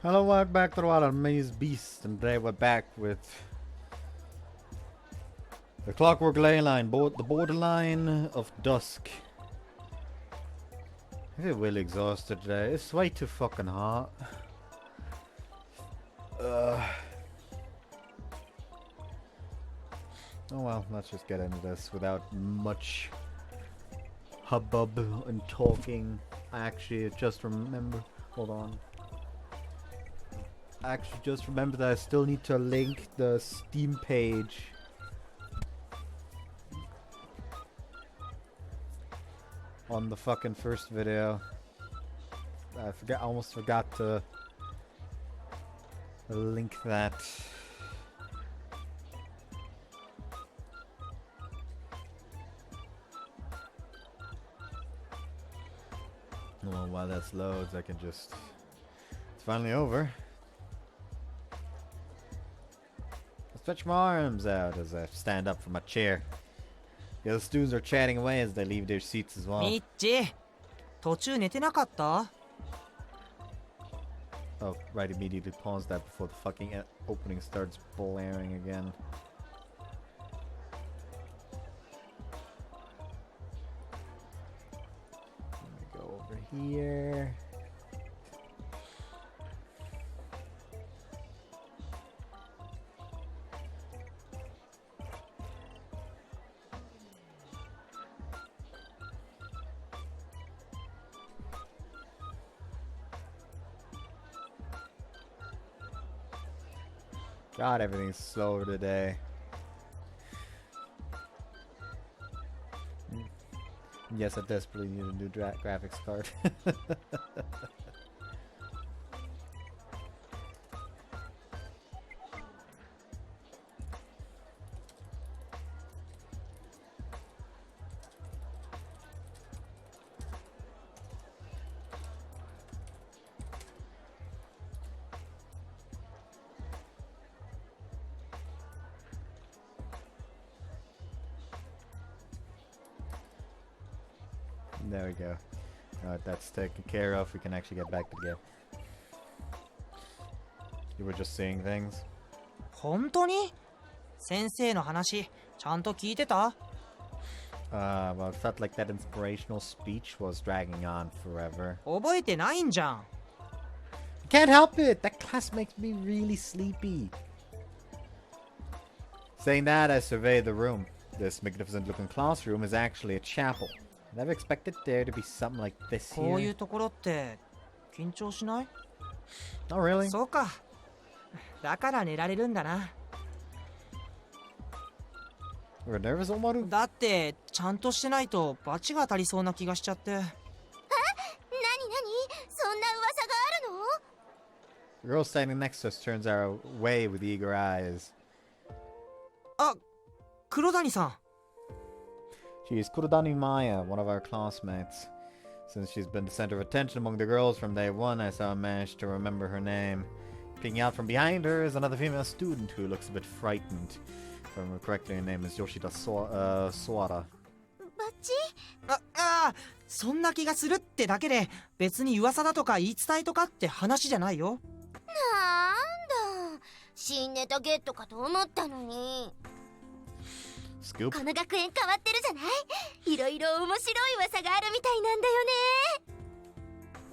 Hello, welcome back to the Wild Maze Beast, and today we're back with the Clockwork Ley-Line, the borderline of Dusk. I feel really exhausted today. It's way too fucking hot. Oh well, let's just get into this without much hubbub and talking. I actually just remember. Hold on. I actually just remember that I still need to link the Steam page. On the fucking first video. I almost forgot to link that. Well, while that loads, I can just... It's finally over. Stretch my arms out as I stand up from my chair. The other students are chatting away as they leave their seats as well. Michi, 途中寝てなかった? Oh, right, immediately pause that before the fucking opening starts blaring again. Let me go over here. God, everything's slower today. Yes, I desperately need a new graphics card. There we go. Alright, that's taken care of. We can actually get back to the game. You were just seeing things? 本当に? 先生の話、ちゃんと聞いてた? Well, it felt like that inspirational speech was dragging on forever. 覚えてないんじゃん. I can't help it! That class makes me really sleepy. Saying that, I survey the room. This magnificent looking classroom is actually a chapel. I never expected there to be something like this here. こういうところって緊張しない? Oh, really? そうか。だから寝られるんだな。You're nervous, Omaru? だってちゃんとしてないと罰が当たりそうな気がしちゃって。なになに？そんな噂があるの? The girl standing next to us turns our way with eager eyes. あ、黒谷さん。She is Kurodani Maya, one of our classmates. Since she's been the center of attention among the girls from day one, I somehow managed to remember her name. Peeking out from behind her is another female student who looks a bit frightened. If I remember correctly, her name is Yoshida Sawada. バッチ? そんな気がするってだけで、別に噂だとか言い伝えとかって話じゃないよ。なんだ、新ネタゲットかと思ったのに。Scoop? この学園変わってるじゃない？いろいろ面白い噂があるみたいなんだよ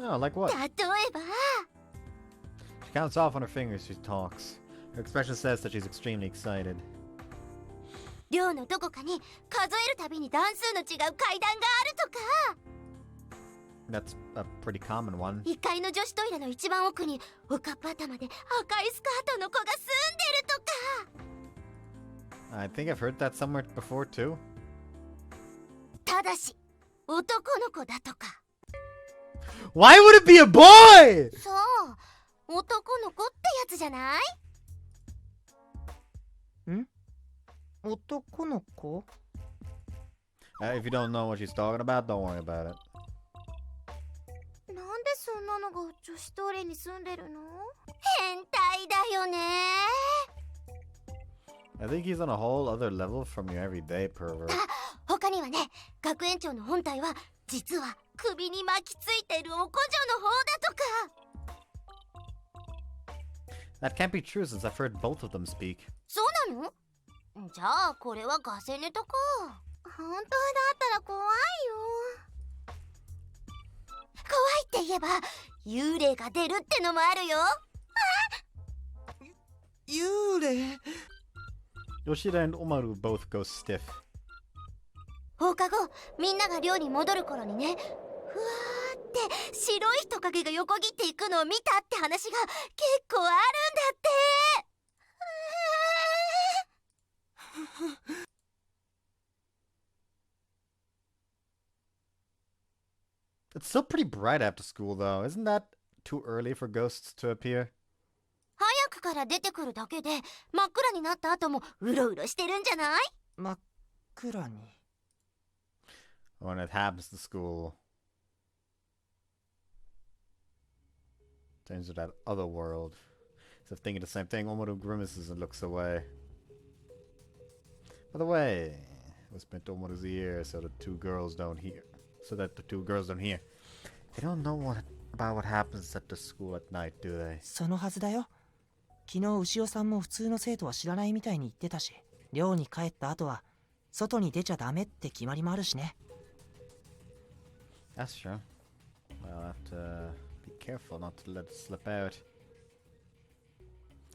ね。 Oh, like what? 例えば She counts off on her fingers as she talks. Her expression says that she's extremely excited. 寮のどこかに数えるたびに段数の違う階段があるとか。 That's a pretty common one. 1階の女子トイレの一番奥におかっぱ頭で赤いスカートの子が住んでるとか。 I think I've heard that somewhere before too. ただし男の子だとか。 Why would it be a boy? そう、男の子ってやつじゃない？ん？男の子? If you don't know what she's talking about, don't worry about it. なんでそんなのが女子トイレに住んでるの？変態だよね。 I think he's on a whole other level from your everyday pervert. 他にはね、学園長の本体は実は首に巻きついてるおこ女の方だとか。That can't be true since I've heard both of them speak. そうなの？じゃあこれはガセネタか。本当だったら怖いよ。怖いって言えば幽霊が出るってのもあるよ。幽霊。 Yoshida and Omaru both go stiff. 放課後みんなが寮に戻る頃にね、ふわーって白い人影が横切っていくのを見たって話が結構あるんだって。It's still pretty bright after school, though. Isn't that too early for ghosts to appear? 早くから出てくるだけで真っ暗になった後もうろうろしてるんじゃない？真っ暗に。 When it happens to school. Turns to that other world. As if thinking the same thing, Omaru grimaces and looks away. By the way, whispered to Omaru's ear so the two girls don't hear. They don't know about what happens at the school at night, do they? そのはずだよ。昨日牛尾さんも普通の生徒は知らないみたいに言ってたし、寮に帰った後は外に出ちゃダメって決まりもあるしね。That's true. I'll have to be careful not to let it slip out.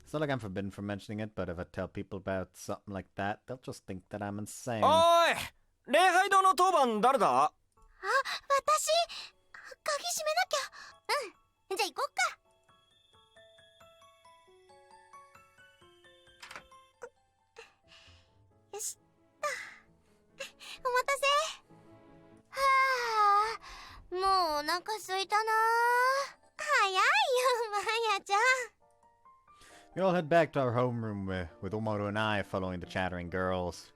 It's not like I'm forbidden from mentioning it, but if I tell people about something like that, they'll just think that I'm insane. おい、礼拝堂の当番誰だ？あ、私、鍵閉めなきゃ。うん、じゃあ行こっか。よしっと。お待たせ。はあ、もうお腹空いたな。早いよ、マヤちゃん。We all head back to our homeroom with Omaru and I following the chattering girls.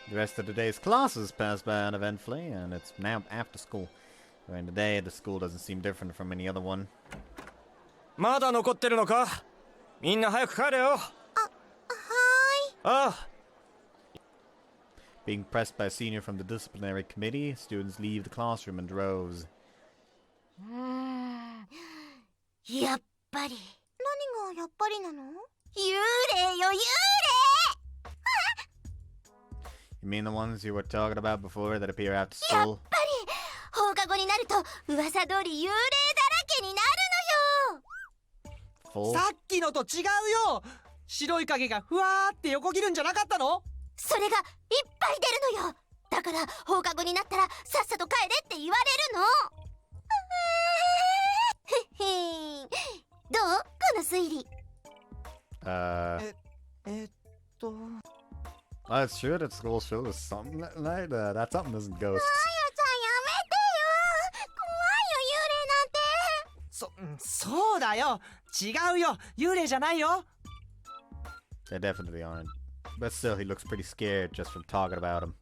The rest of the day's classes pass by uneventfully, and it's now after school. During the day, the school doesn't seem different from any other one. まだ残ってるのか？みんな早く帰れよ。ああ。 Being pressed by a senior from the disciplinary committee, students leave the classroom in droves. やっぱり。何がやっぱりなの？幽霊よ、幽霊！ You mean the ones you were talking about before that appear after やっ school? ぱり放課後になると噂通り幽霊だらけになるのよ。 Full? さっきのと違うよ。白い影がふわーって横切るんじゃなかったの？それがいっぱい出るのよ。だから放課後になったらさっさと帰れって言われるの。どう？この推理。That's true that school show is something like that. That something isn't ghosts. あやちゃんやめてよ。怖いよ、幽霊なんて。そうだよ。違うよ。幽霊じゃないよ。 They definitely aren't. But still, he looks pretty scared just from talking about him.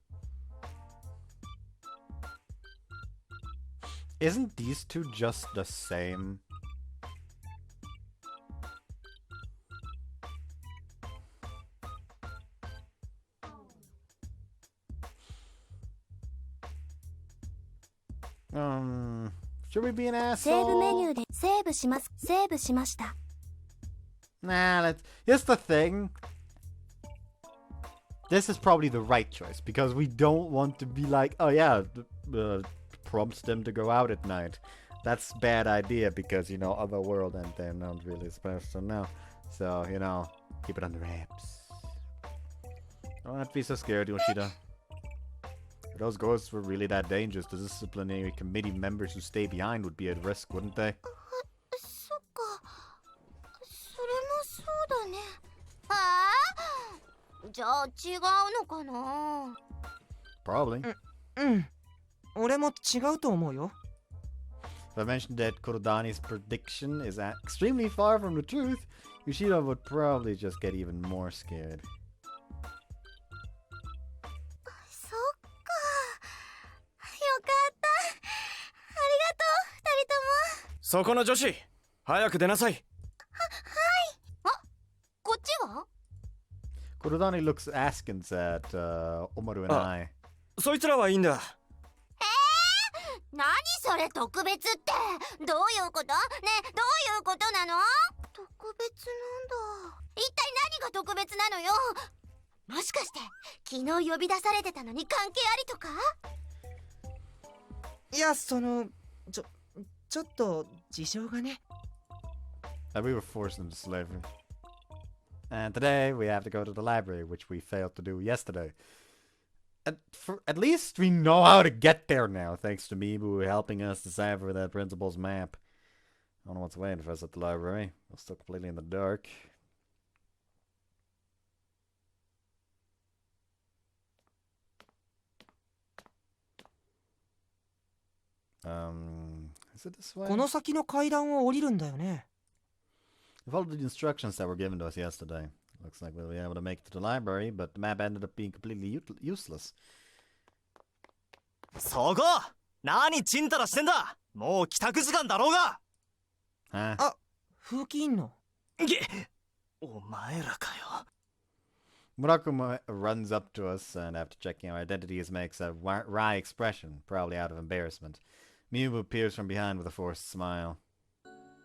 Isn't these two just the same? Should we be an セーブメニ asshole? ューでセーブします。セーブしました。 Nah, here's the thing. This is probably the right choice because we don't want to be like, oh yeah, prompts them to go out at night. That's a bad idea because, you know, other world and they're not really supposed to know. So, you know, keep it under wraps. Don't have to be so scared, Yoshida. If those ghosts were really that dangerous, the disciplinary committee members who stay behind would be at risk, wouldn't they? そっか。それもそうだね。ああ、じゃあ違うのかな。 Probably. うん。俺も違うと思うよ。 If I mentioned that Kurodani's prediction is extremely far from the truth, Yoshida would probably just get even more scared. そっか。よかった。ありがとう、二人とも。そこの女子、早く出なさい。はい。あ、こっちは？ Kurodani looks askance at Omaru and あ、 I. そいつらはいいんだ。何それ特別ってどういうこと？ねえ、どういうことなの？特別なんだ。一体何が特別なのよ。もしかして昨日呼び出されてたのに関係ありとか？いや、ちょっと事情がね。That we were forced into slavery. And today we have to go to the library, which we failed to do yesterday. At least we know how to get there now, thanks to Mibu helping us decipher that principal's map. I don't know what's waiting for us at the library. We're still completely in the dark. Is it this way? この先の階段を降りるんだよね。We followed the instructions that were given to us yesterday. Looks like we'll be able to make it to the library, but the map ended up being completely useless. そこ何ちんたらしてんだ。もう帰宅時間だろうが。Huh? あ、風紀委員の。お前らかよ。Murakuma runs up to us and after checking our identities makes a wry expression, probably out of embarrassment. Mibu appears from behind with a forced smile.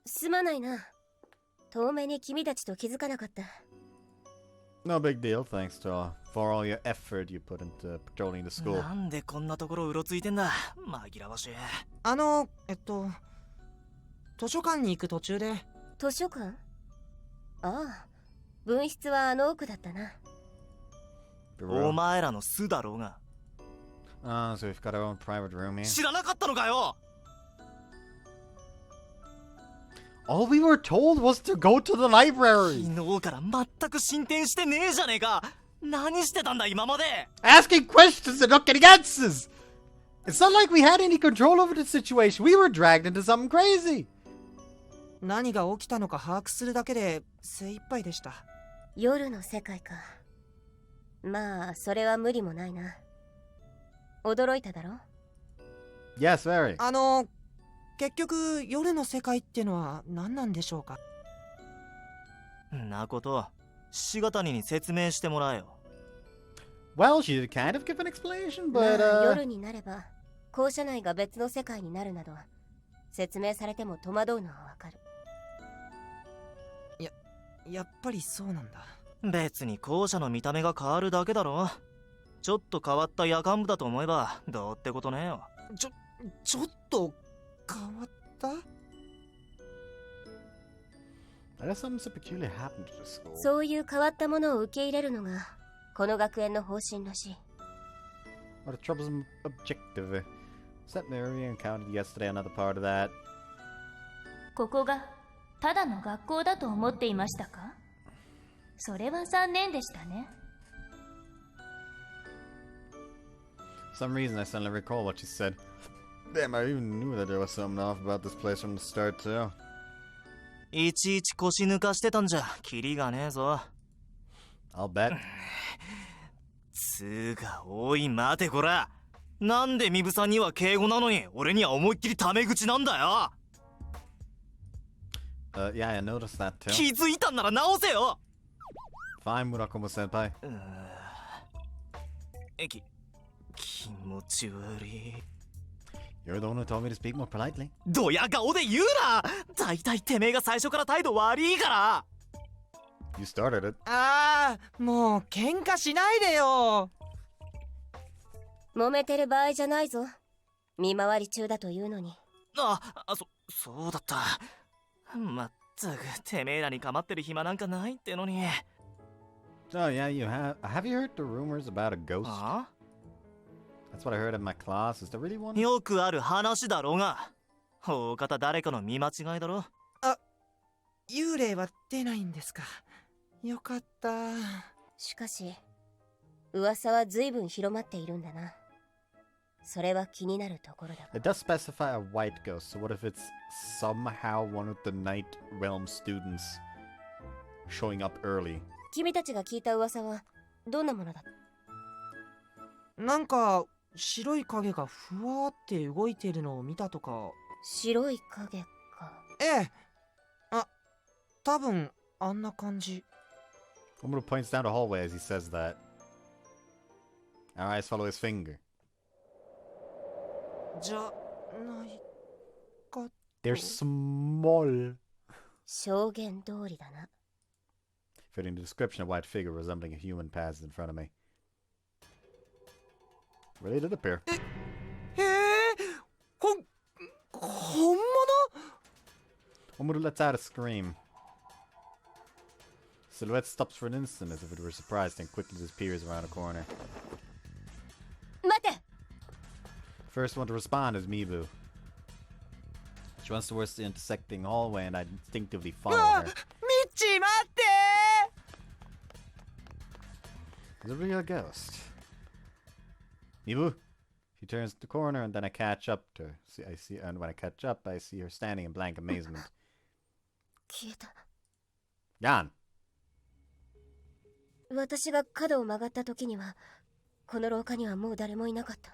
すまないな。遠目に君たちと気づかなかった。No big deal, thanks for all your effort you put into patrolling the school. なんでこんなところうろついてんだ。紛らわしい。図書館に行く途中で。図書館？ああ、分室はあの奥だったな。お前らの巣だろうが。So we've got our own private room here. 知らなかったのかよ。All we were told was to go to the library. 昨日から全く進展してねえじゃねえか。何してたんだ今まで。Asking questions and not getting answers. It's not like we had any control over the situation. We were dragged into something crazy. 何が起きたのか把握するだけで精一杯でした。夜の世界か。まあそれは無理もないな。驚いただろ？ Yes, very. 結局夜の世界ってのは何なんでしょうか？なこと、しがたにに説明してもらえよ。Well, she did kind of give an explanation, ま but あ夜になれば校舎内が別の世界になるなど説明されても戸惑うのはわかる。やっぱりそうなんだ。別に校舎の見た目が変わるだけだろ。ちょっと変わった夜間部だと思えばどうってことねえよ。ちょっと変わった？ I guess something so peculiar happened to the school. そういう変わったものを受け入れるのがこの学園の方針らしい。 What a troublesome objective. Except Mary encountered yesterday another part of that. ここがただの学校だと思っていましたか？それは残念でしたね。For some reason, I suddenly recall what she said. Damn, I even knew that there was something off about this place from the start, too. いちいち腰抜かしてたんじゃキリがねえぞ。I'll bet. つーか、おい待てこら。なんでミブさんには敬語なのに俺には思いっきりタメ口なんだよ。Yeah, I noticed that too. 気づいたんなら直せよ。Fine, Murakuma senpai. 気持ち悪い。You're the one who told me to speak more politely. ドヤ顔で言うな。だいたいてめえが最初から態度悪いから。You started it. もう喧嘩しないでよ。揉めてる場合じゃないぞ。見回り中だというのに。そうだった。まったくてめえらに構ってる暇なんかないってのに。Oh yeah, you have you heard the rumors about a ghost? That's what I heard in my class. Is there really one? よくある話だろうが。大方誰かの見間違いだろ。幽霊は出ないんですか？よかった。しかし噂は随分広まっているんだな。それは気になるところだが。 It does specify a white ghost, so what if it's somehow one of the Night Realm students showing up early? 君たちが聞いた噂はどんなものだ？なんか白い影がふわーって動いてるのを見たとか。白い影か。ええ。多分あんな感じ。Omura points down the hallway as he says that. Our eyes follow his finger. じゃないかと。 They're small. 証言通りだな。 Fitting the description of white figure resembling a human passes in front of me. Really did appear. へえ、本物？ Omoru lets out a scream. Silhouette stops for an instant as if it were surprised and quickly disappears around a corner. 待て。 First one to respond is Mibu. She runs towards the intersecting hallway and I instinctively follow her. ミッチー待って。 It's a real ghost. Mibu! She turns the corner and then I catch up to her. And when I catch up, I see her standing in blank amazement. 消えた。 Gone! 私が角を曲がった時には、この廊下にはもう誰もいなかった。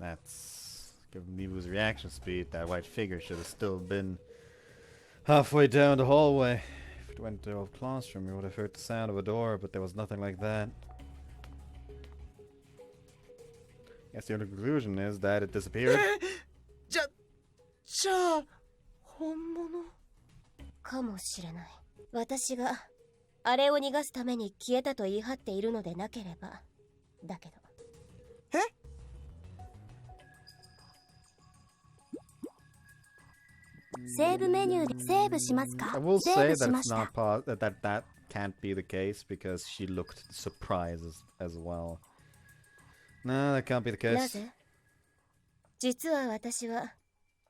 That's... Given Mibu's reaction speed, that white figure should have still been halfway down the hallway. If it went to the classroom, you would have heard the sound of a door, but there was nothing like that. Guess the only conclusion is that it disappeared. じゃあ本物かもしれない。私があれを逃がすために消えたと言い張っているのでなければ。だけど。え？セーブメニューでセーブしますか？ I will セー say ブ that しま it's した。 not that can't be the case because she looked surprised as well. No, that can't be the な case. ぜ？実は私は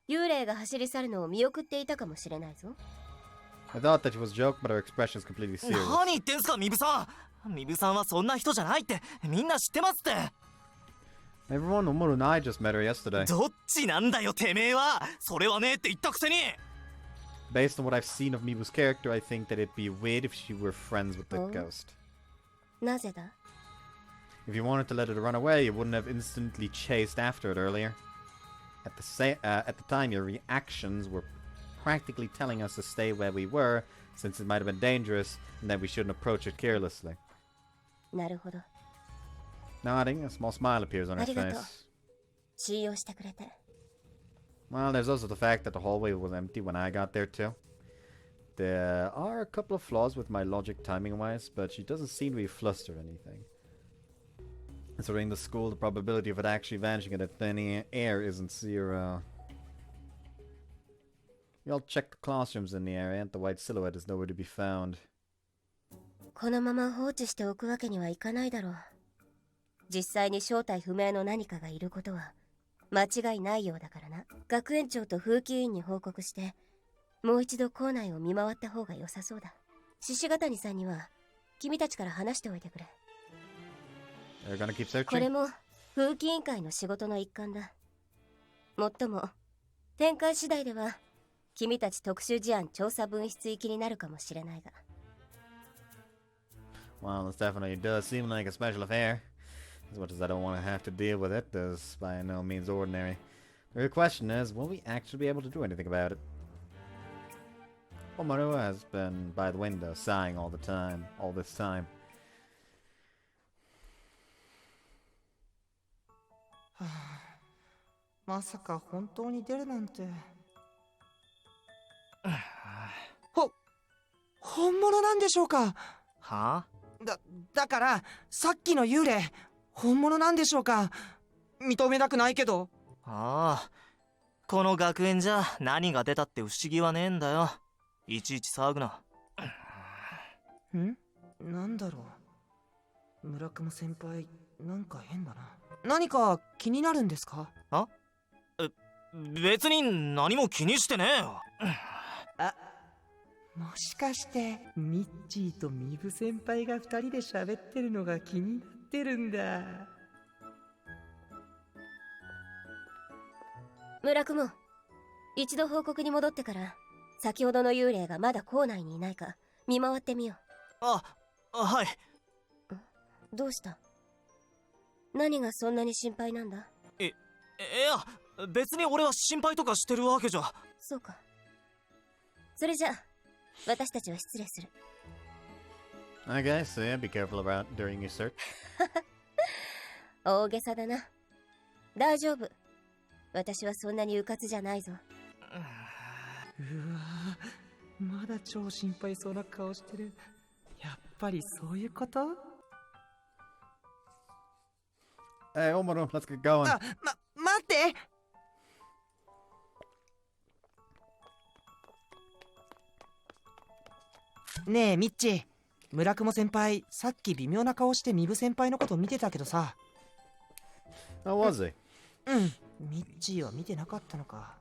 幽霊が走り去るのを見送っていたかもしれないぞ。 I thought that she was joking, but her expression is completely serious. 何言ってんすかミブさん。ミブさんはそんな人じゃないってみんな知ってますって。 Everyone, Omoru and I just met her yesterday. どっちなんだよてめえは。それはねえって言ったくせに。 Based on what I've seen of Mibu's character, I think that it'd be weird if she were friends with the Oh. ghost. なぜだ？ If you wanted to let it run away, you wouldn't have instantly chased after it earlier. At the time, your reactions were practically telling us to stay where we were, since it might have been dangerous, and that we shouldn't approach it carelessly. なるほど。 Nodding, a small smile appears on her ありがとう。 face. 信用してくれて。 Well, there's also the fact that the hallway was empty when I got there too. There are a couple of flaws with my logic timing-wise, but she doesn't seem to be flustered or anything. Considering the school, the probability of it actually vanishing into thin air isn't zero. We all checked the classrooms in the area, and the white silhouette is nowhere to be found. このまま放置しておくわけにはいかないだろう。実際に正体不明の何かがいることは間違いないようだからな。学園長と風紀委員に報告して、もう一度校内を見回った方が良さそうだ。獅子ヶ谷さんには君たちから話しておいてくれ。 They're gonna keep これ searching? も風紀委員会の仕事の一環だ。もっとも展開次第では君たち特殊事案調査分室行きになるかもしれないが。 Well, this definitely does seem like a special affair. As much as I don't want to have to deal with it, this by no means ordinary. The real question is, will we actually be able to do anything about it? Omaru has been by the window, sighing all this time. はあ、まさか本当に出るなんて。本物なんでしょうか？はだからさっきの幽霊本物なんでしょうか？認めたくないけど。ああ、この学園じゃ何が出たって不思議はねえんだよ。いちいち騒ぐな。なんだろう。村雲先輩、なんか変だな。何か気になるんですか？別に何も気にしてねえよ。もしかしてミッチーとミブ先輩が2人で喋ってるのが気になってるんだ。村雲、一度報告に戻ってから先ほどの幽霊がまだ校内にいないか見回ってみよはい。う。どうした？何がそんなに心配なんだ？いや、別に俺は心配とかしてるわけじゃ。そうか。それじゃ私たちは失礼する。 Okay, so yeah, be careful about during your search. 大げさだな。大丈夫。私はそんなに迂闊じゃないぞ。うわぁ、まだ超心配そうな顔してる。やっぱりそういうこと？ Hey, Omaru, let's get going. 待って。ねえミッチ、村雲先輩さっき微妙な顔してミブ先輩のこと見てたけどさ。How was he? うん、ミッチーは見てなかったのか。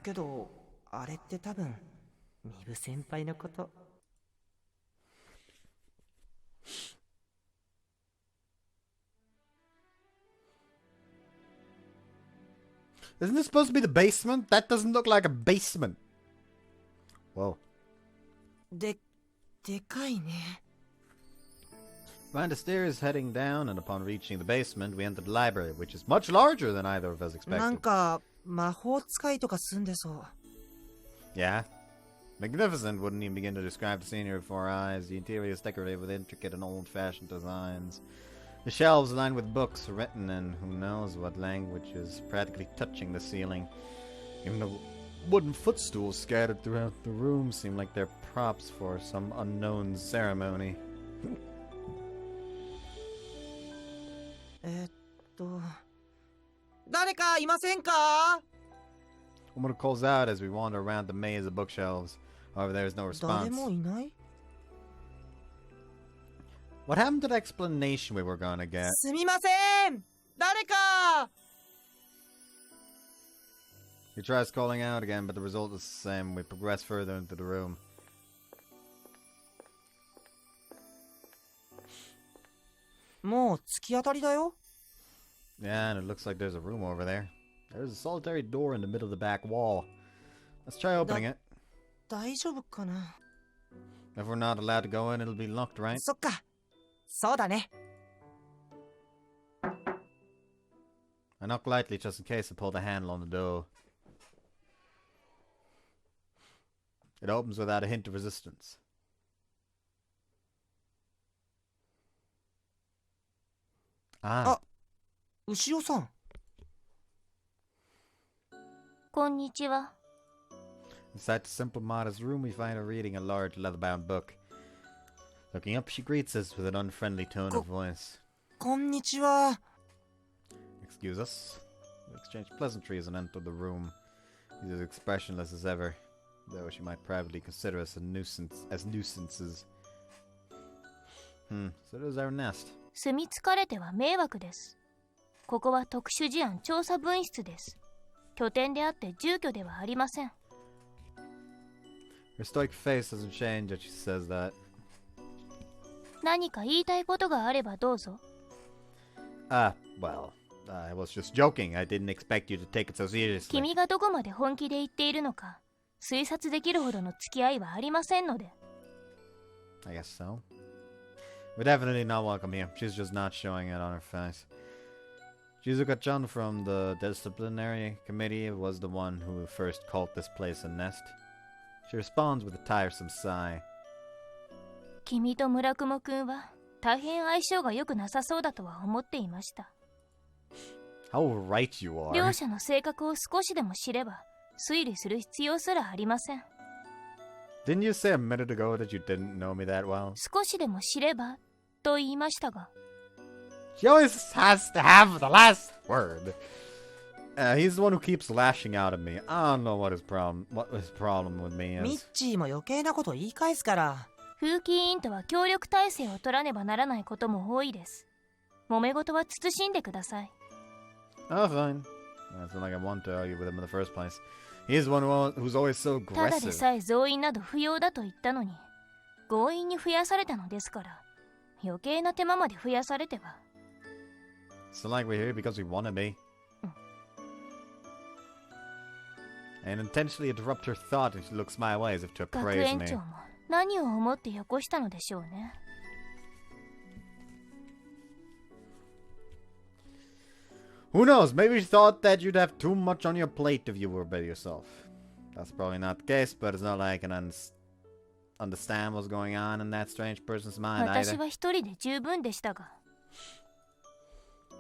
けどあれって多分ミブ先輩のこと。Isn't this supposed to be the basement? That doesn't look like a basement. Whoa. でかいね。Behind the stairs heading down, and upon reaching the basement, we entered the library, which is much larger than either of us なん expected. か魔法使いとか住んでそう。 Yeah. Magnificent, wouldn't even begin to describe the scenery before our eyes. The interior is decorated with intricate and old-fashioned designs. The shelves lined with books written in who knows what languages, practically touching the ceiling. Even the wooden footstools scattered throughout the room seem like they're props for some unknown ceremony. 誰かいませんか？ Someone calls out as we wander around the maze of bookshelves. However, there is no 誰 response. もいない？ What happened to the explanation we were gonna get? すみません、誰か。 He tries calling out again, but the result is the same. We progress further into the room. もう突き当たりだよ。 Yeah, and it looks like there's a room over there. There's a solitary door in the middle of the back wall. Let's try opening it. 大丈夫かな。 If we're not allowed to go in, it'll be locked, right? そっか、そうだね。 I knock lightly just in case to pull the handle on the door. It opens without a hint of resistance. Ah, 牛尾さん。こんにちは。 inside the simple modest room, we find her reading a large leather-bound book. Looking up, she greets us with an unfriendly tone of voice. こんにちは。 Excuse us. We exchange pleasantries and enter the room. She's as expressionless as ever, though she might privately consider us nuisances. So there's our nest. 住み着かれては迷惑です。ここは特殊事案調査分室です。拠点であって住居ではありません。 Her stoic face doesn't change as she says that. 何か言いたいことがあればどうぞ。Well, I was just joking. I didn't expect you to take it so seriously. 君がどこまで本気で言っているのか推察できるほどの付き合いはありませんので。 I guess so. We're definitely not welcome here. She's just not showing it on her face. Shizuka-chan from the disciplinary committee was the one who first called this place a nest. She responds with a tiresome sigh. 君と村雲くんは大変相性が良くなさそうだとは思っていました。 How right you are. 両者の性格を少しでも知れば推理する必要すらありません。 Didn't you say a minute ago that you didn't know me that well? 少しでも知ればと言いましたが。 She always has to have the last word. He's the one who keeps lashing out at me. I don't know what his problem with me ミッ is. チーも余計なこと言い返すから。風紀委員とは協力体制を取らねばならないことも多いです。揉め事は慎んでください。 Oh, fine. It's not like I want to argue with him in the first place. He's the one who's always so ただで aggressive. さえ増員など不要だと言ったのに強引に増やされたのですから余計な手間まで増やされては。 It's not like we're here because we want to be. And intentionally interrupt her thought and she looks my way as if to 学 appraise 園 me. 長も何を思ってよこしたのでしょうね。 Who knows? Maybe she thought that you'd have too much on your plate if you were by yourself. That's probably not the case, but it's not like I can understand what's going on in that strange person's mind 私 either. は一人で十分でしたが。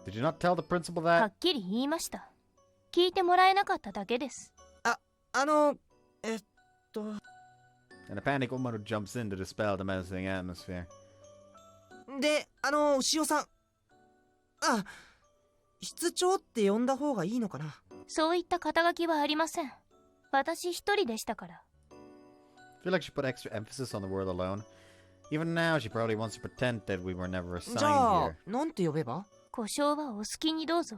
Did you not tell the principal は that? っきり言いました。聞いてもらえなかっただけです。えっと In a panic, Umaru jumps in to dispel the menacing atmosphere. で、牛尾さん。あ、室長って呼んだ方がいいのかな。そういった肩書きはありません。私一人でしたから。I feel like she put extra emphasis on the word alone. Even now, she probably wants to pretend that we were never じ assigned ゃあ here. なんて呼べば。故障はお好きにどうぞ。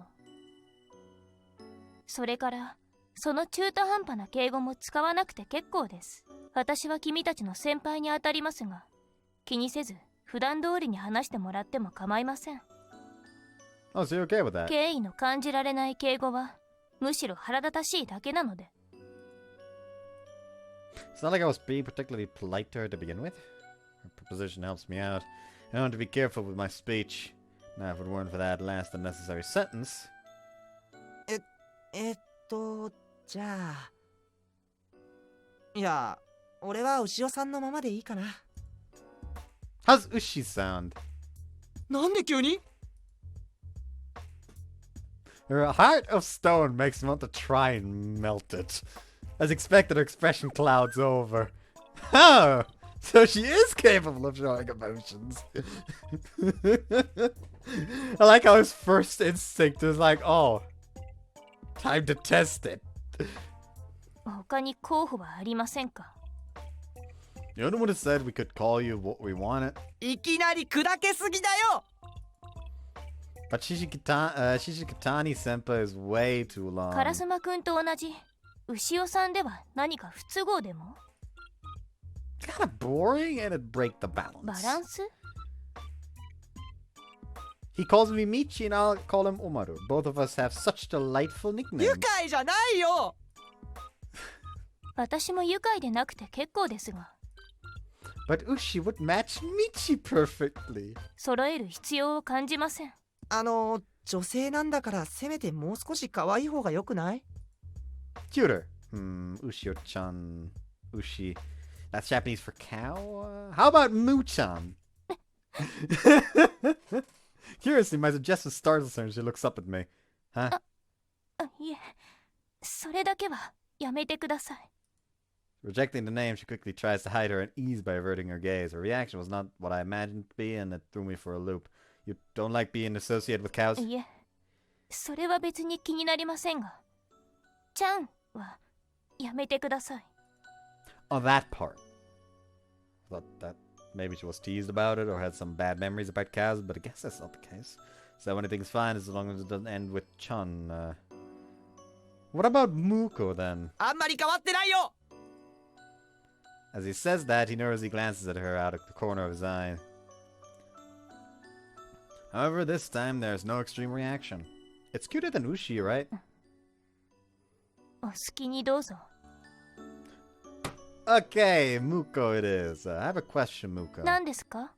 それからその中途半端な敬語も使わなくて結構です。私は君たちの先輩にあたりますが、気にせず普段通りに話してもらっても構いません。 Oh, so you're okay with that? 敬意の感じられない敬語はむしろ腹立たしいだけなので。 It's not like I was being particularly polite to her to begin with. Her proposition helps me out. I want to be careful with my speech. Now, if it weren't for that last unnecessary sentence... じゃあ。いや、俺は牛尾さんのままでいいかな。How's Ushi sound? なんで急に？ Her heart of stone makes me want to try and melt it. As expected, her expression clouds over. Oh! So she is capable of showing emotions. I like how his first instinct is like, oh, time to test it. 他に候補はありませんか？ You know what it said we could call you what we wanted? いきなり砕けすぎだよ。 But Shishikatani Senpai is way too long. カラスマくんと同じ牛尾さんでは何か不都合でも？ It's kind of boring and it'd break the balance. バランス？ He calls me Michi and I'll call him Umaru. Both of us have such delightful 愉 nicknames. 快じゃないよ。私も愉快でなくて結構ですが、 But Ushi would match Michi perfectly. 揃える必要を感じません。女性なんだからせめてもう少し可愛い方が良くない？ Cuter. Ushio-chan. Ushi. That's Japanese for cow? How about Mu-chan? Curiously, my suggestion startles her and she looks up at me. Huh? いえ、それだけはやめてください。 Rejecting the name, she quickly tries to hide her unease by averting her gaze. Her reaction was not what I imagined to be, and it threw me for a loop. You don't like being associated with cows? いえ、それは別に気になりませんが、ちゃんはやめてください。 On that part. I thought that maybe she was teased about it or had some bad memories about cows, but I guess that's not the case. So anything's fine as long as it doesn't end with Chun. What about Muko then? あんまり変わってないよ。 As he says that, he nervously glances at her out of the corner of his eye. However, this time there's no extreme reaction. It's cuter than Ushi, right? お好きにどうぞ。 Okay, Muko it is. I have a question, Muko. 何ですか？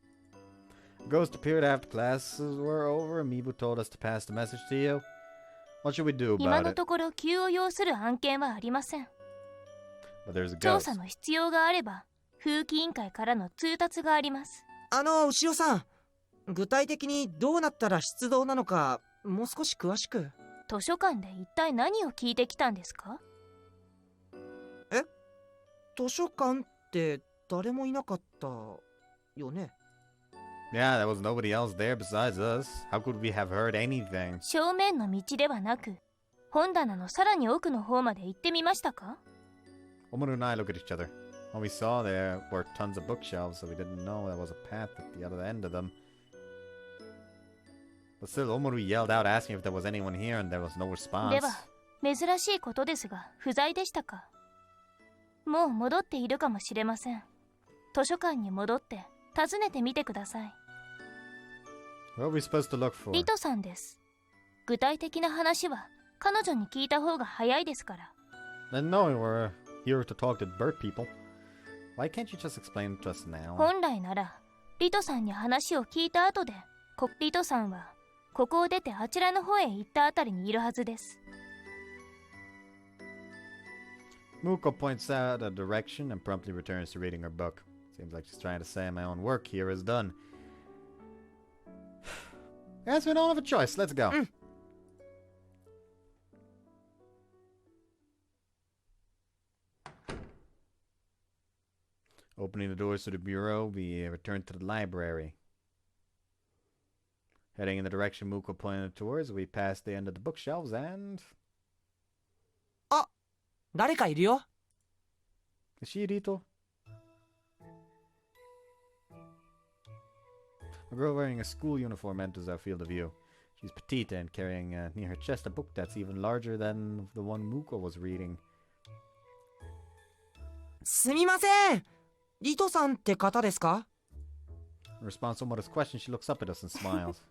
Ghost appeared after classes were over and Mibu told us to pass the message to you. What should we do 今 about の it? ところ急を要する案件はありません。 But there's a 調 ghost. 査の必要があれば、風紀委員会からの通達があります。牛尾さん、具体的にどうなったら出動なのか、もう少し詳しく。図書館で一体何を聞いてきたんですか？図書館って誰もいなかったよね。 Yeah, there was nobody else there besides us. How could we have heard anything? 正面の道ではなく、本棚のさらに奥の方まで行ってみましたか？ Omaru and I look at each other. What we saw there were tons of bookshelves, so we didn't know there was a path at the other end of them. But still, Omaru yelled out asking if there was anyone here, and there was no で response. は、珍しいことですが、不在でしたか？もう戻っているかもしれません。図書館に戻って訪ねてみてください。 What are we supposed to look for? リトさんです。具体的な話は彼女に聞いた方が早いですから。 Then no, we're here to talk to bird people. Why can't you just explain to us now? 本来なら、リトさんに話を聞いた後で、リトさんはここを出てあちらの方へ行ったあたりにいるはずです。 Muko points out a direction and promptly returns to reading her book. Seems like she's trying to say my own work here is done. Guess we don't have a choice. Let's go. Opening the doors to the bureau, we return to the library. Heading in the direction Muko pointed towards, we pass the end of the bookshelves and... 誰かいるよ。 Is she Rito? A girl wearing a school uniform enters our field of view. She's petite and carrying near her chest a book that's even larger than the one Muko was reading. すみません。リトさんって方ですか？ In response to Moto's question, she looks up at us and smiles.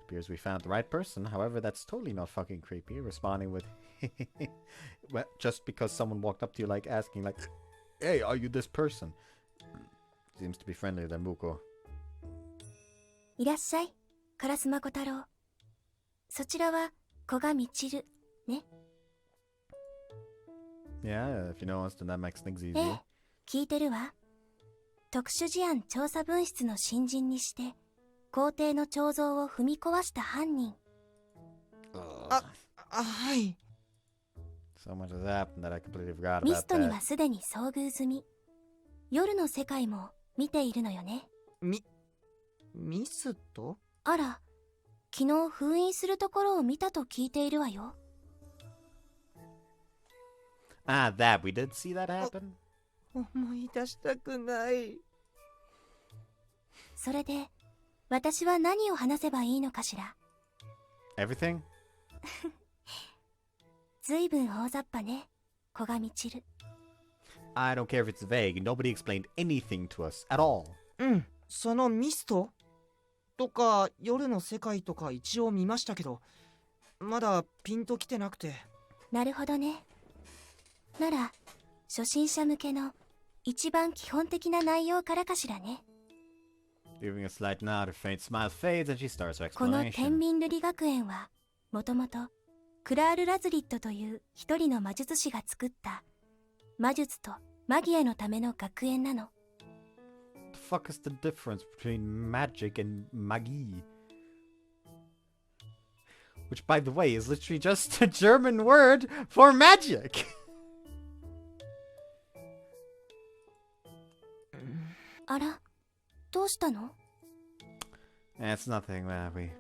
Appears we found the right person. However, that's totally not fucking creepy. Responding with well, just because someone walked up to you like asking like, hey, are you this person? Seems to be friendlier than Muko. いらっしゃい、烏丸太郎。そちらは古賀みちるね。Yeah, if you know us, then that makes things え easier. え、聞いてるわ。特殊事案調査分室の新人にして皇帝の彫像を踏み壊した犯人。はい。 So much has happened that I completely forgot ミ about ストに that. はすでに遭遇済み。夜の世界も見ているのよね。ミスト？あら、昨日封印するところを見たと聞いているわよ。Ah, that. We did see that happen? 思い出したくない。それで、私は何を話せばいいのかしら。Everything? ずいぶん大雑把ね、古賀みちる。I don't care if it's vague. Nobody explained anything to us at all. うん、そのミストとか夜の世界とか一応見ましたけど、まだピンときてなくて。なるほどね。なら、初心者向けの一番基本的な内容からかしらね。Giving a slight nod, her faint smile fades and she starts her この天 explanation. 秤瑠璃学園は、もともとクラール・ラズリットという一人の魔術師が作った魔術とマギアのための学園なの。The fuck is the difference between magic and Magie? Which, by the way, is literally just a German word for magic. あら、どうしたの？ It's nothing.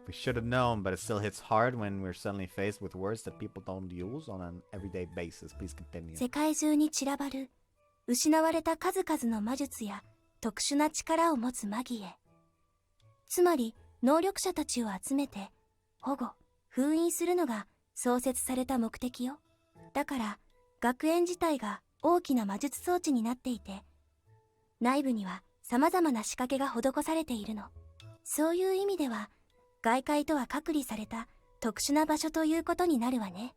We should have known, but it still hits hard when we're suddenly faced with words that people don't use on an everyday basis. Please continue. 世界中に散らばる失われた数々の魔術や特殊な力を持つマギエ。つまり能力者たちを集めて保護、封印するのが創設された目的よ。だから学園自体が大きな魔術装置になっていて、内部には様々な仕掛けが施されているの。そういう意味では外界とは隔離された特殊な場所ということになるわね。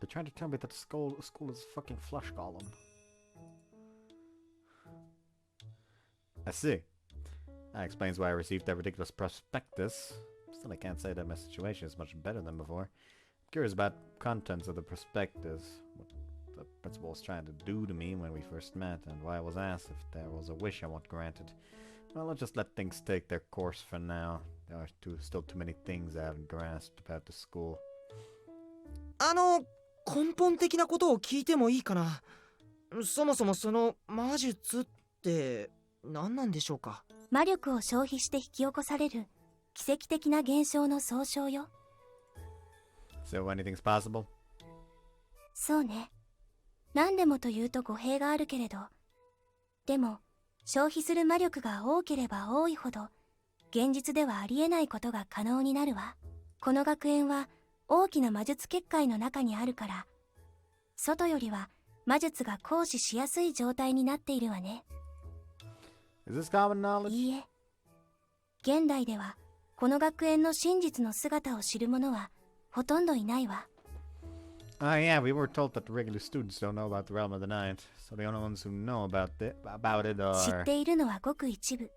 They're trying to tell me that the school is a fucking flush column. I see. That explains why I received that ridiculous prospectus. Still, I can't say that my situation is much better than before. I'm curious about contents of the prospectus, what the principal was trying to do to me when we first met, and why I was asked if there was a wish I want granted. Well, I'll just let things take their course for now. There are still too many things I haven't grasped about the school. 根本的なことを聞いてもいいかな。そもそもその魔術って何なんでしょうか？魔力を消費して引き起こされる奇跡的な現象の総称よ。 So anything's possible? そうね。何でもというと語弊があるけれど、でも消費する魔力が多ければ多いほど現実ではありえないことが可能になるわ。この学園は大きな魔術結界の中にあるから、外よりは魔術が行使しやすい状態になっているわね。 Is this common knowledge? いいえ。現代ではこの学園の真実の姿を知る者はほとんどいないわ。Oh yeah, we were told that the regular students don't know about the realm of the night, so the only ones who know about it 知っ are... ているのはごく一部。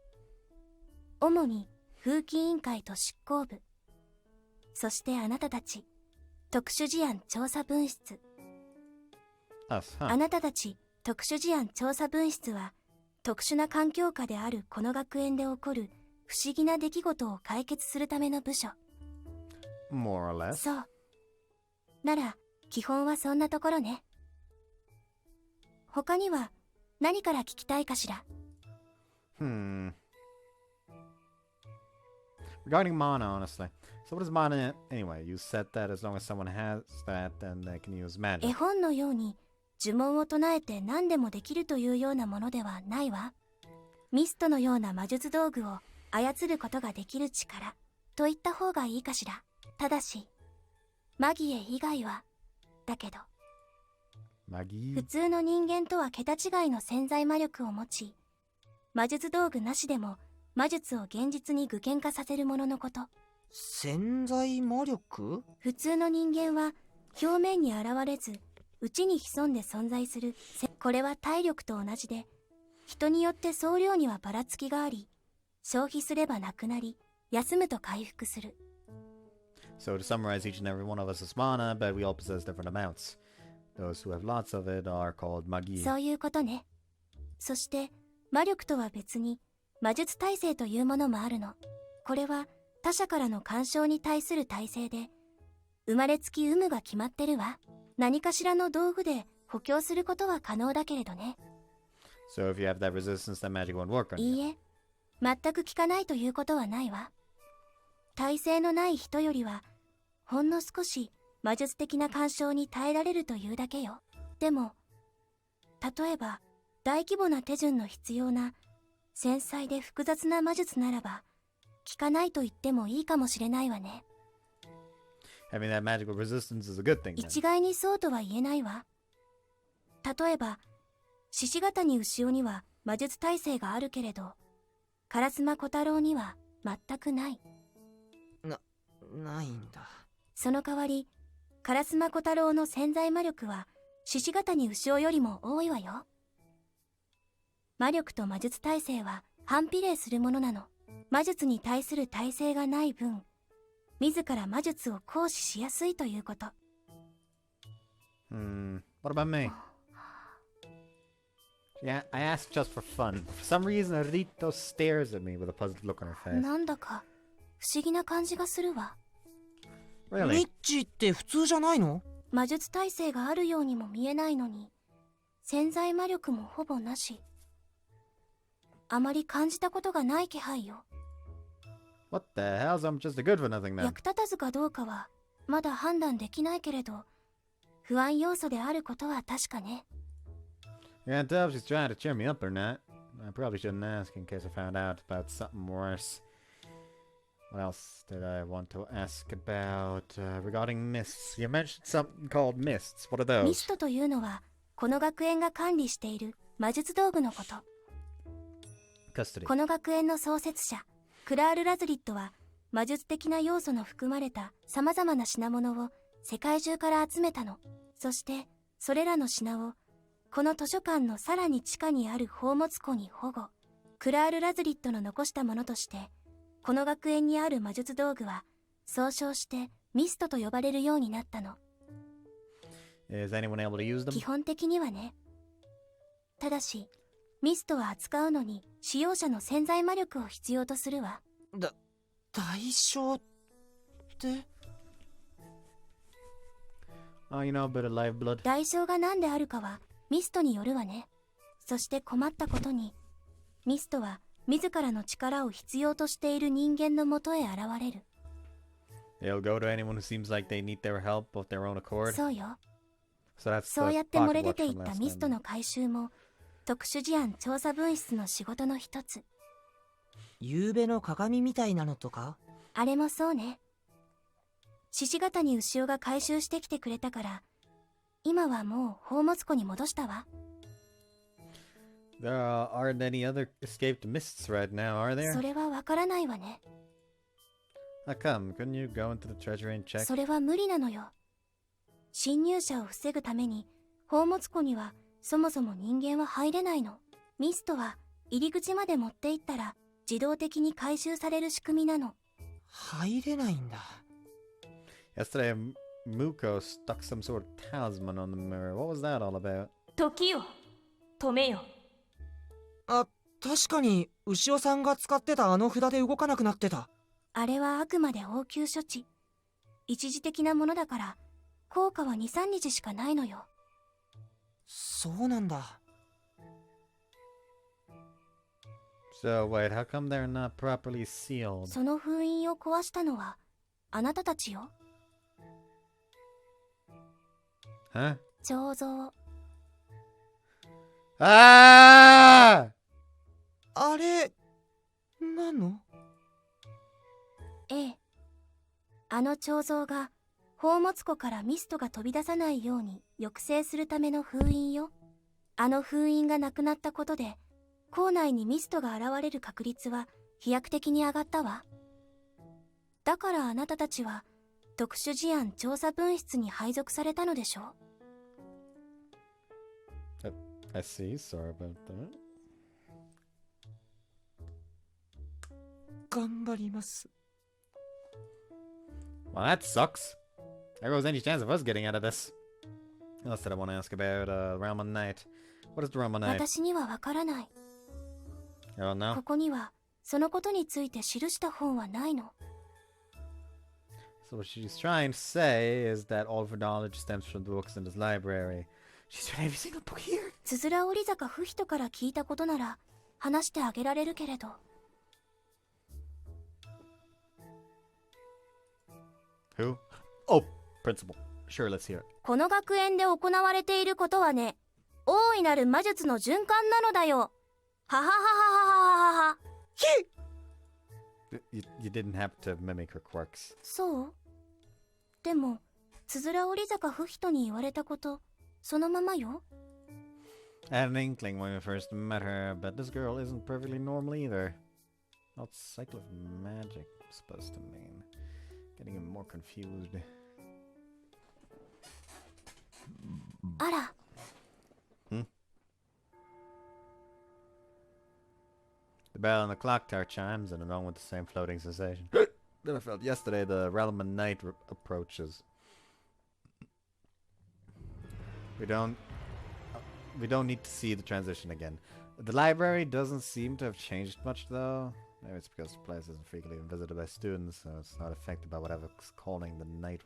主に風紀委員会と執行部、そしてあなたたち特殊事案調査分室。 Us, あ huh? なたたち特殊事案調査分室は特殊な環境下であるこの学園で起こる不思議な出来事を解決するための部署。 More or less. そう。なら基本はそんなところね。他には何から聞きたいかしら。Hmm. Regarding mana, honestly. So what is mana anyway? You said that as long as someone has that, then they can use 絵 magic. 本のように呪文を唱えて何でもできるというようなものではないわ。ミストのような魔術道具を操ることができる力と言った方がいいかしら。ただしマギエ以外はだけど、 Magi? 普通の人間とは桁違いの潜在魔力を持ち、魔術道具なしでも魔術を現実に具現化させるもののこと。潜在魔力？普通の人間は表面に現れず内に潜んで存在する。これは体力と同じで、人によって総量にはばらつきがあり、消費すればなくなり、休むと回復する。 So to summarize, each and every one of us is mana, but we all possess different amounts. Those who have lots of it are called magi. そういうことね。そして魔力とは別に魔術耐性というものもあるの。これは他者からの干渉に対する耐性で、生まれつき有無が決まってるわ。何かしらの道具で補強することは可能だけれどね。 So if you have that resistance, then magic won't work on い you. いえ、全く効かないということはないわ。耐性のない人よりはほんの少し魔術的な干渉に耐えられるというだけよ。でも例えば大規模な手順の必要な繊細で複雑な魔術ならば効かないと言ってもいいかもしれないわね。 Having that magical resistance is a good thing then. 一概にそうとは言えないわ。例えば獅子型に牛尾には魔術耐性があるけれど、烏丸小太郎には全くない。ないんだ。その代わり烏丸小太郎の潜在魔力は獅子型に牛尾よりも多いわよ。魔力と魔術耐性は反比例するものなの。魔術に対する耐性がない分、自ら魔術を行使しやすいということ。 What about me? Yeah, I asked just for fun. For some reason, Rito stares at me with a puzzled look on her face. なんだか不思議な感じがするわ。ニ Really? ッチって普通じゃないの？魔術耐性があるようにも見えないのに、潜在魔力もほぼなし。あまり感じたことがない気配よ。 What the hell? So I'm just a good for nothing then. 役立たずかどうかはまだ判断できないけれど、不安要素であることは確かね。 I can't tell if she's trying to cheer me up or not. I probably shouldn't ask in case I found out about something worse. What else did I want to ask about? Regarding mists. You mentioned something called mists. What are ミ those? ストというのはこの学園が管理している魔術道具のこと。 Custody. この学園の創設者クラール・ラズリットは魔術的な要素の含まれたさまざまな品物を世界中から集めたの。そしてそれらの品をこの図書館のさらに地下にある宝物庫に保護。クラール・ラズリットの残したものとしてこの学園にある魔術道具は総称してミストと呼ばれるようになったの。 Is anyone able to use them? 基本的にはね。ただしミストは扱うのに使用者の潜在魔力を必要とするわ。代償って？ Oh, you know, a bit of live blood. 代償が何であるかはミストによるわね。そして困ったことにミストは自らの力を必要としている人間のもとへ現れる。 They'll go to anyone who seems like they need their help of their own accord. そうよ。 So that's そう the やって漏れ pocket 出 watch ていっ from た last ミスト time. の回収も特殊事案調査分室の仕事の一つ。夕べの鏡みたいなのとか？あれもそうね。獅子型に牛尾が回収してきてくれたから今はもう宝物庫に戻したわ。 There aren't any other escaped mists right now, are そ there? れはわからないわね。 How come? Couldn't you go into the treasury and check? それは無理なのよ。侵入者を防ぐために宝物庫にはそもそも人間は入れないの。ミストは入り口まで持って行ったら自動的に回収される仕組みなの。入れないんだ。Yesterday, Muko stuck some sort of talisman on the mirror. What was that all about? 時よ止めよ。あ、確かに牛尾さんが使ってたあの札で動かなくなってた。あれはあくまで応急処置。一時的なものだから効果は 2,3 日しかないのよ。そうなんだ。So wait, how come they're not properly sealed? その封印を壊したのはあなたたちよ。 Huh? 彫像。 Ah! あれなの？ええ。あの彫像が宝物庫からミストが飛び出さないように抑制するための封印よ。あの封印がなくなったことで校内にミストが現れる確率は飛躍的に上がったわ。だからあなたたちは特殊事案調査分室に配属されたのでしょ。 I see, sorry about that. 頑張ります。Well, that sucks. There goes any chance of us getting out of this. What else did I want to ask about? Realm of Night. What is the Realm of Night? 私にはわからない。 I don't know. ここにはそのことについて記した本はないの。 So what she's trying to say is that all of her knowledge stems from the books in this library. She's read every single book here. つづら折坂不人から聞いたことなら話してあげられるけれど。 Who? Oh, principal. Sure, let's hear it. この学園で行われていることはね、大いなる魔術の循環なのだよ。ははははははは。 You didn't have to mimic her quirks. そう？でも、つづら折坂不人に言われたこと、そのままよ。 I had an inkling when we first met her, but this girl isn't perfectly normal either. What's cycle of magic supposed to mean? Getting more confused. あら。 The bell on the clock tower chimes, and along with the same floating sensation that I felt yesterday, the realm of night approaches. We don't need to see the transition again. The library doesn't seem to have changed much, though. Maybe it's because the place isn't frequently visited by students, so it's not affected by whatever's calling the night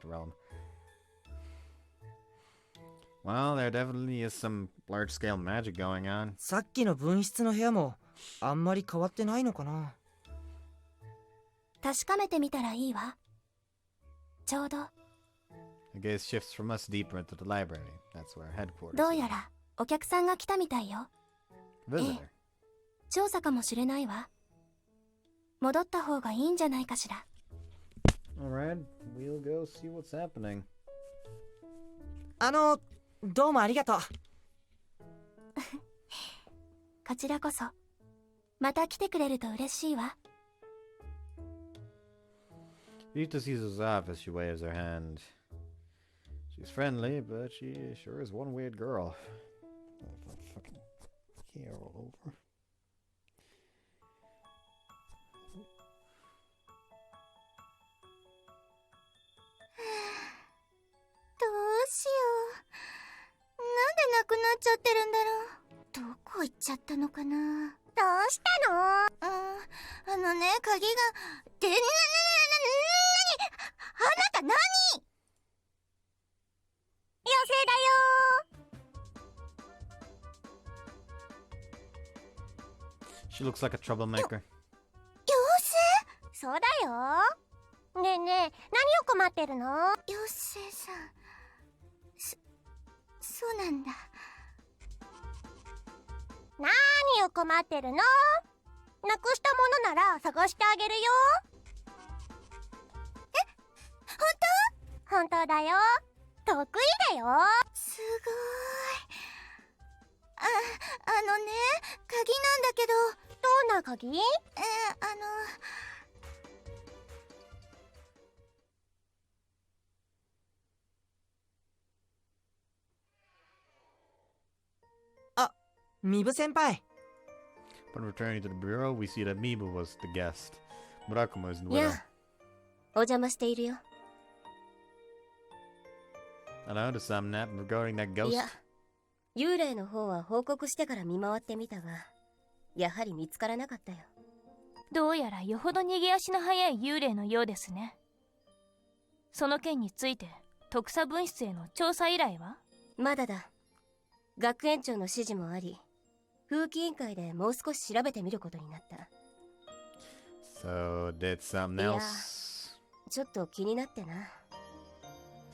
realm. Well, there definitely is some large-scale magic going on. さっきの分室の部屋もあんまり変わってないのかな。確かめてみたらいいわ。ちょうど。 The gaze shifts from us deeper into the library. That's where headquarters どうやらお客さんが来たみたいよ。 Visitor. 調査かもしれないわ。戻った方がいいんじゃないかしら。 Alright, we'll go see what's happening. どうもありがとう。こちらこそ。また来てくれると嬉しいわ。 Rita sees us off as she waves her hand. She's friendly, but she sure is one weird girl. Fucking hair all over. どうしよう。なんでなくなっちゃってるんだろう。どこ行っちゃったのかな。どうしたの？鍵が。あなた何？妖精だよ。 She looks like a troublemaker. 妖精？そうだよ。ねえねえ、何を困ってるの？妖精さん。そうなんだ。何を困ってるの？なくしたものなら探してあげるよ。え、本当？本当だよ。得意だよ。すごい。鍵なんだけど。どんな鍵？ミブ先輩。Upon returning to the bureau, we see that Mibu was the guest. Murakumo isn't い with や her. お邪魔しているよ。 Hello, to some nap regarding that い ghost. や、幽霊の方は報告してから見回ってみたが、やはり見つからなかったよ。どうやらよほど逃げ足の速い幽霊のようですね。その件について特査分室への調査依頼は？まだだ。学園長の指示もあり、不風紀委員会でもう少し調べてみることになった。 So, did something Yeah. else? ちょっと気になってな。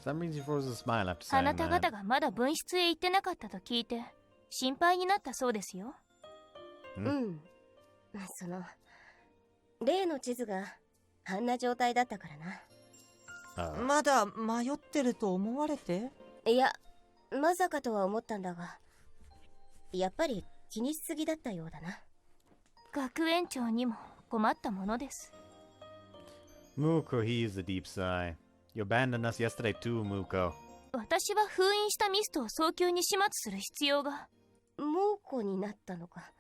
For some reason you froze a smile after あ saying なた方 that. がまだ分室へ行ってなかったと聞いて心配になったそうですよ。うん。その例の地図があんな状態だったからな。まだ迷ってると思われて。いや、まさかとは思ったんだが、やっぱり気にしすぎだったようだな。学園長にも困ったものです。 Muko heaves a deep sigh. You abandoned us yesterday too, Muko. 私は封印したミストを早急に始末する必要が。猛虎になったのか。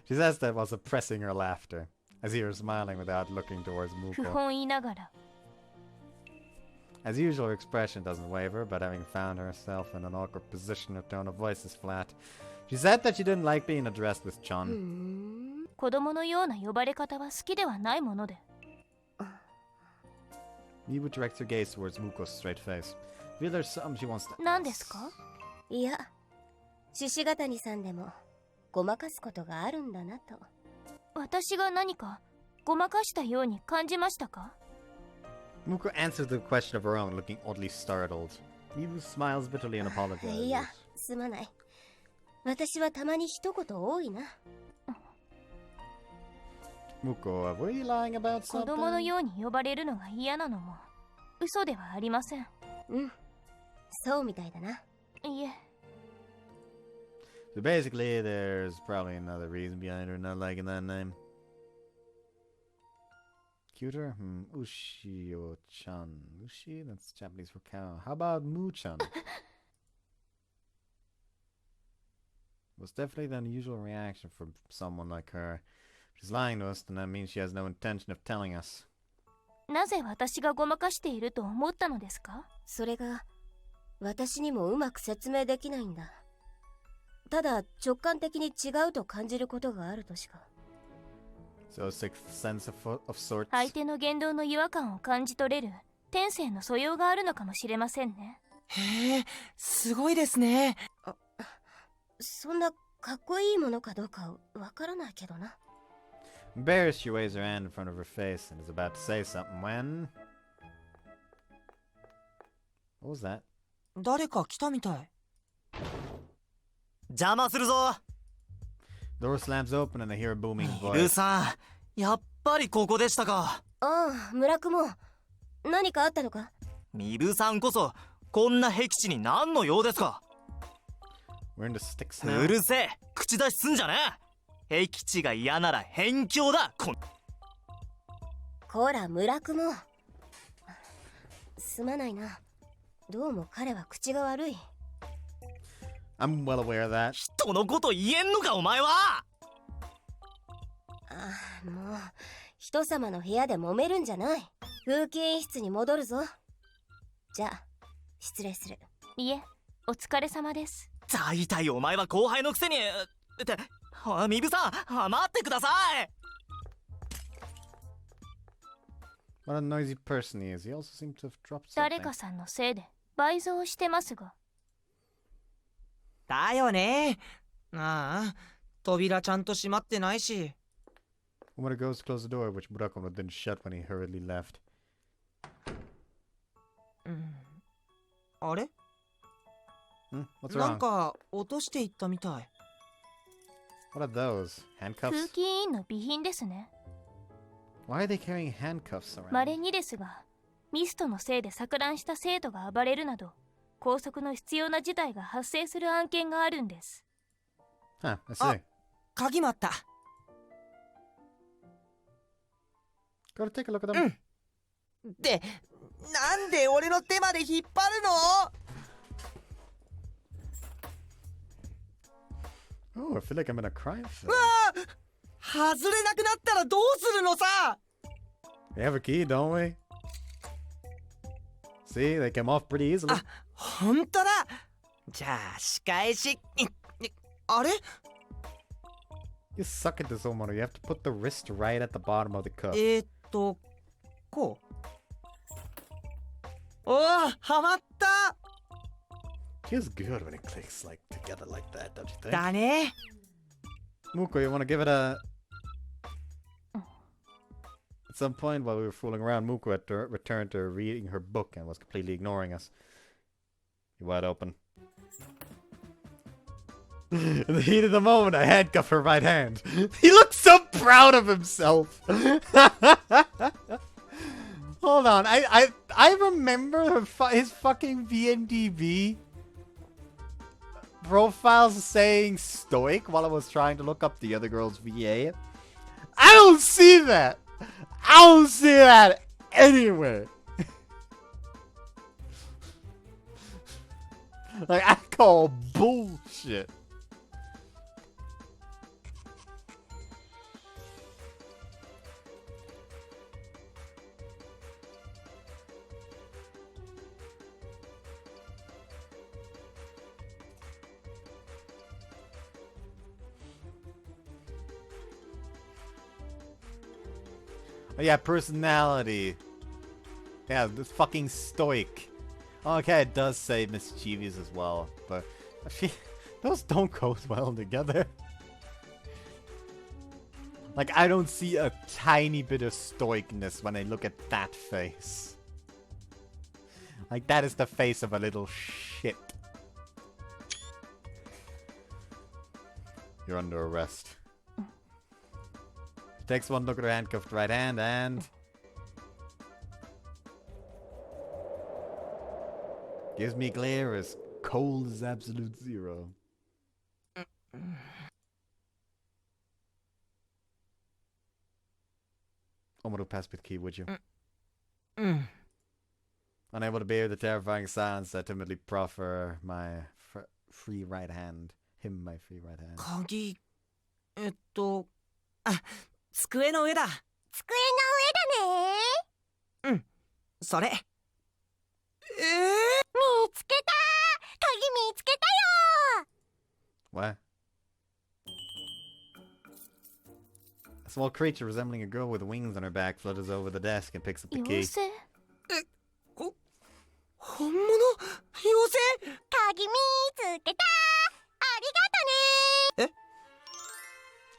She says that while suppressing her laughter, as he was smiling without looking towards 不 Muko. 本意ながら。 As usual, her expression doesn't waver, but having found herself in an awkward position, her tone of voice is flat. She said that she didn't like being addressed with うー Chun. ん。子供のような呼ばれ方は好きではないもので。 Mibu directs her gaze towards Muko's straight face. Feel there's something she wants to 何ですか？いや、獅子ヶ谷さんでもごまかすことがあるんだなと。私が何かごまかしたように感じましたか？ Muko answered the question of her own, looking oddly startled. Mibu smiles bitterly and い apologizes. や、すまない。私はたまに一言多いな。 Muko, were you lying about 子供の something? ように呼ばれるのが嫌なのも嘘ではありません。うん、そうみたいだな。いえ、 So basically, there's probably another reason behind her not liking that name. Cuter? Ushio-chan. Ushi? That's Japanese for cow. How about Mu-chan? It was definitely the unusual reaction from someone like her. If she's lying to us, then that means she has no intention of telling us. なぜ私がごまかしていると思ったのですか？それが私にもうまく説明できないんだ。ただ直感的に違うと感じることがあるとしか。 So a sixth sense of sorts. 相手の言動の違和感を感じ取れる天性の素養があるのかもしれませんね。へえ、すごいですね。そんなかっこいいものかどうかわからないけどな。 Embarrassed, she waves her hand in front of her face and is about to say something when... What was that? 誰か来たみたい。邪魔するぞ。 Door slams open and they hear a booming ルー voice. さん、やっぱりここでしたか。ああ、村雲。何かあったのか？ミブさんこそこんな僻地に何の用ですか。 We're in the sticks う now. るせえ、口出しすんじゃねえ。僻地が嫌なら辺境だ。こら村雲。すまないな。どうも彼は口が悪い。 I'm well aware of that. 人のこと言えんのかお前は。ああ、もう人様の部屋で揉めるんじゃない。風紀委員室に戻るぞ。じゃあ失礼する。いえ、お疲れ様です。大体お前は後輩のくせにってミブさん、待ってください。 What a noisy person he is. He also seems to have dropped 誰 something. かさんのせいで倍増してますが。だよね。ああ、扉ちゃんと閉まってないし。Umura goes to close the door, which Murakumo didn't shut when he hurriedly left. あれ？ What's なん wrong? か落としていったみたい。What are those? 空 Handcuffs? 気委員の備品ですね。 Why are they carrying handcuffs around? 稀にですが、ミストのせいで錯乱した生徒が暴れるなど、拘束の必要な事態が発生する案件があるんです。 Huh, I see. 鍵もあった。Go to take a look at them. で、なんで俺の手まで引っ張るの？ Oh, I feel like I'm in a crime film. 外れなくなったらどうするのさ。 We have a key, don't we? See, they came off pretty easily. ほんとだ。じゃあ仕返し。あれ？ You suck at this, Omaro. You have to put the wrist right at the bottom of the cup. こう。おお、はまった。Feels good when it clicks like together like that, don't you think? だね。 Muko, you want to give it a... At some point while we were fooling around, Muko had returned to reading her book and was completely ignoring us. You wide open. In the heat of the moment, I handcuffed her right hand. He looks so proud of himself. Hold on, I remember his fucking VNDB profiles saying stoic while I was trying to look up the other girl's VA. I don't see that. I don't see that anywhere. Like, I call bullshit. Oh yeah, personality. Yeah, this fucking stoic. Okay, it does say mischievous as well, but those don't go well together. Like, I don't see a tiny bit of stoicness when I look at that face. Like, that is the face of a little shit. You're under arrest. Takes one look at her handcuffed right hand and... gives me glare as cold as absolute zero. Omoru, pass me the key, would you? Unable to bear the terrifying silence, I timidly proffer my free right hand. Him my free right hand. 鍵、あ、机の上だ。机の上だね。それ。見つけた。鍵見つけたよ。 What? A small creature resembling a girl with wings on her back flutters over the desk and picks up the 妖 key. 精本物？妖精？鍵見つけた。ありがと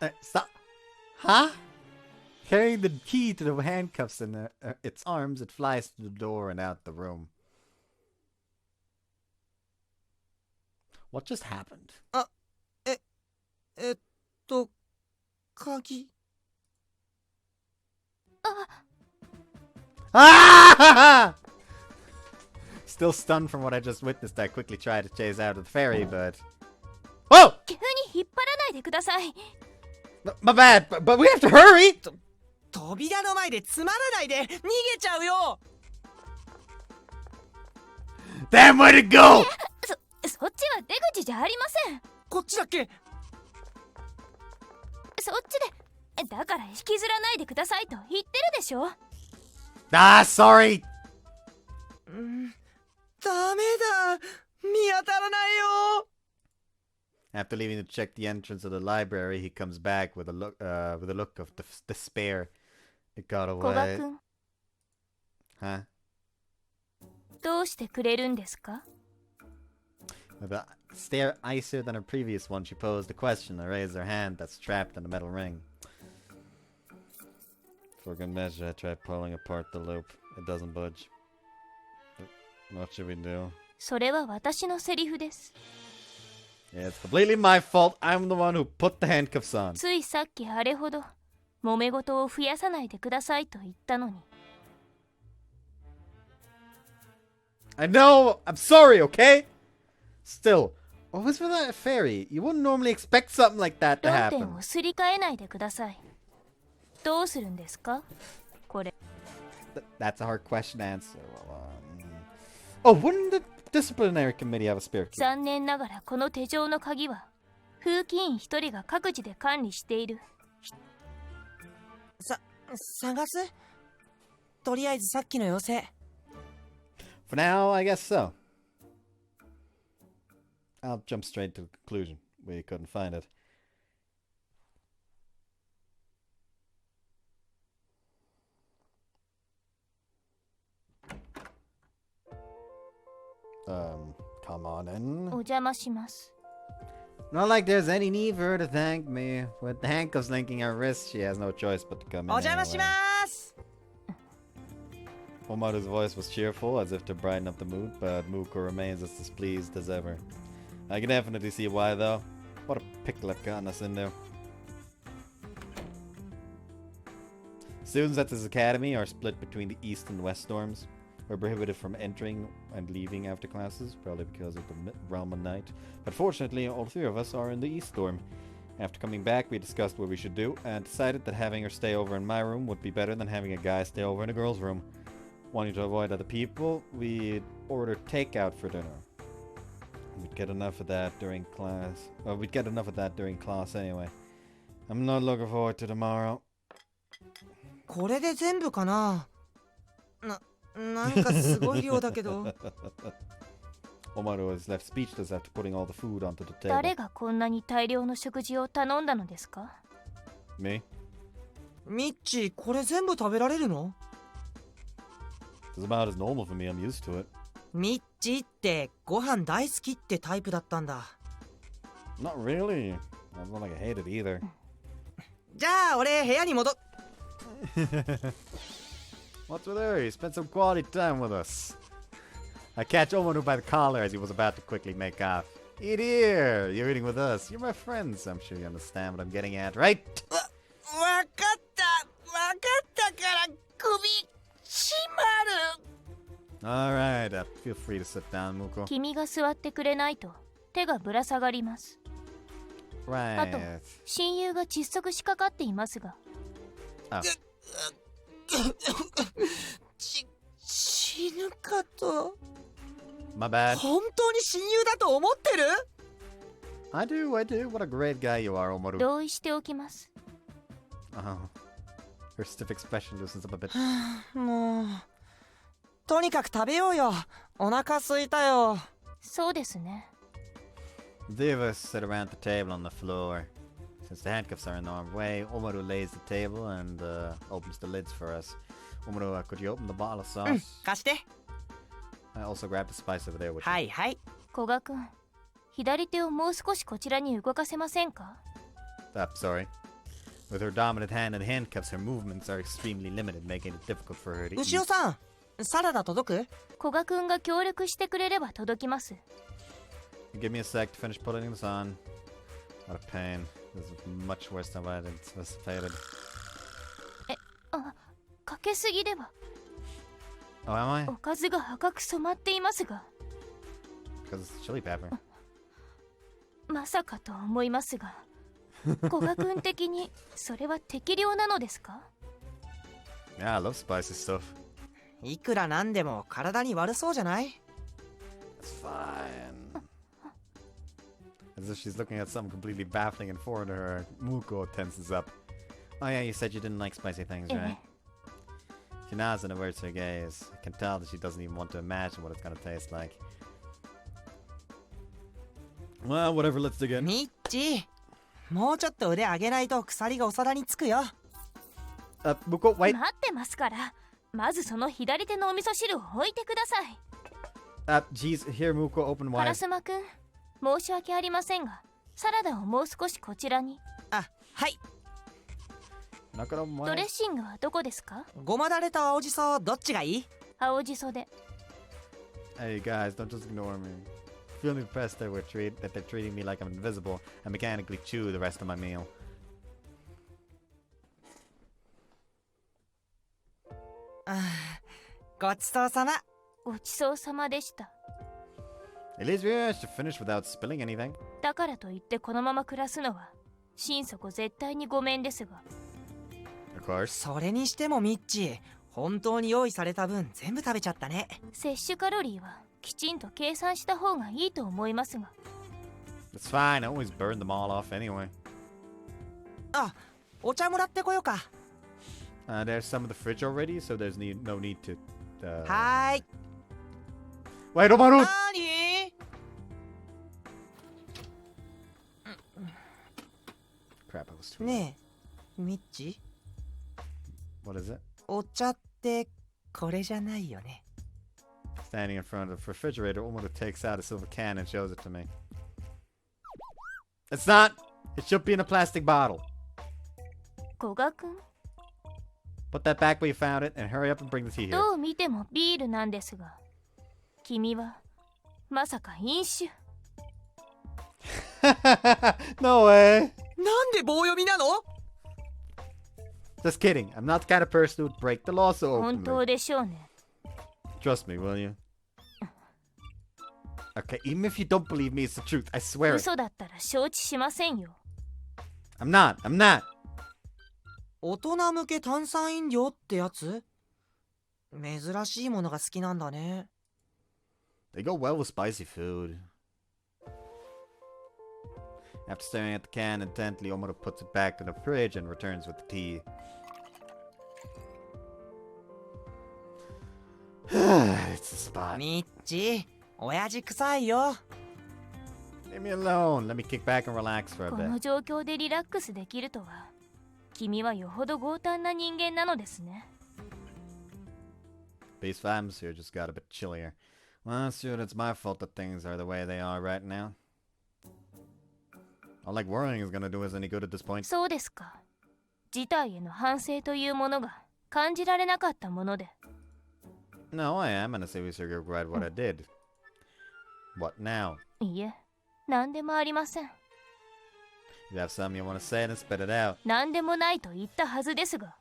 ね。Stop. Huh? Carrying the key to the handcuffs in its arms, it flies to the door and out the room. What just happened? 鍵。Ah! Still stunned from what I just witnessed, I quickly tried to chase out of the ferry, but... Oh! 急に引っ張らないでください。 My bad, but we have to hurry! 扉の前でつまらないで逃げちゃうよ。 Damn way to go! そっちは出口じゃありません。こっちだっけ？そっちで。だから引きずらないでくださいと言ってるでしょ。Ah, sorry! ダメだ。見当たらないよ。 After leaving to check the entrance of the library, he comes back with a look of despair. It got 古賀 away. 君、 Huh? どうしてくれるんですか？ With a stare icier than her previous one, she posed a question and raised her hand that's trapped in the metal ring. For good measure, I tried pulling apart the loop. It doesn't budge. What should we do? それは私のセリフです。 Yeah, it's completely my fault. I'm the one who put the handcuffs on. ついさっきあれほど揉め事を増やさないでくださいと言ったのに。 I know! I'm sorry, okay? Still, what was with that fairy? You wouldn't normally expect something like that to 論点 happen. をすり替えないでください。どうするんですか？これ。 That's a hard question to answer. Oh, wouldn't the disciplinary committee have a spare key? 残念ながらこの手錠の鍵は風紀員一人が各自で管理している。探す？とりあえずさっきの妖精。 For now, I guess so. I'll jump straight to the conclusion. We couldn't find it. Come on in. お邪魔します。 Not like there's any need for her to thank me. With the handcuffs linking her wrists, she has no choice but to come in お邪魔しま anyway. ーす。 Omaru's voice was cheerful, as if to brighten up the mood, but Muko remains as displeased as ever. I can definitely see why, though. What a pickle I've gotten us into. Students at this academy are split between the East and West dorms. We're prohibited from entering and leaving after classes, probably because of the realm of night. But fortunately, all three of us are in the East dorm. After coming back, we discussed what we should do, and decided that having her stay over in my room would be better than having a guy stay over in a girl's room. Wanting to avoid other people, we'd order takeout for dinner. We'd get enough of that during class. Well, we'd get enough of that during class anyway. I'm not looking forward to tomorrow. これで全部かな。なんかすごい量だけど。Omaru was left speechless after putting all the food onto the table. 誰がこんなに大量の食事を頼んだのですか？ Me? ミッチー、これ全部食べられるの？ It's about as normal for me, I'm used to it. ミッチーってご飯大好きってタイプだったんだ。Not really. It's not like I hate it either. じゃあ俺部屋に戻っ。What's with her? He spent some quality time with us. I catch Omaru by the collar as he was about to quickly make off. Eat here! You're eating with us. You're my friends. I'm sure you understand what I'm getting at, right? わかったから首絞まる。 Alright, feel free to sit down, Muko. 君が座ってくれないと手がぶら下がります。 Right. あと親友が窒息しかかっていますが。 Oh. 死ぬかと。 My bad. 本当に親友だと思ってる？ I do. What a great guy you are, Omaru. 同意しておきます。 Oh. Her stiff expression loosens up a bit. もうとにかく食べようよ。お腹空いたよ。そうですね。 The three of us sit around the table on the floor. Since the handcuffs are in our way, Omaru lays the table and opens the lids for us. Omaru, could you open the bottle of sauce? 貸して。 I also grabbed the spice over there with はいはい。古賀君、左手をもう少しこちらに動かせませんか？ you. Sorry. With her dominant hand and handcuffs, her movements are extremely limited, making it difficult for her to 牛尾 eat. さん、サラダ届く？古賀君が協力してくれれば届きます。 Give me a sec to finish putting this on. What a pain. This is much worse than what I anticipated. かけすぎでは。 Oh, am I? おかずが赤く染まっていますが。 Because it's chili pepper. まさかと思いますが、古賀君的にそれは適量なのですか？ Yeah, I love spicy stuff. いくらなんでも体に悪そうじゃない？ It's fine. As if she's looking at something completely baffling and foreign to her, Muko tenses up. Oh yeah, you said you didn't like spicy things, right? She nods and averts her gaze. I can tell that she doesn't even want to imagine what it's gonna taste like. Well, whatever, let's dig in. ミッチー、もうちょっと腕上げないと鎖がお皿につくよ。Muko, wait. 待ってますから。まずその左手のお味噌汁を置いてください。Jeez, here, Muko, open 烏 wide. 丸くん、申し訳ありませんが、サラダをもう少しこちらに。あ、はい。 Knock it open ド wide. レッシングはどこですか？ごまだれと青じそどっちがいい？青じそで。 Hey guys, don't just ignore me. Feel impressed that they're treating me like I'm invisible and mechanically chew the rest of my meal. ごちそうさま。ごちそうさまでした。 At least we managed to finish without spilling anything. だからといってこのまま暮らすのは心底絶対にごめんですが。 Of course. それにしてもミッチー、本当に用意された分全部食べちゃったね。摂取カロリーはきちんと計算した方がいいと思いますが。 It's fine, I always burn them all off anyway. あ、お茶もらってこようか。There's some in the fridge already, so there's no need to... はーい。 Wait, Omaru! なーに？ Crap, I was too... ねえ、ミッチー、 What is it? お茶ってこれじゃないよね。Standing in front of the refrigerator, Umaru takes out a silver can and shows it to me. It's not! It should be in a plastic bottle. 古賀くん Put that back where you found it and hurry up and bring the tea here. どう見てもビールなんですが、君はまさか飲酒？ No way! なんで棒読みなの？ Just kidding. I'm not the kind of person who would break the law so 本 openly. 当でしょうね。 Trust me, will you? Okay, even if you don't believe me, it's the truth. I swear it. 嘘だったら承知しませんよ。 I'm not. I'm not. 大人向け炭酸飲料ってやつ？珍しいものが好きなんだね。 They go well with spicy food. After staring at the can intently, Omoto puts it back in the fridge and returns with the tea. It's a spot. ミッチ、親父臭いよ。 Leave me alone. Let me kick back and relax for a この bit. 状況でリラックスできるとは、君はよほど強胆な人間なのですね。 Peaceful atmosphere just got a bit chillier. Well, shoot, it's my fault that things are the way they are right now. All like worrying is gonna do us any good at this point. そうですか。事態への反省というものが感じられなかったもので。 No, I am gonna seriously regret what I did. What now? いいえ、何でもありません。 You have something you want to say, then spit it out. 何でもないと言ったはずですが。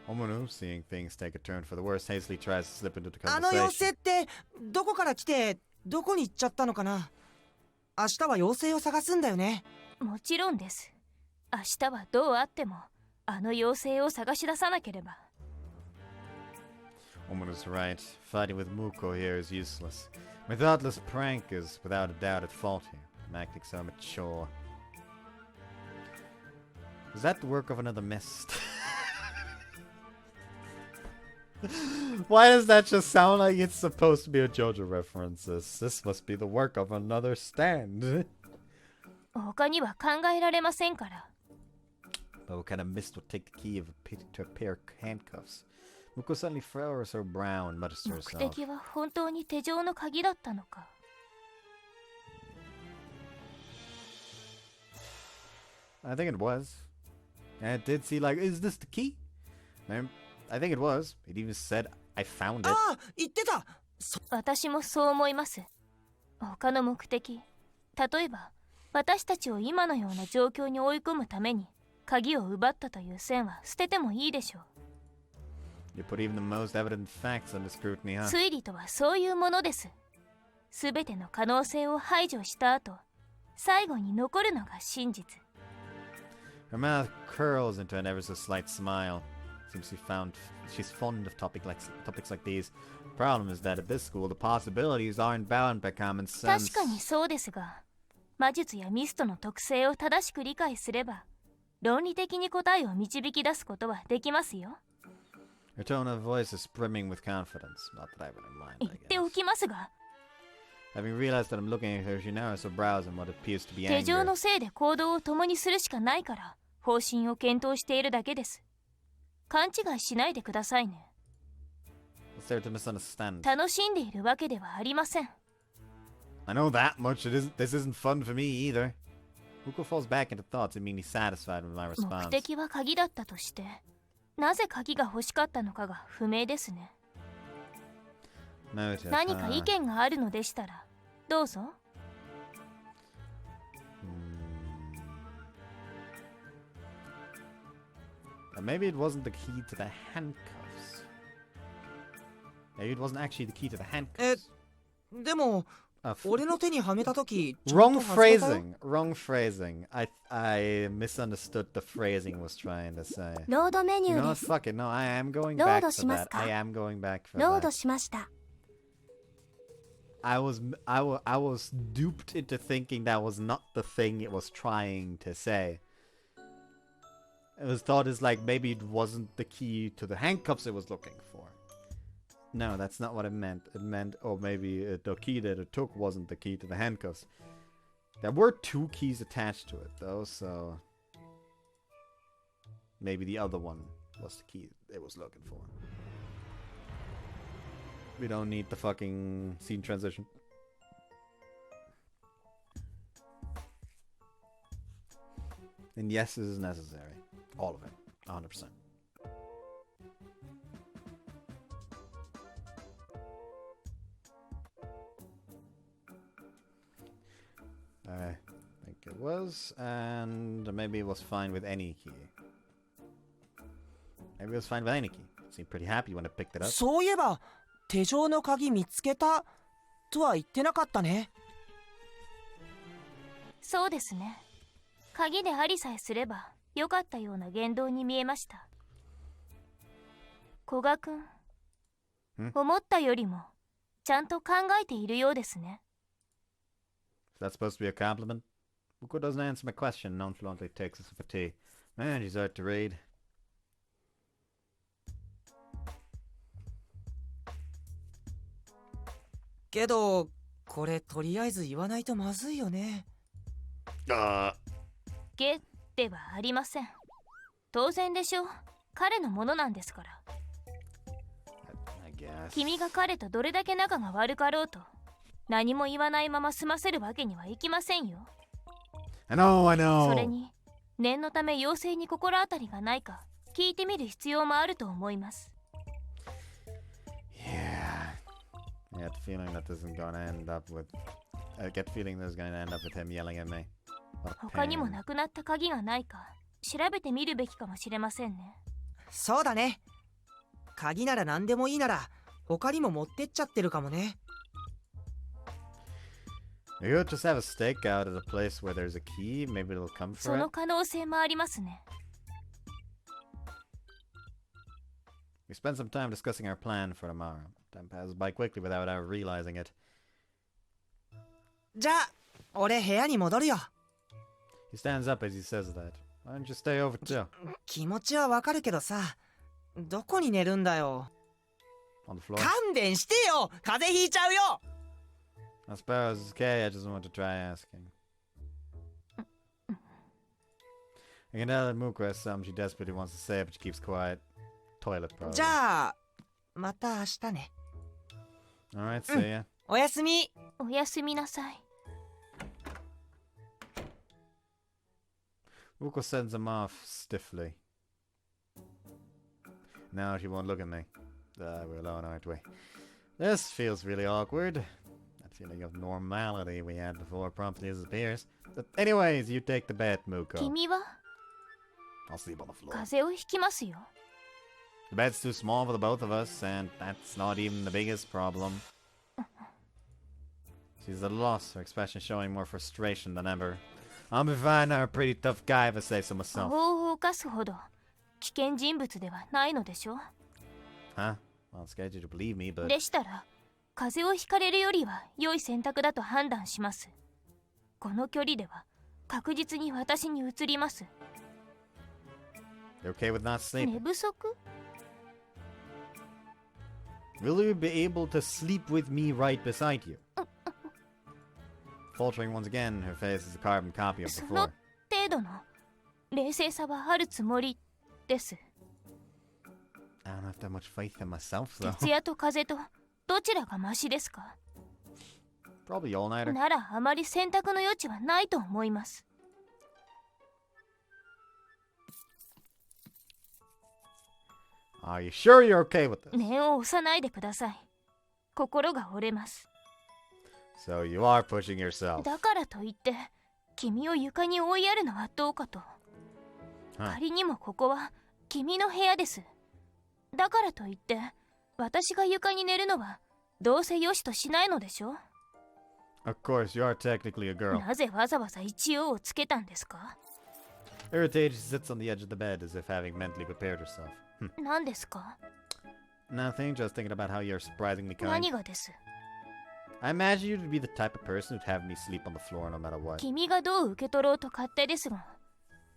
Omunu, seeing things take a turn for the worse, hastily tries to slip into the あの妖精 conversation. ってどこから来てどこに行っちゃったのかな？明日は妖精を探すんだよね。もちろんです。明日はどうあってもあの妖精を探し出さなければ。 Omunu's right. Fighting with Muko here is useless. My thoughtless prank is without a doubt at fault here. I'm acting so mature. Is that the work of another mist? Why does that just sound like it's supposed to be a JoJo reference? This must be the work of another stand. 他には考えられませんから。 But what kind of mist would take the key of to a pair of handcuffs? Muko suddenly furrows her brow and mutters to 目 herself. 的は本当に手錠の鍵だったのか。 I think it was. And it did see like, is this the key? I think it was. It even said, I found it. ああ、言ってた。私もそう思います。他の目的、例えば私たちを今のような状況に追い込むために鍵を奪ったという線は捨ててもいいでしょう。 You put even the most evident facts under scrutiny, huh? 推理とはそういうものです。すべての可能性を排除した後、最後に残るのが真実。 Her mouth curls into an ever so slight smile. Seems she's fond of topics like these. Problem is that at this school, the possibilities aren't bound by common sense. 確かにそうですが、魔術やミストの特性を正しく理解すれば、論理的に答えを導き出すことはできますよ。 Her tone of voice is brimming with confidence. Not that I would mind, 言 I ってお guess. きますが、 Having realized that I'm looking at her, she narrows her brows in what appears to be 手錠 anger. のせいで行動を共にするしかないから方針を検討しているだけです。勘違いしないでくださいね。 What's there to misunderstand? 楽しんでいるわけではありません。 I know that much. This isn't fun for me either. Muko falls back into thoughts, seemingly satisfied with my 目 response. 的は鍵だったとして、なぜ鍵が欲しかったのかが不明ですね。 Noted, 何か意見があるのでしたら、どうぞ。 Maybe it wasn't the key to the handcuffs. Maybe it wasn't actually the key to the handcuffs. でも 俺の手にはめたとき Wrong phrasing. Wrong phrasing. I misunderstood the phrasing was trying to say. ロードメニ You ュ know ー what? です。 Fuck it. No, I am going ロー back ド for します that. か？ I am going back for ロード that. しました。 I was duped into thinking that was not the thing it was trying to say. It was thought as like maybe it wasn't the key to the handcuffs it was looking for. No, that's not what it meant. It meant, oh, maybe the key that it took wasn't the key to the handcuffs. There were 2 keys attached to it though, so maybe the other one was the key it was looking for. We don't need the fucking scene transition. And yes, this is necessary. All of it. 100%. I think it was, and maybe it was fine with any key. Maybe it was fine with any key. Seemed pretty happy when I picked it up. そういえば手錠の鍵見つけたとは言ってなかったね。そうですね。鍵でありさえすればよかったような言動に見えました。古賀くん、思ったよりもちゃんと考えているようですね。Is that supposed to be a compliment? Buko doesn't answer my question, nonchalantly takes a sip of tea. Man, she's out to read. けどこれとりあえず言わないとまずいよね。ゲではありません。当然でしょう。彼のものなんですから。I guess. 君が彼とどれだけ仲が悪かろうと何も言わないまま済ませるわけにはいきませんよ。I know. それに念のため妖精に心当たりがないか聞いてみる必要もあると思います。Yeah. I get the feeling that this isn't gonna end up with... I get the feeling this is gonna end up with him yelling at me. 他にもなくなった鍵がないか調べてみるべきかもしれませんね。そうだね。鍵なら何でもいいなら他にも持ってっちゃってるかもね。You could just have a stakeout at a place where there's a key. Maybe it'll come for その it. 可能性もありますね。We spent some time discussing our plan for tomorrow. Time passes by quickly without our realizing it. じゃあ俺部屋に戻るよ。He stands up as he says that. Why don't you stay over too? 気持ちはわかるけどさ、どこに寝るんだよ。 On the floor? 勘弁してよ、風邪ひいちゃうよ。 I suppose it's okay, I just want to try asking. I can tell that Muko has something she desperately wants to say, but she keeps quiet. Toilet probably. じゃあまた明日ね。 Alright, see ya. おやすみ。おやすみなさい。Muko sends him off stiffly. Now she won't look at me. We're alone, aren't we? This feels really awkward. That feeling of normality we had before promptly disappears. But anyways, you take the bed, Muko. 君は I'll sleep on the floor. 風邪をひきますよ。The bed's too small for the both of us, and that's not even the biggest problem. She's at a loss, her expression showing more frustration than ever. I'll be fine, I'm a pretty tough guy if I say so myself. 法を犯すほど危険人物ではないのでしょう。 Huh? Well, I'm scared you to believe me, but... でしたら風邪をひかれるよりは良い選択だと判断します。この距離では確実に私に移ります。 You okay with not 寝 sleeping? 不足 Will you be able to sleep with me right beside you? Faltering once again, her face is a carbon copy of その before. 程度の冷静さはあるつもりです。 I don't have that much faith in myself, though. 徹夜と風とどちらがマシですか？ Probably all-nighter. ならあまり選択の余地はないと思います。 Are you sure you're okay with this? 念を押さないでください。心が折れます。 So you are pushing yourself. だからといって君を床に追いやるのはどうかと。 Huh. 仮にもここは君の部屋です。だからといって私が床に寝るのはどうせよしとしないのでしょ。 Of course, you are technically a girl. なぜわざわざ一応をつけたんですか？ Irritated, she sits on the edge of the bed as if having mentally prepared herself. 何ですか？ Nothing, just thinking about how you're surprisingly kind. 何がです？ I imagine you to be the type of person who'd have me sleep on the floor no matter what. 君がどう受け取ろうと勝手ですが、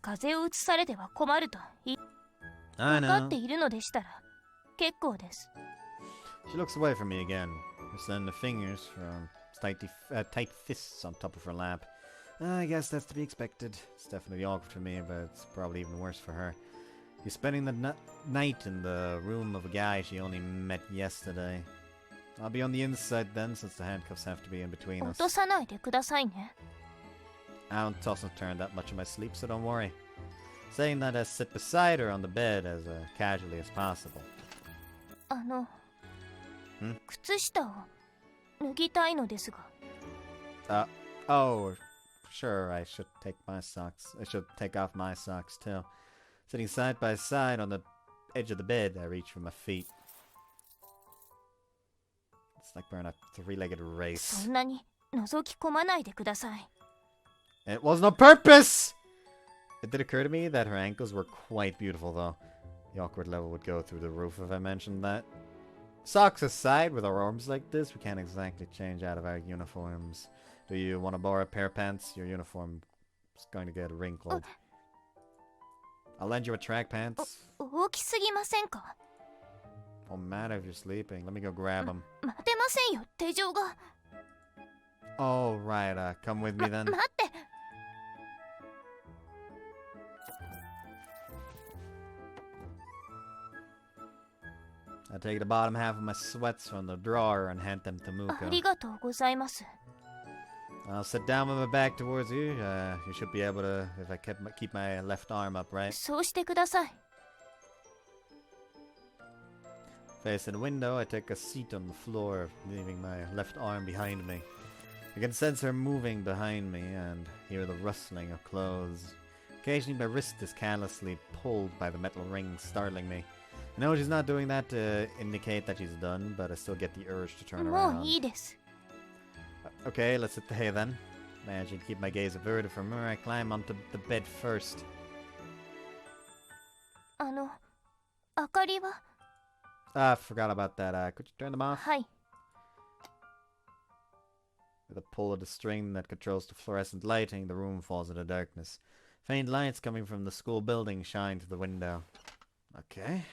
風邪をうつされては困ると分 I かっ know. ているのでしたら結構です。 She looks away from me again. Her slender fingers from tight fists on top of her lap. I guess that's to be expected. It's definitely awkward for me, but it's probably even worse for her. He's spending the night in the room of a guy she only met yesterday. I'll be on the inside then, since the handcuffs have to be in between 落 us. とさないでくださいね。 I don't toss and turn that much in my sleep, so don't worry. Saying that I sit beside her on the bed as casually as possible. んん靴下を脱ぎたいのですが。Oh, sure, I should take my socks. I should take off my socks too. Sitting side by side on the edge of the bed, I reach for my feet. It's like we're in a three-legged race. そんなに覗き込まないでください。 It wasn't on purpose! It did occur to me that her ankles were quite beautiful, though. The awkward level would go through the roof if I mentioned that. Socks aside, with our arms like this, we can't exactly change out of our uniforms. Do you want to borrow a pair of pants? Your uniform is going to get wrinkled. I'll lend you a track pants. 大きすぎませんか？ Won't matter if you're sleeping. Let me go grab them. 待てませんよ、手錠が。 Oh, right. Come with me then. 待って。 I take the bottom half of my sweats from the drawer and hand them to あり Muko. がとうございます。 I'll sit down with my back towards you. You should be able to if I keep my left arm up, right? そうしてください。 Facing the window, I take a seat on the floor, leaving my left arm behind me. I can sense her moving behind me and hear the rustling of clothes. Occasionally, my wrist is carelessly pulled by the metal ring, startling me. I know she's not doing that to indicate that she's done, but I still get the urge to turn も around. ういいです。 Okay, let's hit the hay then. Managing to keep my gaze averted from her, I climb onto the bed first. 明かりは？ Forgot about that. Could you turn them off? はい。 With a pull of the string that controls the fluorescent lighting, the room falls into darkness. Faint lights coming from the school building shine through the window. Okay.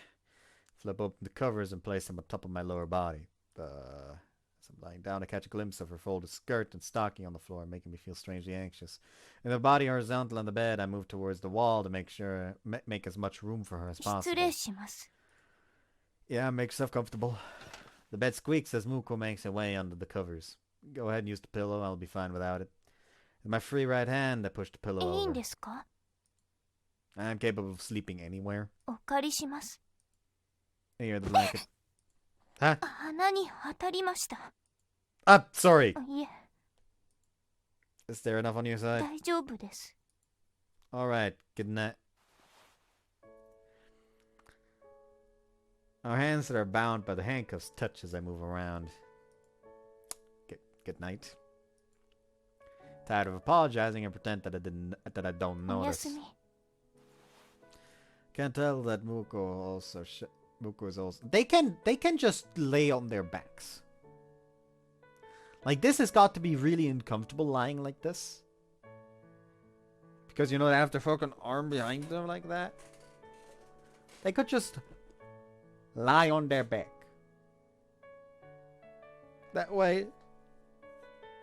Flip open the covers and place them on top of my lower body. As I'm lying down, I catch a glimpse of her folded skirt and stocking on the floor, making me feel strangely anxious. With her body horizontal on the bed, I move towards the wall to make as much room for her as 失 possible. 礼します。 Yeah, make yourself comfortable. The bed squeaks as Muko makes her way under the covers. Go ahead and use the pillow, I'll be fine without it. With my free right hand, I push the pillow いいん over. ですか？ I'm capable of sleeping anywhere. お借りします。 Here, the blanket. Huh? 鼻に当たりました。 Sorry. いえ、 Is there enough on your side? 大丈夫です。 Alright, good night. Our hands that are bound by the handcuffs touch as I move around. Good night. Tired of apologizing and pretend that I don't おや notice. すみ。 Can't tell that Muko is also. They can just lay on their backs. Like, this has got to be really uncomfortable lying like this. Because, you know, they have their fucking arm behind them like that. They could just lie on their back. That way,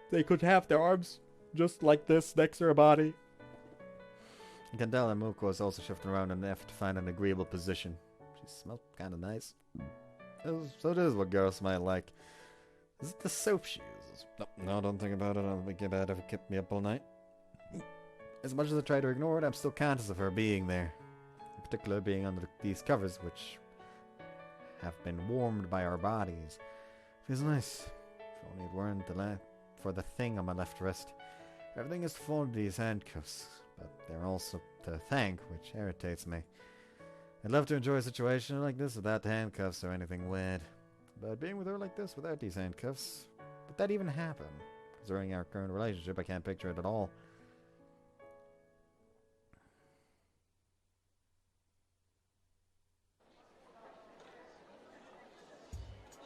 they could have their arms just like this next to her body. You can tell that Muko is also shifting around in an effort to find an agreeable position. She smells kind of nice. So this is what girls smell like. Is it the soap she uses? No, don't think about it. I'll think about it if it kept me up all night. As much as I try to ignore it, I'm still conscious of her being there. In particular, being under these covers, which have been warmed by our bodies. Feels nice. If only it weren't for the thing on my left wrist. Everything is to fall into these handcuffs, but they're also to thank, which irritates me. I'd love to enjoy a situation like this without the handcuffs or anything weird. But being with her like this without these handcuffs, would that even happen? Considering our current relationship, I can't picture it at all.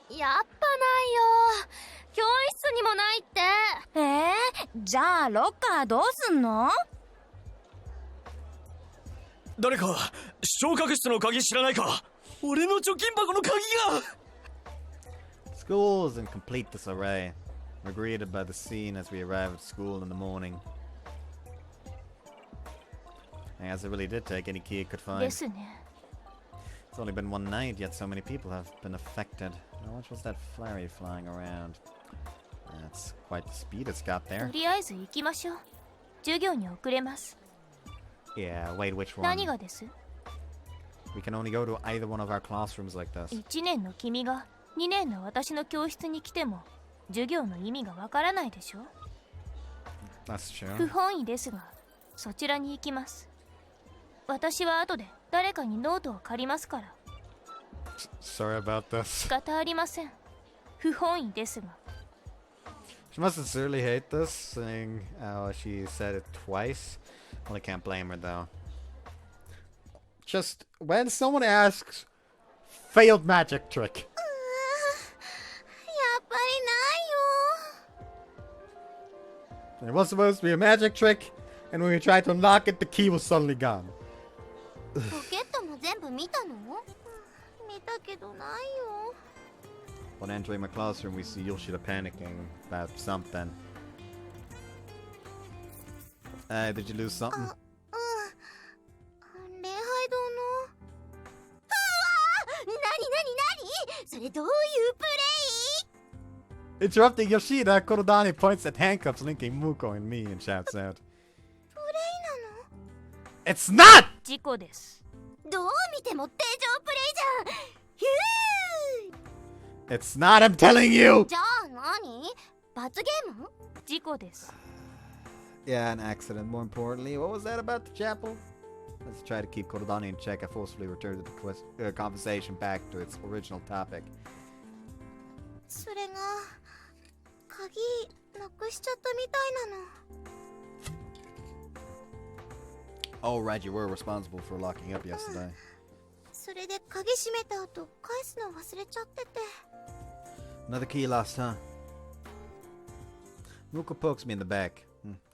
やっぱないよ。教室にもないって。じゃあロッカーどうすんの？誰か昇格室の鍵知らないか？俺の貯金箱の鍵が。 School is in complete disarray. We're greeted by the scene as we arrive at school in the morning. I guess it really did take any key it could で find. すね。It's only been one night, yet so many people have been affected. How much was that flurry flying around? That's quite the speed it's got と there. りあえず行きましょう。授業に遅れます。 Yeah, wait, which one? 何がです？ We can only go to either one of our classrooms like this. 1年の君が2年の私の教室に来ても授業の意味がわからないでしょ。 That's true. 不本意ですがそちらに行きます。私は後で誰かにノートを借りますから。 Sorry about this. 仕方ありません。不本意ですが。 She must sincerely hate this, seeing how she said it twice. Well, I can't blame her though. Just when someone asks, failed magic trick. やっぱりないよ。 It was supposed to be a magic trick, and when we tried to unlock it, the key was suddenly gone. ポケットも全部見たの？見たけどないよ。 Upon entering my classroom, we see Yoshida panicking about something. Did you lose something? 礼拝堂の。うわー！なにそれどういうプレイ？ Interrupting Yoshida, Korodani points at handcuffs linking Muko and me and shouts out, プレイなの？ It's not! 事故です。どう見ても定常プレイじゃん。ヒュー！ It's not, I'm telling you! じゃあ何？罰ゲーム？事故です。 Yeah, an accident. More importantly, what was that about the chapel? Let's try to keep Korodani in check. I forcefully returned the conversation back to its original topic. それが鍵なくしちゃったみたいなの。 Oh, right, you were responsible for locking up yesterday. それで鍵閉めた後返すの忘れちゃってて。 Another key lost, huh? Muko pokes me in the back.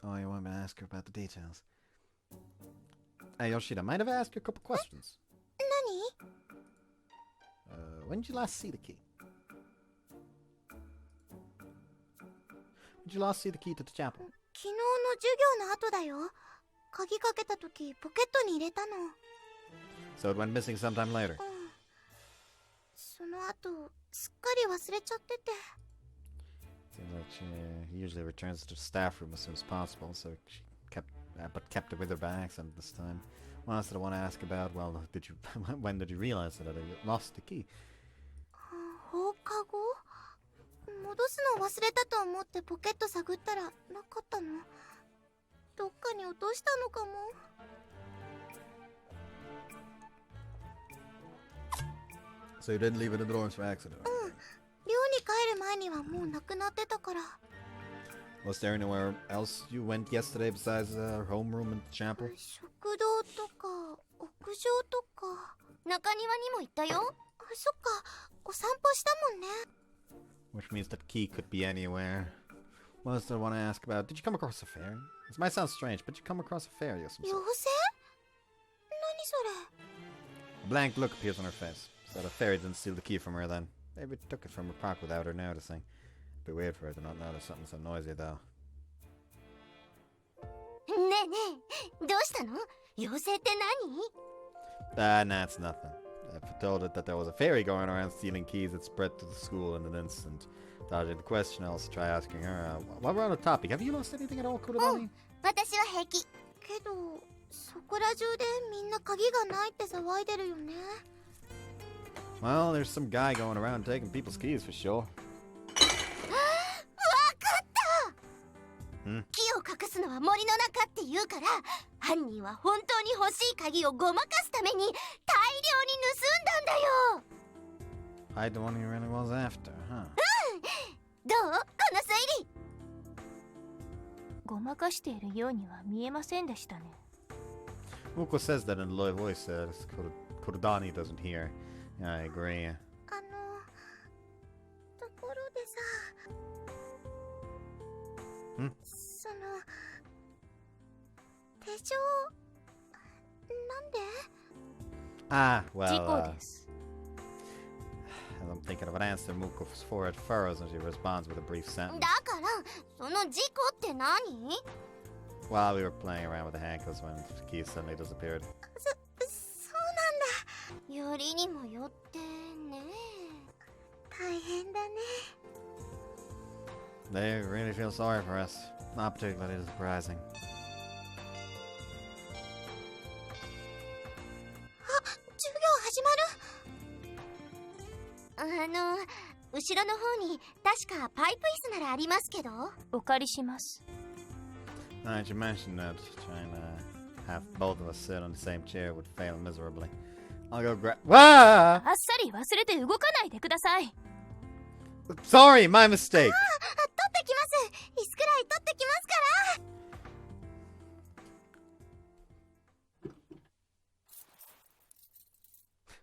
Oh, you want me to ask her about the details? Hey, Yoshida, might have asked you a couple questions. 何？ When did you last see the key? When did you last see the key to the chapel? 昨日の授業の後だよ。鍵かけた時ポケットに入れたの。 So it went missing sometime later. その後すっかり忘れちゃってて。 Seems like she usually returns to the staff room as soon as possible, so she kept it with her by accident this time. What else did I want to ask about? Well, when did you realize that you lost the key? 放課後？戻すの忘れたと思ってポケット探ったらなかったの。どっかに落としたのかも。 So you didn't leave it in the dorms for accident? 寮に帰る前にはもうなくなってたから。 Was there anywhere else you went yesterday besides her homeroom and the chapel? 食堂とか屋上とか。中庭にも行ったよ。あ、そっか、お散歩したもんね。 Which means that key could be anywhere. What else do I want to ask about? Did you come across a fairy? This might sound strange, but you come across a fairy or some 妖 sort. 精？何それ？ A blank look appears on her face. So the fairy didn't steal the key from her then. Maybe took it from her pocket without her noticing. Be weird for her to not notice something so noisy though. ねえねえ、どうしたの？妖精って何？ Nah, it's nothing. If I told it that there was a fairy going around stealing keys, it spread to the school in an instant. Dodging the question, I'll also try asking her, while we're on the topic, have you lost anything at all, Kurodani? 私は平気。けど、そこら中でみんな鍵がないって騒いでるよね。 Well, there's some guy going around taking people's keys for sure. わかった！木を隠すのは森の中って言うから、犯人は本当に欲しい鍵をごまかすために大量に盗んだんだよ。 Hide the one he really was after, huh? どう？この推理。ごまかしているようには見えませんでしたね。 Muko says that in a low voice that Kurodani doesn't hear. Yeah, I agree. ところでさ。その手錠なんで？ Ah, 事 well, 故です。 as I'm thinking of an answer, Muko's forehead furrows and she responds with a brief だ sentence. からその事故って何？ While we were playing around with the handcuffs when the keys suddenly disappeared. そうなんだ。よよりにもよってね。大変だね。 They really feel sorry for us. Not particularly surprising. 授業始まる。後ろの方に確かパイプ椅子ならありますけど。お借りします。Alright, you mentioned that trying to have both of us sit on the same chair would fail miserably. I'll go grab. Wah! あっさり忘れて動かないでください。 Sorry, my mistake. 取ってきます。椅子くらい取ってきますから。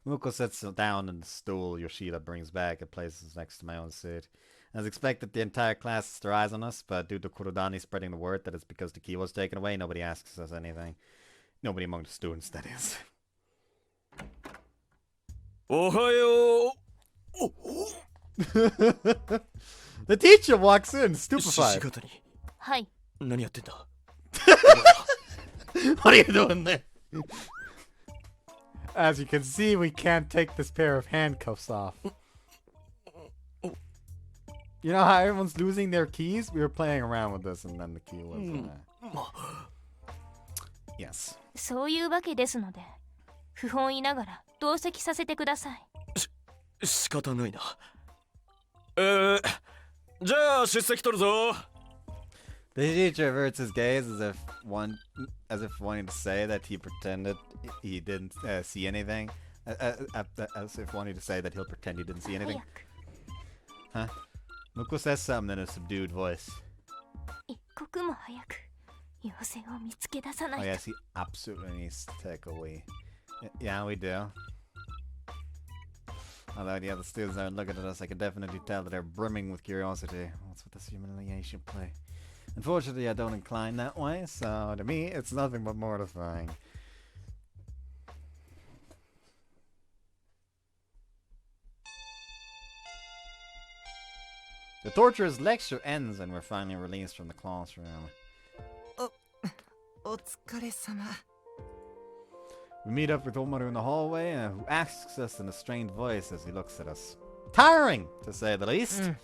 Muko sits down in the stool Yoshida brings back and places next to my own seat. As expected, the entire class has their eyes on us, but due to Kurudani spreading the word that it's because the key was taken away, nobody asks us anything. Nobody among the students, that is. Ohayo! The teacher walks in, stupefied. はい。何やってんだ What are you doing there? As you can see, we can't take this pair of handcuffs off. You know how everyone's losing their keys? We were playing around with this and then the key was Yes. そういうわけですので、不本意ながら同席させてください。仕方ないな。じゃあ出席取るぞ。 The teacher averts his gaze as if wanting to say that he pretended he didn't see anything. As if wanting to say that he'll pretend he didn't see anything. 早く。 Huh? Muko says something in a subdued voice. 一刻も早く妖精を見つけ出さな Oh いと。 yes, he absolutely needs to take a wee. Yeah, we do. Although the other students aren't looking at us, I can definitely tell that they're brimming with curiosity. That's what this humiliation play. Unfortunately, I don't incline that way, so to me, it's nothing but mortifying. The torturous lecture ends and we're finally released from the classroom. お疲れ様。 We meet up with Omaru in the hallway, who asks us in a strained voice as he looks at us. Tiring, to say the least.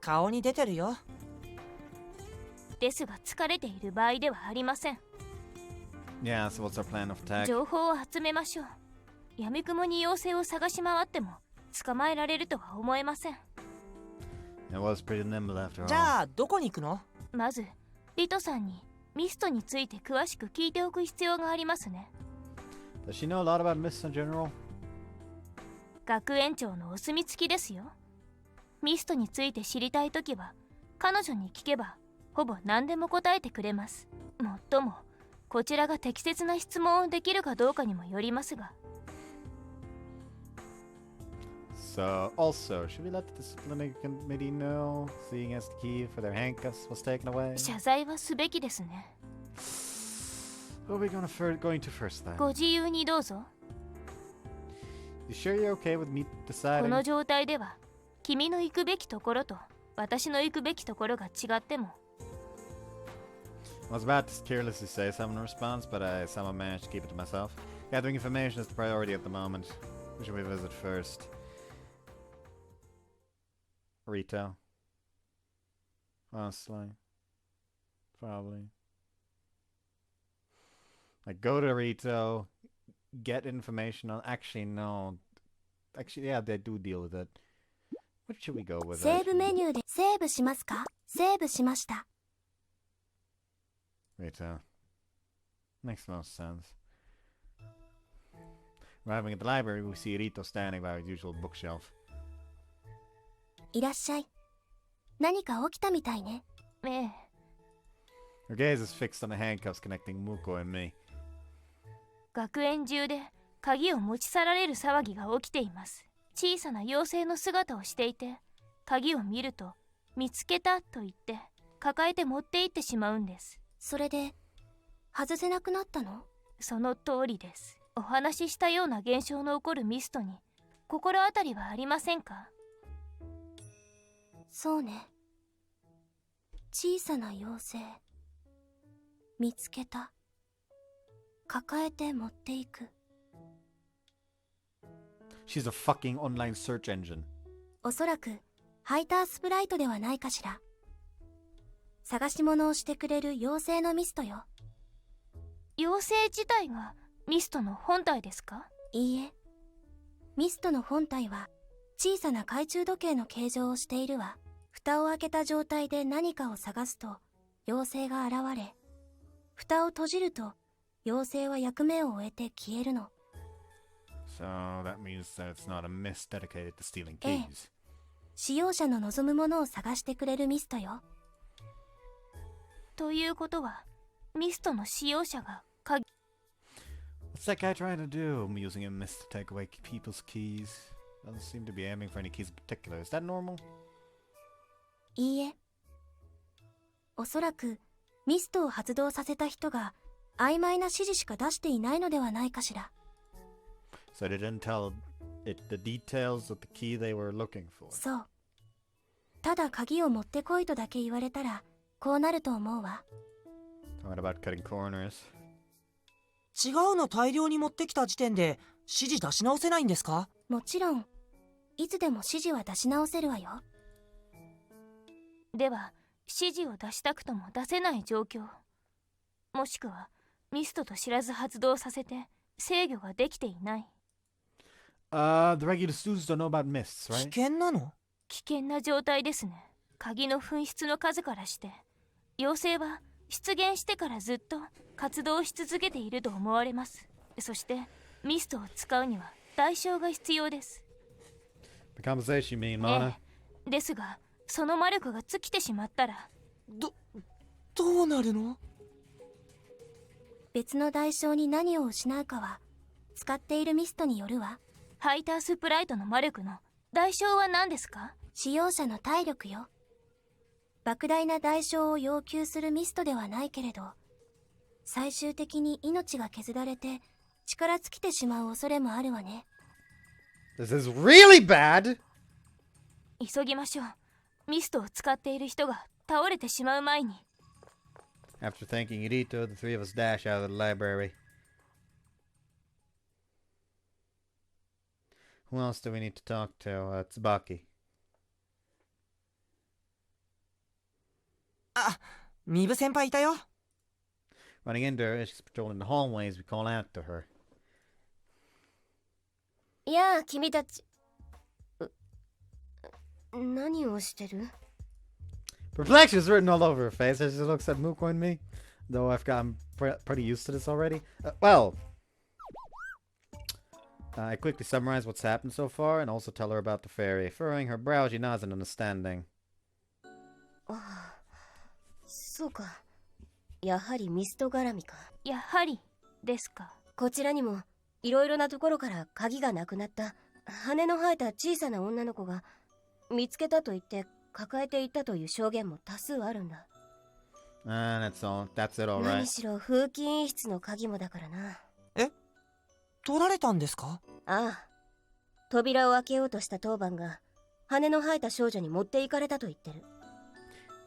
顔に出てるよ。ですが疲れている場合ではありません。 Yeah, so what's our plan of attack? 情報を集めましょう。闇雲に妖精を探し回っても捕まえられるとは思えません。 It was pretty nimble after all. じゃあどこに行くの？まずリトさんにミストについて詳しく聞いておく必要がありますね。 Does she know a lot about mists in general? 学園長のお墨付きですよ。ミストについて知りたいときは彼女に聞けばほぼ何でも答えてくれます。もっともこちらが適切な質問をできるかどうかにもよりますが。 So, also, should we let the disciplinary committee know, seeing as the key for their handcuffs was taken away? 謝罪はすべきですね。 Who are we going to first then? ご自由にどうぞ。 You sure you're okay with me こ deciding? の状態では君の行くべきところと私の行くべきところが違っても。 I was about to carelessly say something in response, but I somehow managed to keep it to myself. Gathering information is the priority at the moment. Who should we visit first? Rito. Honestly. Probably. Like, go to Rito, get information on... Actually, no. Actually, yeah, they do deal with it. What should we go with? セーブメニューでセーブしますか？セーブしました。 Rito. Makes most sense. Arriving at the library, we see Rito standing by his usual bookshelf. いらっしゃい。何か起きたみたいね。ええ。 Her gaze is fixed on the handcuffs connecting Muko and me. 学園中で鍵を持ち去られる騒ぎが起きています。小さな妖精の姿をしていて、鍵を見ると見つけたと言って抱えて持って行ってしまうんです。それで外せなくなったの？その通りです。お話ししたような現象の起こるミストに心当たりはありませんか？そうね。小さな妖精。見つけた。抱えて持っていく。She's a fucking online search engine. おそらくハイタースプライトではないかしら。探し物をしてくれる妖精のミストよ。妖精自体がミストの本体ですか？いいえ、ミストの本体は小さな懐中時計の形状をしているわ。蓋を開けた状態で何かを探すと妖精が現れ、蓋を閉じると妖精は役目を終えて消えるの。 So that means that it's not a mist dedicated to stealing ええ、 keys. 使用者の望むものを探してくれるミストよ。ということはミストの使用者が鍵 What's that guy trying to do? I'm using a mist to take away people's keys. Doesn't seem to be aiming for any keys in particular. Is that normal? いいえ、おそらくミストを発動させた人が曖昧な指示しか出していないのではないかしら。 So they didn't tell it the details of the key they were looking for. そう。ただ鍵を持ってこいとだけ言われたらこうなると思うわ。 Talking about cutting corners. 違うの大量に持ってきた時点で指示出し直せないんですか？もちろん、いつでも指示は出し直せるわよ。では指示を出したくとも出せない状況、もしくはミストと知らず発動させて制御ができていない。The regular students don't know about mists, 危 right? 険なの？危険な状態ですね。鍵の紛失の数からして妖精は出現してからずっと活動し続けていると思われます。そしてミストを使うには代償が必要です。 The compensation you mean, Mana? ええ、ですがその魔力が尽きてしまったらどうなるの？別の代償に何を失うかは使っているミストによるわ。ハイタースプライトの魔力の代償は何ですか？使用者の体力よ。莫大な代償を要求するミストではないけれど、最終的に命が削られて力尽きてしまう恐れもあるわね。 This is really bad! 急ぎましょう。ミストを使っている人が倒れてしまう前に。 After thanking Irito, the three of us dash out of the library. Who else do we need to talk to? Tsubaki. あ、ミブ先輩いたよ。Running into her as she's patrolling the hallways, we call out to her. いやあ、君たち。何をしてる？ Perplexion is written all over her face as she looks at Muko and me. Though I've gotten pretty used to this already. I quickly summarize what's happened so far and also tell her about the fairy. Furrowing her brow, she nods in understanding. ああ、そうか。やはりミスト絡みか。やはりですか。こちらにもいろいろなところから鍵がなくなった羽の生えた小さな女の子が見つけたと言って抱えていったという証言も多数あるんだ。That's it, all right. 何しろ風紀委員室の鍵もだからな。え？取られたんですか？ああ、扉を開けようとした当番が羽の生えた少女に持って行かれたと言ってる。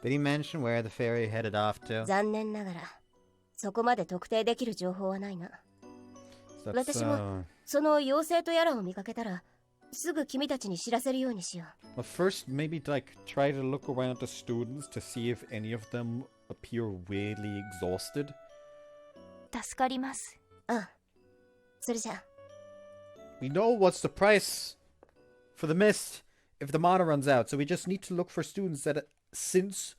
Did he mention where the fairy headed off to? 残念ながらそこまで特定できる情報はないな。私もその妖精とやらを見かけたらすぐ君たちに知らせるようにしよう。Well, first, maybe try to look around the students to see if any of them appear weirdly exhausted. 助かります。ああ、それじゃ。We know what's the price for the mist if the mana runs out, so we just need to look for students that, since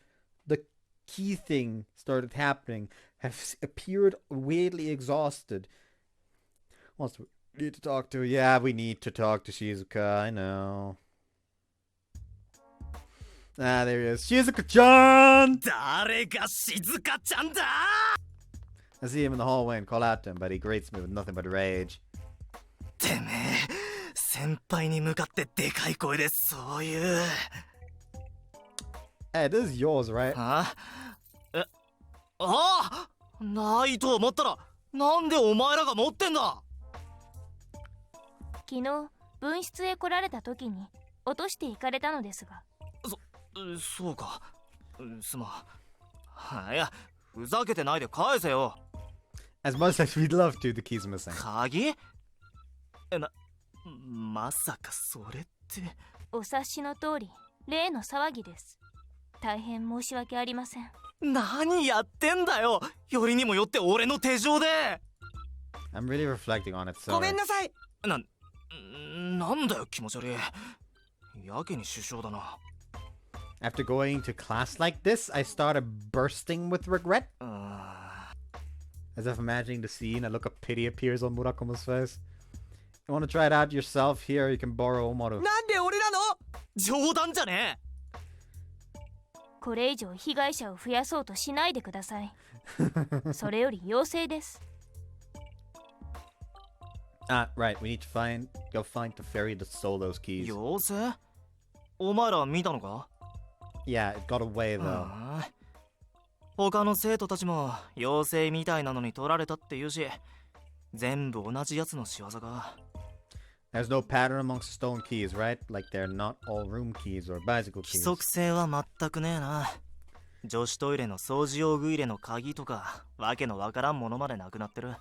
the key thing started happening, have appeared weirdly exhausted. Wants to need to talk to? Yeah, we need to talk to Shizuka. I know. Ah, there he is. Shizuka-chan! 誰が静香ちゃんだ！ I see him in the hallway and call out to him, but he greets me with nothing but rage. てめえ、先輩に向かってでかい声でそういう。Hey, this is yours, right? あ？え、ああ！ないと思ったら、なんでお前らが持ってんだ？昨日分室へ来られた時に落としていかれたのですが。そうか。すまん。いや、ふざけてないで返せよ。As much as we'd love to, the key's missing. 鍵？まさかそれって。お察しの通り、例の騒ぎです。大変申し訳ありません。何やってんだよ。よりにもよって俺の手錠で。 I'm really reflecting on it, ごめ sorry. んなさい。なんだよ気持ち悪い。やけに首相だな。 After going to class like this, I started bursting with regret. As if imagining the scene, a look of pity appears on Murakumo's face. You want to try it out yourself? Here, you can borrow Omaru. なんで俺なの？冗談じゃねこれ以上被害者を増やそうとしないでください。それより要請です。Ah, right. We need to go find the ferry that stole those え。 keys. 妖精？お前ら見たのか？ Yeah, it got away though. 他の生徒たちも妖精みたいなのに取られたって言うし、全部同じやつの仕業か。 There's no pattern amongst the stolen keys, right? Like they're not all room keys or bicycle 規 keys. 則性は全くねえな。女子トイレの掃除用具入れの鍵とか、わけのわからんものまでなくなってる。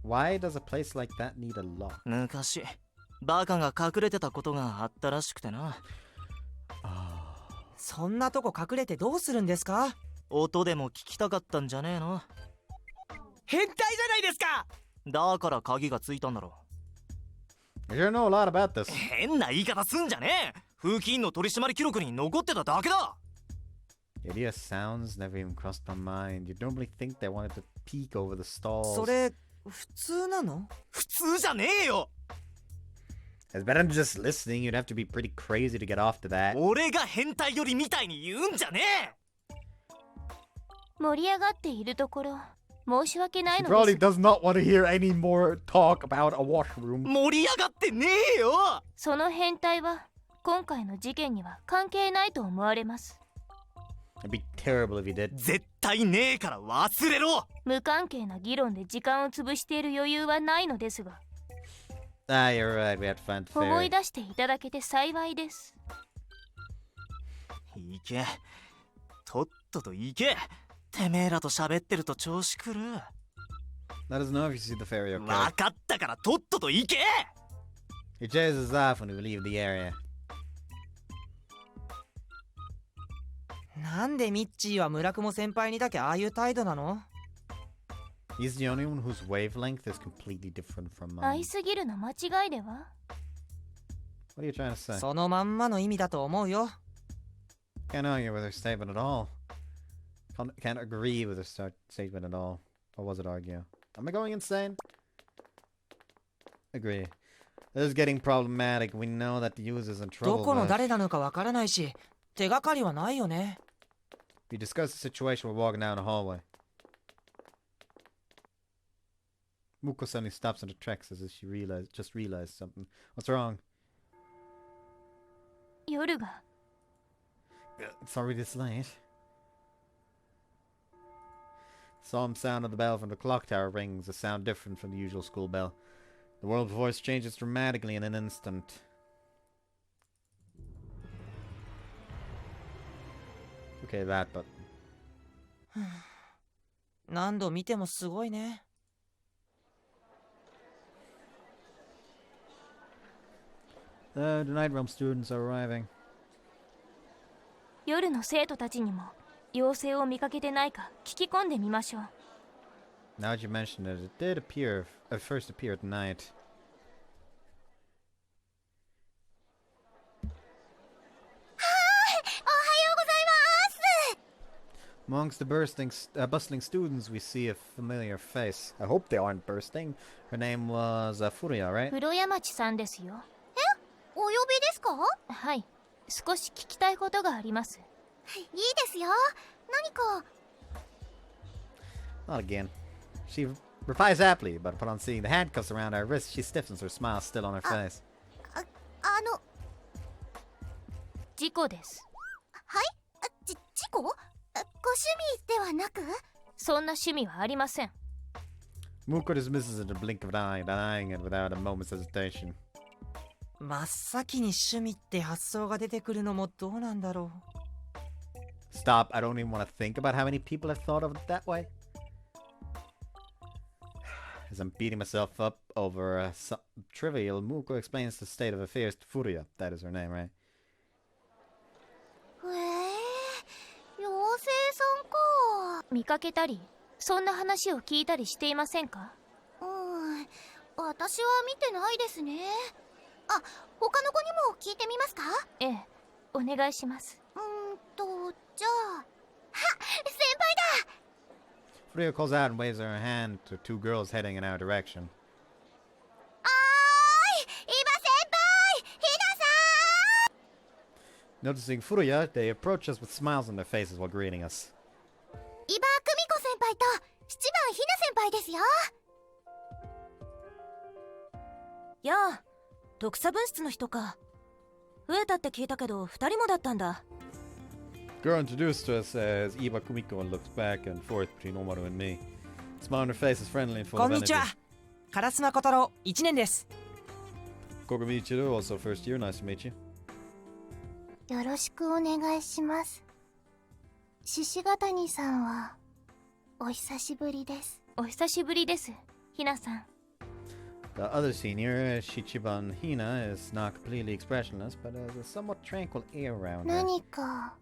Why does a place like that need a lock? 昔、バカが隠れてたことがあったらしくてな。そんなとこ隠れてどうするんですか？音でも聞きたかったんじゃねえの？変態じゃないですか！だから鍵がついたんだろ。 I sure know a lot about this. 変な言い方すんじゃねえ。風紀委員の取締記録に残ってただけだ。 The idea sounds never even crossed my mind. You'd normally think they wanted to peek over the stalls. それ普通なの？普通じゃねえよ。 As better than just listening, you'd have to be pretty crazy to get off to that. 俺が変態よりみたいに言うんじゃねえ。盛り上がっているところ、申し訳ない She の probably です。 does not want to hear any more talk about a washroom. 盛り上がってねえよ。その変態は今回の事件には関係ないと思われます。 It'd be terrible if you did. 絶対ねえから忘れろ。無関係な議論で時間を潰している余裕はないのですが、 Ah, you're right. We have to find the 思い ferry. 出していただけて幸いです。行け。とっとと行け。てめえらと喋ってると調子くる。 Let us know if you see the ferry, okay? わかったからとっとと行け。 Your chase is off when we leave the area. なんでミッチーは村雲先輩にだけああいう態度なの？ He's the only one whose wavelength is completely different from 愛 mine. すぎるの間違いでは？ What are you trying to say? そのまんまの意味だと思うよ。 Can't argue with her statement at all. Can't agree with her statement at all. Or was it argue? Am I going insane? Agree. This is getting problematic. We know that the user's in ど trouble. この But 誰なのかわからないし、手がかりはないよね。 we discussed the situation while walking down the hallway. Muko suddenly stops on the tracks as if she just realized something. What's wrong? 夜が It's already this late. Solemn sound of the bell from the clock tower rings, a sound different from the usual school bell. The world's voice changes dramatically in an instant. Okay, that button. 何度見てもすごいね。The night realm students are arriving. 夜の生徒たちにも妖精を見かけてないか聞き込んでみましょう。 Now that you mention it, it did first appear at night. Amongst the bustling students, we see a familiar face. I hope they aren't bursting. Her name was Furuya, right? 黒山地さんですよ。お呼びですか？はい、少し聞きたいことがあります。いいですよ。何か。 Not again. She replies happily, but upon seeing the handcuffs around her wrist, she stiffens, her smile still on her face. 事故です。はい？事故？ご趣味ではなく？そんな趣味はありません。 Muko dismisses it in a blink of an eye, denying it without a moment's hesitation. 真っ先に趣味って発想が出てくるのもどうなんだろう。 Stop, I don't even want to think about how many people have thought of it that way. As I'm beating myself up over trivial, Muko explains the state of affairs to Furia. That is her name, right? へえ、妖精さんか。見かけたりそんな話を聞いたりしていませんか？私は見てないですね。あ、他の子にも聞いてみますか？ええ、お願いします。じゃあ、あ、先輩だ。 Furia calls out and waves her hand to two girls heading in our direction. おーい、伊庭先輩、ひなさん。 Noticing Furia, they approach us with smiles on their faces while greeting us. 伊庭久美子先輩と七番ひな先輩ですよ。やあ、特査分室の人か。増えたって聞いたけど、二人もだったんだ。Girl introduced us as Iba Kumiko and looks back and forth between Omaru and me. The smile on her face is friendly and full こ of んにち energy. は。烏丸小太郎1年です。Kogumichiru, also first year, nice to meet you. よろしくお願いします。獅子ヶ谷さんはお久しぶりです。お久しぶりです、ひなさん。The other senior, Shichiban Hina, is not completely expressionless, but has a somewhat tranquil air around her. 何か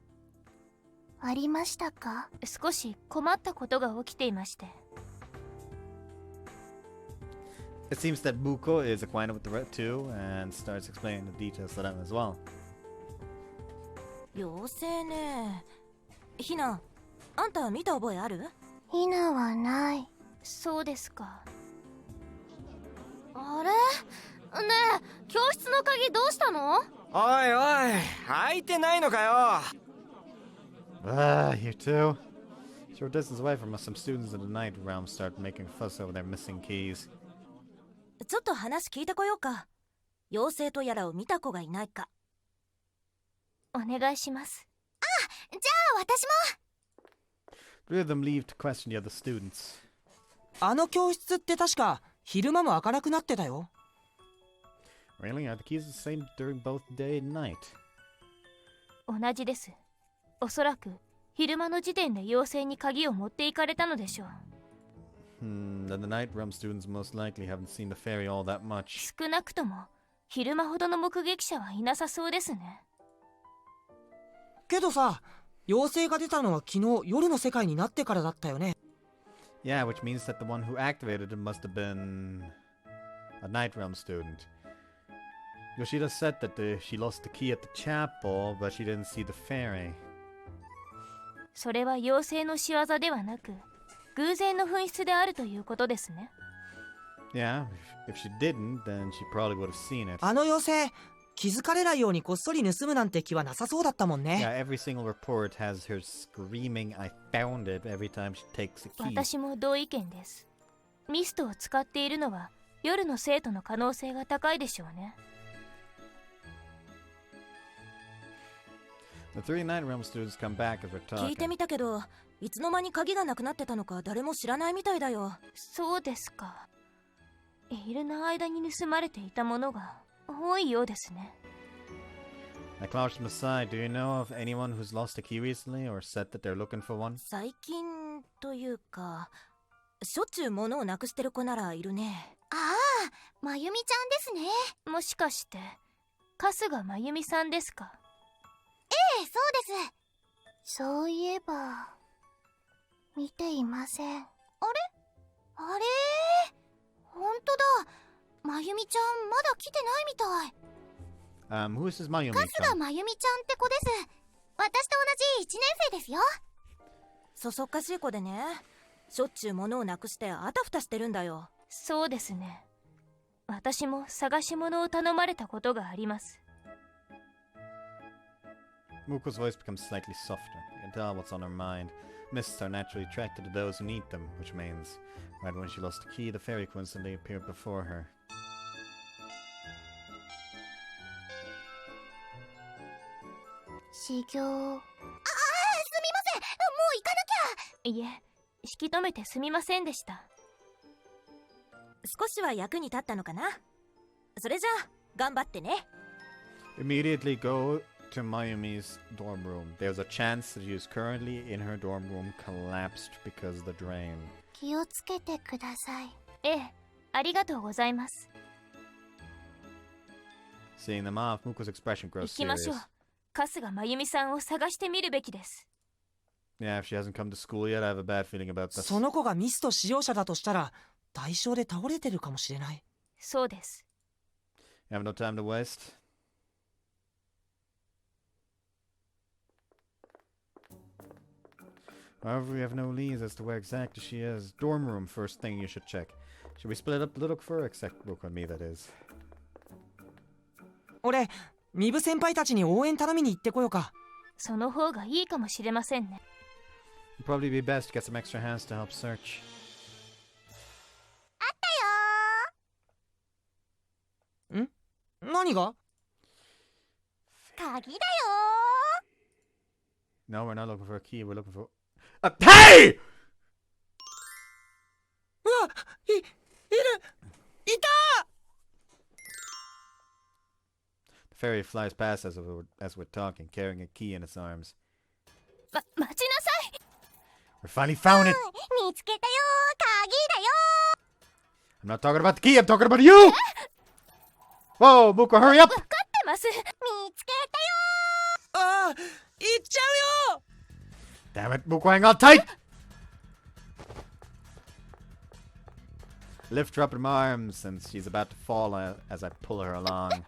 ありましたか？少し困ったことが起きていまして。It seems that Buko is acquainted with the two and starts explaining the details to them as well. 妖精ね。ひな、あんた見た覚えある？ひなはない。そうですか。あれ？ねえ、教室の鍵どうしたの？おいおい、開いてないのかよ。Ah, you two. Short distance away from us, some students in the night realm start making a fuss over their missing keys. ちょっと話聞いてこようか。妖精とやらを見た子がいないか。お願いします。あ、じゃあ私も。 Three of them leave to question the other students. あの教室って確か昼間も開かなくなってたよ。Really? Are the keys the same during both day and night? 同じです。おそらく昼間の時点で妖精に鍵を持っていかれたのでしょう。Then the night realm students most likely haven't seen the fairy all that much. 少なくとも昼間ほどの目撃者はいなさそうですね。けどさ、妖精が出たのは昨日夜の世界になってからだったよね。Yeah, which means that the one who activated it must have been a night realm student. Yoshida said that she lost the key at the chapel, but she didn't see the fairy. それは妖精の仕業ではなく偶然の紛失であるということですね。Yeah, if she didn't, then she probably would have seen it. あの妖精、気づかれないようにこっそり盗むなんて気はなさそうだったもんね。Yeah, every single report has her screaming, I found it, every time she takes a key. 私も同意見です。ミストを使っているのは夜の生徒の可能性が高いでしょうね。The three night realm students come back as we're talking. 聞いてみたけど、いつの間に鍵がなくなってたのか誰も知らないみたいだよ。そうですか。いるの間に盗まれていたものが多いようですね。I crouched to the side. Do you know of anyone who's lost a key recently or said that they're looking for one? 最近というか、しょっちゅう物をなくしてる子ならいるね。ああ、まゆみちゃんですね。もしかして春日まゆみさんですか？ええ、そうです。そういえば見ていません。あれほんとだ。まゆみちゃんまだ来てないみたい。Who is this Mayumi-chan? 春日まゆみちゃんって子です。私と同じ1年生ですよ。そそっかしい子でね。しょっちゅう物をなくしてあたふたしてるんだよ。そうですね。私も探し物を頼まれたことがあります。Muko's voice becomes slightly softer. You can tell what's on her mind. Mists are naturally attracted to those who need them, which means, right when she lost the key, the fairy coincidentally appeared before her. 修行。すみません。もう行かなきゃ。いえ、引き止めてすみませんでした。少しは役に立ったのかな。それじゃあ頑張ってね。 Immediately go to Mayumi's dorm room. There's a chance that she is currently in her dorm room collapsed because of the drain. 気をつけてください。ええ、ありがとうございます。 Seeing them off, Muko's expression 行 grows きましょう。 serious. 春日真由美さんを探してみるべきです。 Yeah, if she hasn't come to school yet, I have a bad feeling about this. その子がミスト使用者だとしたら対象で倒れてるかもしれない。そうです。 You have no time to waste. However, we have no leads as to where exactly she is. Dorm room, first thing you should check. Should we split up to look for her? Except look on me, that is. 俺、ミブ先輩たちに応援頼みに行ってこようか。その方がいいかもしれませんね。 It'd probably be best to get some extra hands to help search. あったよ。何が？鍵だよ。 No, we're not looking for a key. We're looking for... Hey! うわ、いた！ The fairy flies past as we're talking, carrying a key in its arms. 待ちなさい。 We finally found it! 見つけたよ。鍵だよ。 I'm not talking about the key, I'm talking about you! Whoa, Muko, hurry up! 分かってます。見つけたよ。ああ、行っちゃうよ。 Damn it, Muko, hang on tight! Lift her up in my arms since she's about to fall as I pull her along. こんな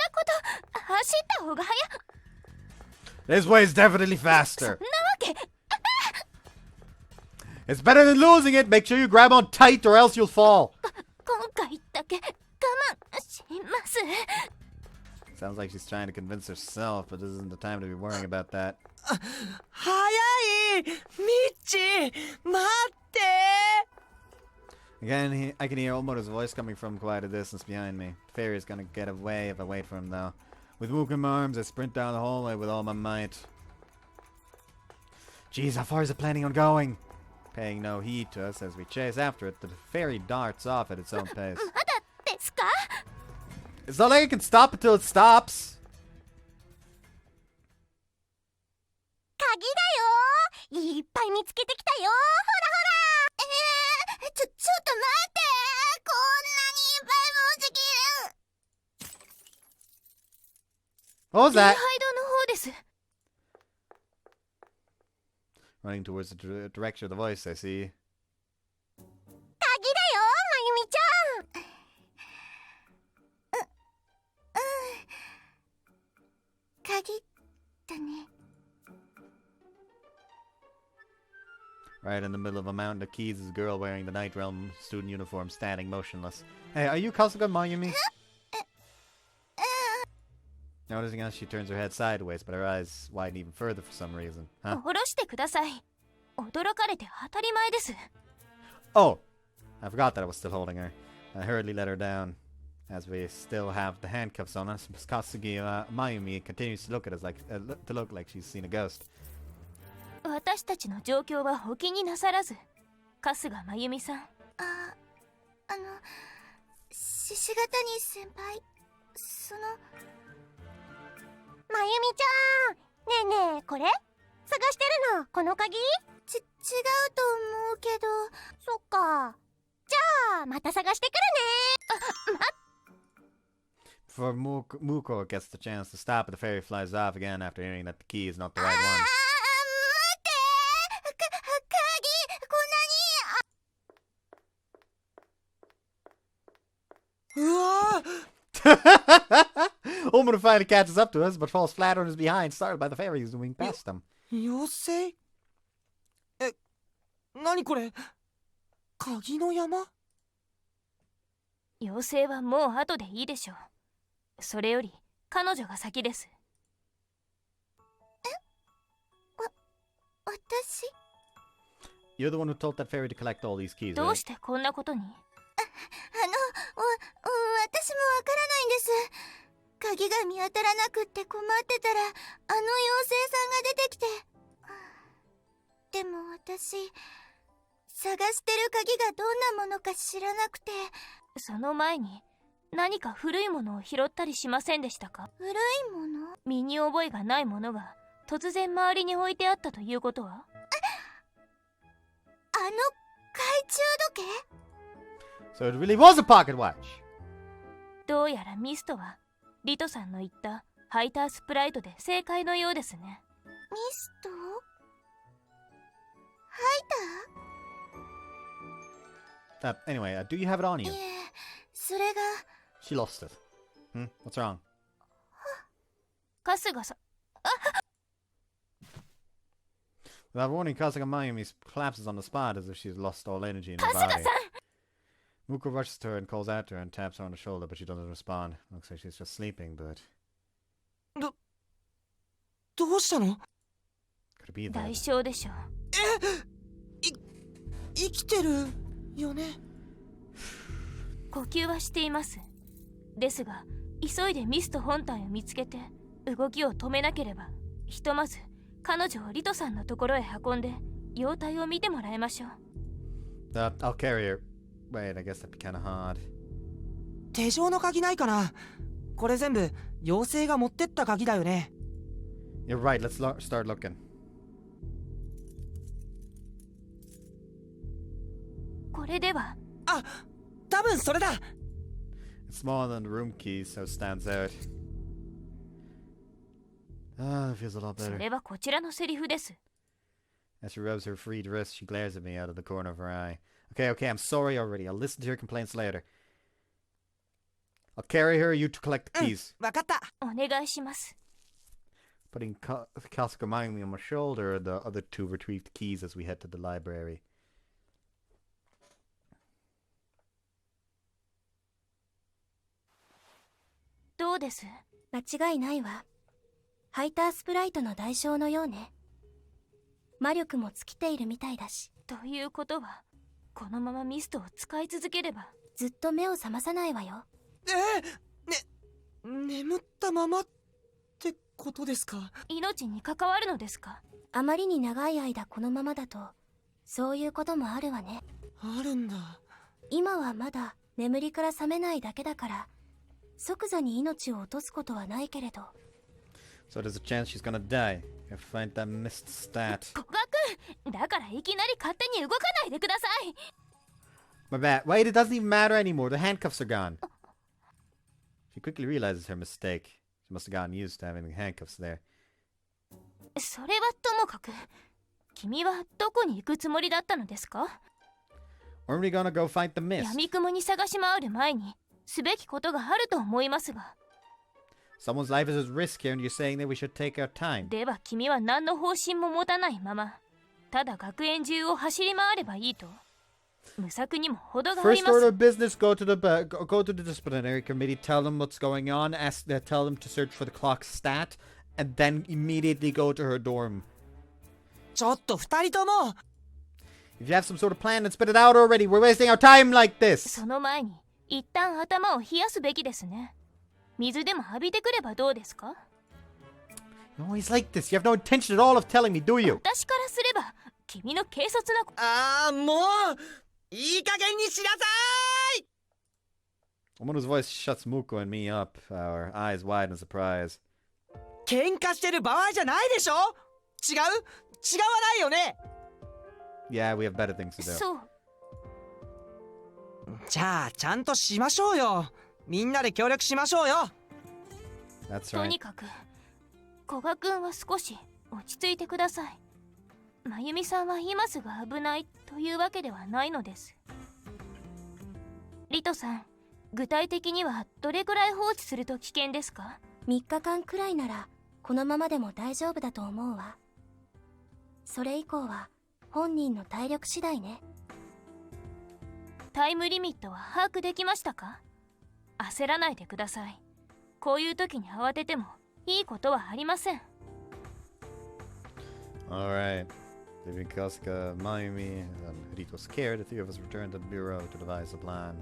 こと走った方が早っ。 This way is definitely そんな faster. わけ。 It's better than losing it. Make sure you grab on tight or else you'll fall. 今回だけ我慢します。 Sounds like she's trying to convince herself, but this isn't the time to be worrying about that. 早い！ミッチー、待って！ Again, I can hear Olmoto's voice coming from quite a distance behind me. The fairy is gonna get away if I wait for him, though. With Muko in my arms, I sprint down the hallway with all my might. Jeez, how far is it planning on going? Paying no heed to us as we chase after it, the fairy darts off at its own pace. まだですか？ It's not like it can stop until it stops. 鍵だよ。いっぱい見つけてきたよ。ほらほら。ちょっと待って。こんなにいっぱい持ってきる。 What was 礼拝 that? 堂の方です。 Running towards the direction of the voice, I see. 鍵だよ、まゆみちゃん。鍵だね。 Right in the middle of a mountain of keys is a girl wearing the Night Realm student uniform standing motionless. Hey, are you Kasuga Mayumi? Noticing us, she turns her head sideways, but her eyes widen even further for some reason. Huh? 下ろしてください。驚かれて当たり前です。 Oh! I forgot that I was still holding her. I hurriedly let her down. As we still have the handcuffs on us, Miss Kasugi Mayumi continues to look at us like she's seen a ghost. 私たちの状況はお気になさらず、春日真由美さん。獅子ヶ谷先輩、まゆみちゃん、ねえねえ、これ探してるの、この鍵？違うと思うけど。そっか。じゃあまた探してくるね。Before Muko gets the chance to stop, the fairy flies off again after hearing that the key is not the right one. 待って鍵、こんなに。うわー Omoto finally catches up to us, but falls flat on his behind, startled by the fairy zooming past him. 妖精？何これ？鍵の山？妖精はもう後でいいでしょう。それより彼女が先です。私？ You're the one who told that fairy to collect all these keys, ど right? うしてこんなことに？私もわからないんです。鍵が見当たらなくって困ってたら、妖精さんが出てきて。でも私、探してる鍵がどんなものか知らなくて。その前に何か古いものを拾ったりしませんでしたか？古いもの？身に覚えがないものが突然周りに置いてあったということは？懐中時計？ So it really was a pocket watch. どうやらミストはリトさんの言ったハイタースプライトで正解のようですね。ミスト？ハイター？ Anyway, do you have it on you? いえ、それが。 She lost it. What's wrong? カスがさ、 Without warning, Kasuga Mayumi collapses on the spot as if she's lost all energy in her カスガ body. さん Muko rushes to her and calls after her and taps her on the shoulder, but she doesn't respond. Looks like she's just sleeping, but どうしたの？ could it be 大 that? 丈夫でしょう。生きてるよね？呼吸はしています。ですが、急いでミスト本体を見つけて動きを止めなければ、ひとまず彼女をリトさんのところへ運んで容体を見てもらいましょう。I'll carry her. Wait, I guess that'd be kinda hard. 手錠の鍵ないかな？これ全部妖精が持ってった鍵だよね。You're right, let's start looking. これでは。あ、多分それだ。It's smaller than the room key, so it stands out. Ah, it feels a lot そ better. れはこちらのセリフです。 As she rubs her freed wrist, she glares at me out of the corner of her eye. Okay, I'm sorry already. I'll listen to your complaints later. I'll carry her, you to collect the keys. わかった。お願いします。Putting Kasuga Mayumi on my shoulder, the other two retrieve the keys as we head to the library. どうです？間違いないわ。ハイタースプライトの代償のようね。魔力も尽きているみたいだし。ということは、このままミストを使い続ければずっと目を覚まさないわよ。眠ったままってことですか？命に関わるのですか？あまりに長い間このままだとそういうこともあるわね。あるんだ。今はまだ眠りから覚めないだけだから即座に命を落とすことはないけれど。 So there's a chance she's gonna die. If I find that missed stat. 古賀君、だからいきなり勝手に動かないでください。 My bad. Wait, it doesn't even matter anymore. The handcuffs are gone. She quickly realizes her mistake. She must have gotten used to having the handcuffs there. それはともかく、君はどこに行くつもりだったのですか？ Weren't we gonna go find the mist? 闇雲に探し回る前にすべきことがあると思いますが。 Someone's life is at risk here and you're saying that we should take our time. では君は何の方針も持たないまま、ただ学園中を走り回ればいいと。無策にも程があり First ます。 order of business, go to the disciplinary committee, tell them what's going on, tell them to search for the clock stat, and then immediately go to her dorm. ちょっと二人とも。 If you have some sort of plan, then spit it out already. We're wasting our time like this. その前に一旦頭を冷やすべきですね。水でも浴びてくればどうですか？ You're always like this. You have no intention at all of telling me, do you? 私からすれば君の軽率な。ああ、もういい加減にしなさい。 Someone whose voice shuts Muko and me up, our eyes wide in surprise. 喧嘩してる場合じゃないでしょ。違わないよね。 Yeah, we have better things to do. そう。じゃあちゃんとしましょうよ。みんなで協力しましょうよ。 That's と right. にかく古賀君は少し落ち着いてください。真由美さんは今すぐ危ないというわけではないのです。リトさん、具体的にはどれくらい放置すると危険ですか？3日間くらいならこのままでも大丈夫だと思うわ。それ以降は本人の体力次第ね。タイムリミットは把握できましたか？焦らないでください。こういう時に慌ててもいいことはありません。 Alright. Leaving Kasuga, Mayumi, and Rito scared, the three of us returned to the bureau to devise a plan.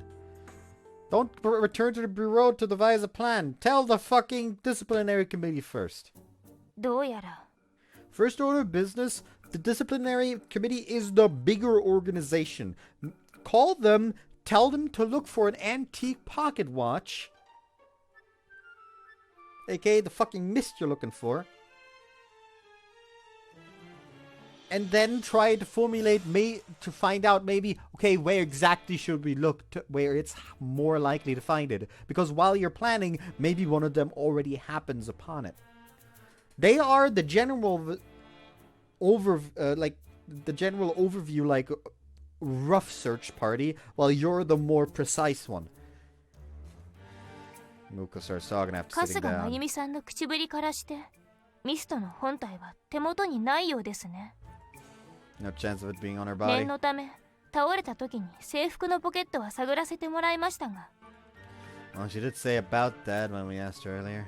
Don't return to the bureau to devise a plan. Tell the fucking disciplinary committee first. どうやら First order of business, the disciplinary committee is the bigger organization. Call them, tell them to look for an antique pocket watch. AKA the fucking mist you're looking for. and then try to formulate to find out maybe, okay, where exactly should we look to where it's more likely to find it, because while you're planning, maybe one of them already happens upon it. They are the general overview, like rough search party, while you're the more precise one. Muko starts talking after 春 sitting 日真 down. 由美さんの口ぶりからしてミストの本体は手元にないようですね。 No chance of it being on her 念 body. のため倒れた時に制服のポケットは探らせてもらいましたが、 Well, she did say about that when we asked her earlier.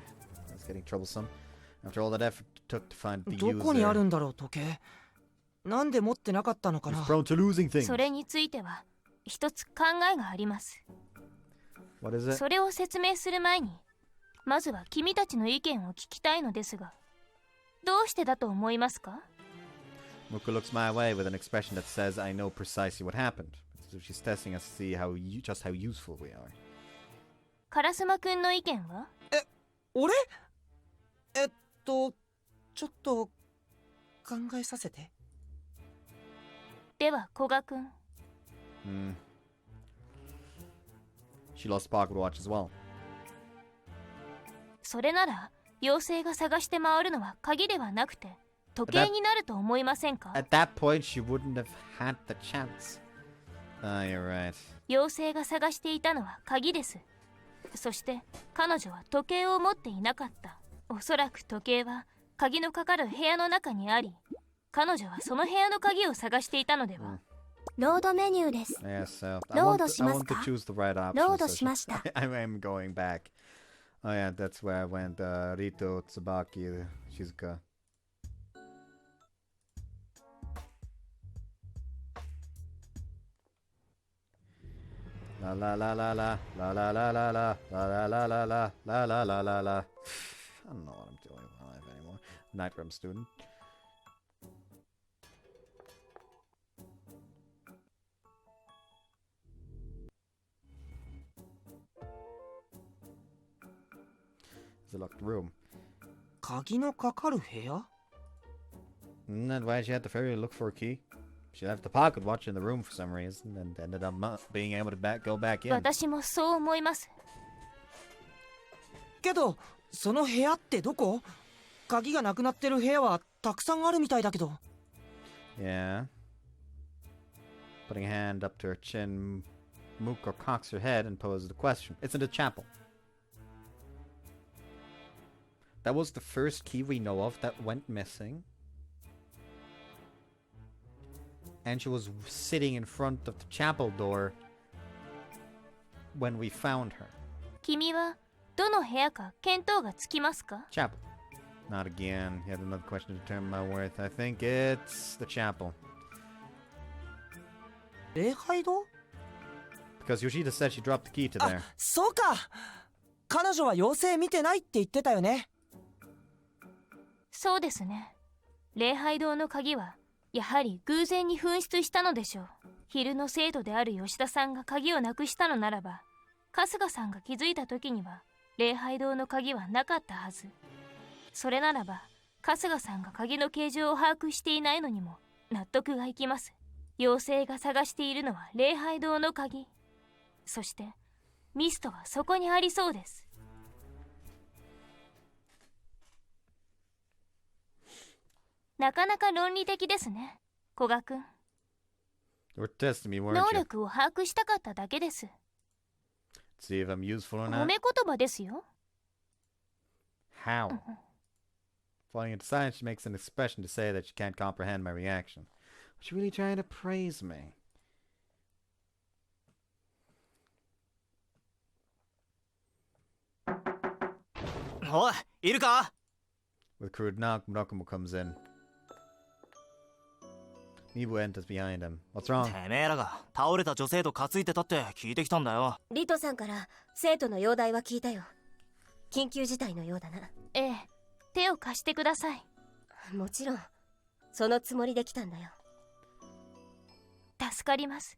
It's getting troublesome. After all that effort it took to find the どこにある user. んだろう時計。なんで持ってなかったのか He's な。 prone to losing things. それについては一つ考えがあります。 What is it? それを説明する前にまずは君たちの意見を聞きたいのですが、どうしてだと思いますか？ Muko looks my way with an expression that says I know precisely what happened. It's as if she's testing us to see just how useful we are. カラスマくんの意見は？俺ちょっと考えさせて。では古賀くん。 She lost a pocket watch as well. それなら妖精が探して回るのは鍵ではなくて時計になると思いませんか？ At that point, she wouldn't have had the chance. You're right. 妖精が探していたのは鍵です。そして彼女は時計を持っていなかった。おそらく時計は鍵のかかる部屋の中にあり、彼女はその部屋の鍵を探していたのでは？ロードメニューです。 Yes, so I ロー want ド to, し I ます want か？ to choose the right option. ロード so しました。 I am going back. Oh yeah, that's where I went. Rito, Tsubaki, Shizuka. La la la la la la la la la la la la la la la la la la la la. I don't know what I'm doing with my life anymore. Nightroom student. It's a locked room. 鍵のかかる部屋？ Isn't that why she had the fairy look for a key? She left the pocket watch in the room for some reason and ended up not being able to go back in. 私もそう思います。けどその部屋ってどこ？鍵がなくなってる部屋はたくさんあるみたいだけど。 Yeah. Putting a hand up to her chin, Muko cocks her head and poses the question. It's in the chapel. That was the first key we know of that went missing. And she was sitting in front of the chapel door when we found her. 君はどの部屋か見当がつきますか？ Chapel. Not again. Yet another question to determine my worth. I think it's the chapel. 礼拝堂？ Because Yoshida said she dropped the key to there. そうか。彼女は妖精見てないって言ってたよね。そうですね。礼拝堂の鍵はやはり偶然に紛失したのでしょう。昼の生徒である吉田さんが鍵をなくしたのならば、春日さんが気づいた時には礼拝堂の鍵はなかったはず。それならば春日さんが鍵の形状を把握していないのにも納得がいきます。妖精が探しているのは礼拝堂の鍵。そしてミストはそこにありそうです。なかなか論理的ですね、古賀くん。 You were testing me, weren't 能 you? 力を把握したかっただけです。 See if I'm useful or 褒 not? め言葉ですよ。 How? Falling into silence, she makes an expression to say that she can't comprehend my reaction. Was she really trying to praise me? おい、いるか？ With a crude knock, Murakumo comes in. Mibu enters behind him. What's wrong? てめえらが倒れた女性と担いでたって聞いてきたんだよ。リトさんから生徒の容体は聞いたよ。緊急事態のようだな。ええ、手を貸してください。もちろんそのつもりで来たんだよ。助かります。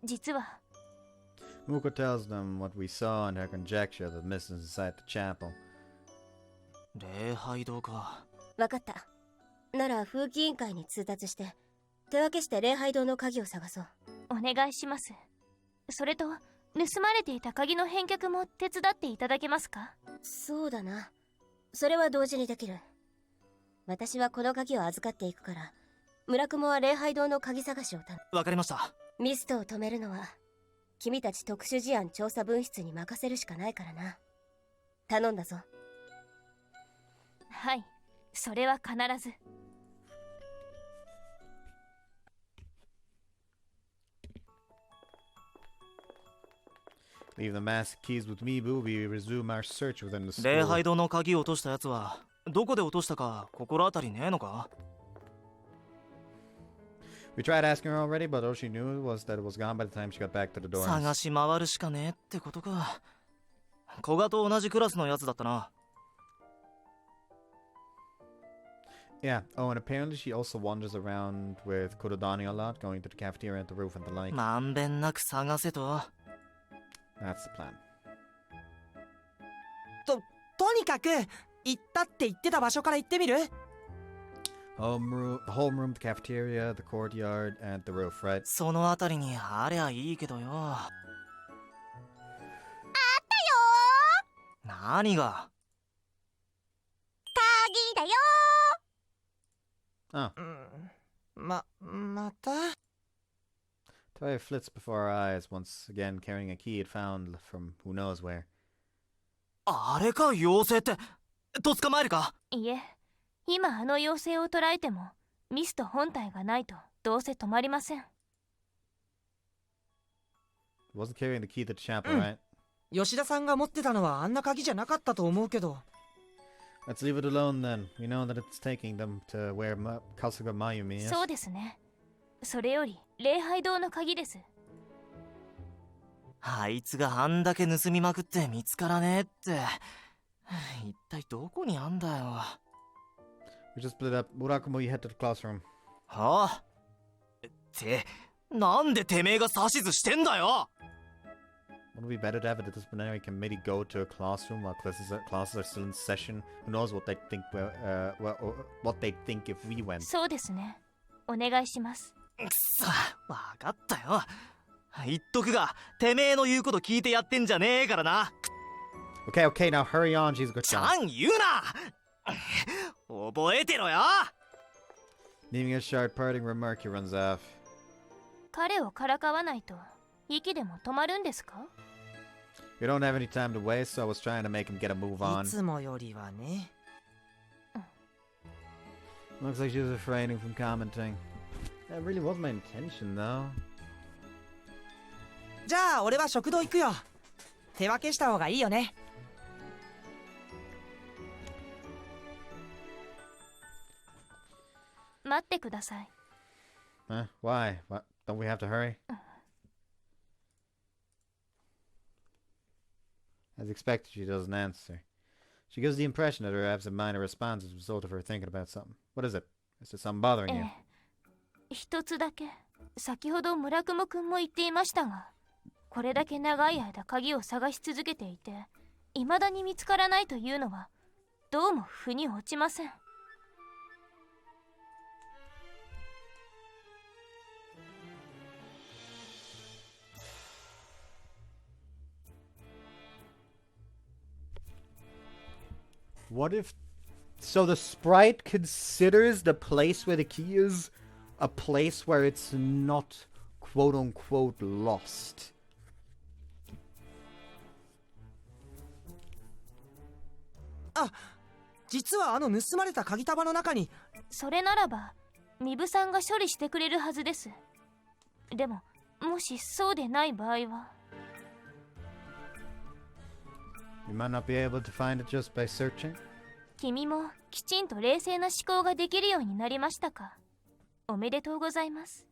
実は Muko tells them what we saw and her conjecture of the missiles inside the chapel. 礼拝堂か。わかった。なら風紀委員会に通達して手分けして礼拝堂の鍵を探そう。お願いします。それと盗まれていた鍵の返却も手伝っていただけますか？そうだな、それは同時にできる。私はこの鍵を預かっていくから、村雲は礼拝堂の鍵探しを頼む。わかりました。ミストを止めるのは君たち特殊事案調査分室に任せるしかないからな。頼んだぞ。はい、それは必ず。Leave the mask keys with me, boo. We resume our search within the school. 礼拝堂の鍵を落としたやつはどこで落としたか心当たりねえのか？ We tried asking her already, but all she knew was that it was gone by the time she got back to the dorms. 探し回るしかねえってことか。古賀と同じクラスのやつだったな。Yeah. Oh, and apparently she also wanders around with Kurodani a lot, going to the cafeteria and the roof and the like. まんべんなく探せと。That's the plan. とにかく行ったって言ってた場所から行ってみる？ The homeroom, the cafeteria, the courtyard, and the roof, right? そのあたりにありゃいいけどよ。あったよ何が？鍵だよ Oh. また？ Talia flits before our eyes, once again carrying a key it found from who knows where. あれか、妖精って。と捕まえるか？いえ、今あの妖精を捕らえてもミスト本体がないとどうせ止まりません。Wasn't carrying the key to the chapel, right? 吉田さんが持ってたのはあんな鍵じゃなかったと思うけど。Let's leave it alone then. We know that it's taking them to where Kasuga Mayumi is. そうですね。それより礼拝堂の鍵です。あいつがあんだけ盗みまくって見つからねえって。一体どこにあんだよ。We just split up. Murakumo, you head to the classroom. はあ？ってなんでてめえが指図してんだよ。 Wouldn't it be better to have a disciplinary committee go to a classroom while classes are still in session? Who knows what they'd think? What they'd think if we went? そうですね。お願いします。くそ、わかったよ。言っとくが、てめえの言うこと聞いてやってんじゃねえからな。Okay, okay, now hurry on. She's got ちゃん言うな。覚えてろよ。Leaving a short parting remark, he runs off. 彼をからかわないと息でも止まるんですか？ We don't have any time to waste, so I was trying to make him get a move on. いつもよりはね。Looks like she was refraining from commenting. That really was my intention, though. じゃあ俺は食堂行くよ。手分けした方がいいよね。待ってください。Huh? Why? What? Don't we have to hurry? As expected, she doesn't answer. She gives the impression that her absent-minded response is a result of her thinking about something. What is it? Is there something bothering you? 一つだけ、先ほど村雲くんも言っていましたが、これだけ長い間鍵を探し続けていて、未だに見つからないというのは、どうも腑に落ちません。What if... So the sprite considers the place where the key is a place where it's not quote-unquote lost. あ、実はあの盗まれた鍵束の中に。それならば、ミブさんが処理してくれるはずです。でも、もしそうでない場合は。You might not be able to find it just by searching. 君もきちんと冷静な思考ができるようになりましたか。おめでとうございます。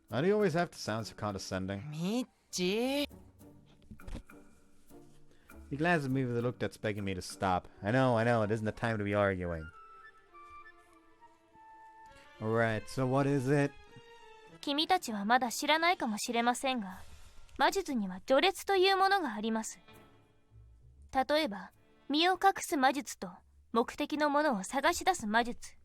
Why do you always have to sound so condescending? ミッチー。 He glances at me with a look that's begging me to stop. I know, it isn't the time to be arguing. Alright, so what is it? 君たちはまだ知らないかもしれませんが、魔術には序列というものがあります。例えば、身を隠す魔術と目的のものを探し出す魔術。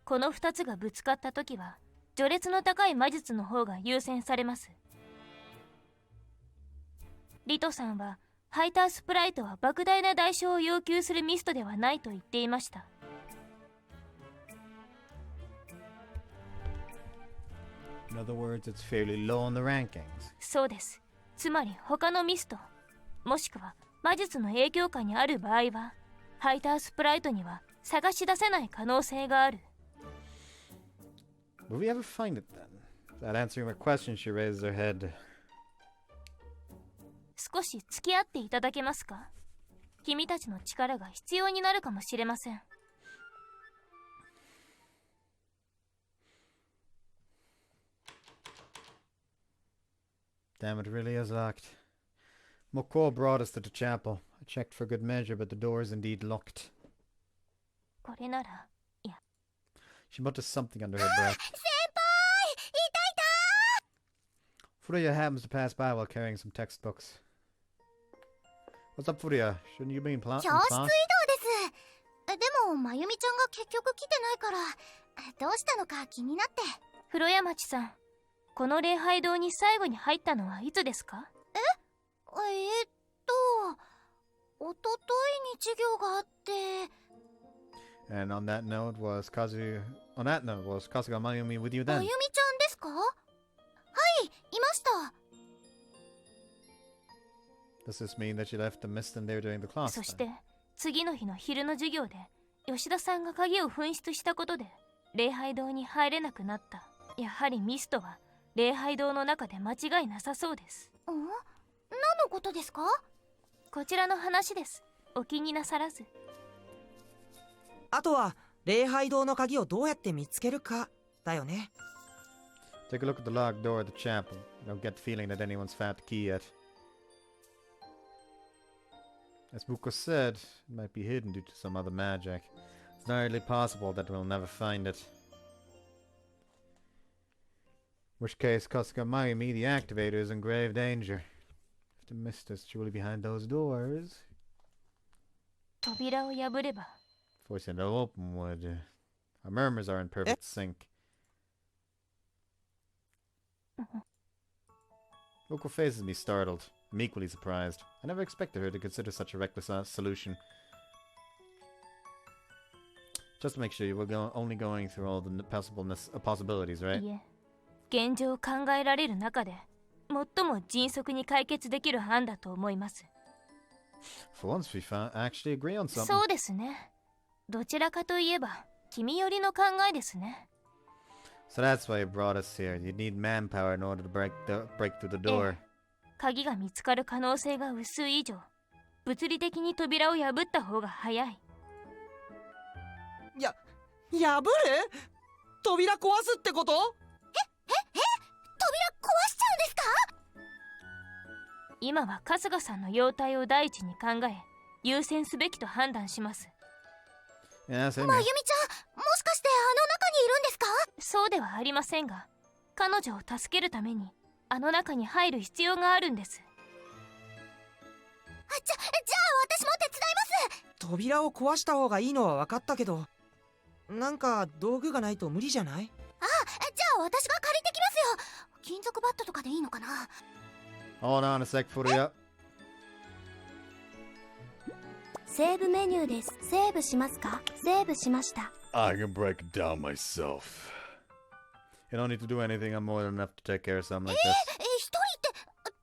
この2つがぶつかった時は序列の高い魔術の方が優先されます。リトさんはハイタースプライトは莫大な代償を要求するミストではないと言っていました。In other words, it's fairly low on the rankings. そうです。つまり他のミスト、もしくは魔術の影響下にある場合は、ハイタースプライトには探し出せない可能性がある。Will we ever find it then? Without answering my question, she raised her head. 少し付き合っていただけますか？君たちの力が必要になるかもしれません。Damn, it really is locked. Moko brought us to the chapel. I checked for good measure, but the door is indeed locked. これなら、いや。She mutters something under her breath. 先輩、いたいた Furuya happens to pass by while carrying some textbooks. What's up, Furuya? Shouldn't you be in class? 教室移動です。でも、まゆみちゃんが結局来てないから、どうしたのか気になって。風呂屋町さん、この礼拝堂に最後に入ったのはいつですか？おとといに授業があって。And on that note was Kazuga Mayumi with you then? まゆみちゃんですか？はい、いました。Does this mean that she left the mist in there during the class? そして次の日の昼の授業で吉田さんが鍵を紛失したことで礼拝堂に入れなくなった。やはりミストは礼拝堂の中で間違いなさそうです。何のことですか？こちらの話です。お気になさらず。あとは礼拝堂の鍵をどうやって見つけるかだよね。 Take a look at the locked door of the chapel. I don't get the feeling that anyone's found the key yet. As Buko said, it might be hidden due to some other magic. It's entirely possible that we'll never find it. In which case, Kasuga Mayumi, the activator, is in grave danger. If the mist is truly behind those doors, 扉を破れば forcing it open would... Our murmurs are in perfect sync. Buko faces me startled. I'm equally surprised. I never expected her to consider such a reckless solution. Just to make sure you were only going through all the possibilities, right? いえ、現状考えられる中で最も迅速に解決できる案だと思います。For once we actually agree on something. そうですね。どちらかといえば君寄りの考えですね。So that's why you brought us here. You'd need manpower in order to break through the door. 鍵が見つかる可能性が薄い以上、物理的に扉を破った方が早い。破る？扉壊すってこと？扉壊しちゃうんですか？今は春日さんの容態を第一に考え、優先すべきと判断します。Yeah, まゆみ same ちゃん、 here. もしかしてあの中にいるんですか？そうではありませんが、彼女を助けるためにあの中に入る必要があるんです。じゃあ私も手伝います。扉を壊した方がいいのは分かったけど、なんか道具がないと無理じゃない？じゃあ私が借りてきますよ。金属バットとかでいいのかな？ Hold on a sec, Furuya. セーブメニューです。セーブしますか？セーブしました。 I can break it down myself. You don't need to do anything. I'm more than enough to take care of something like this. 一人って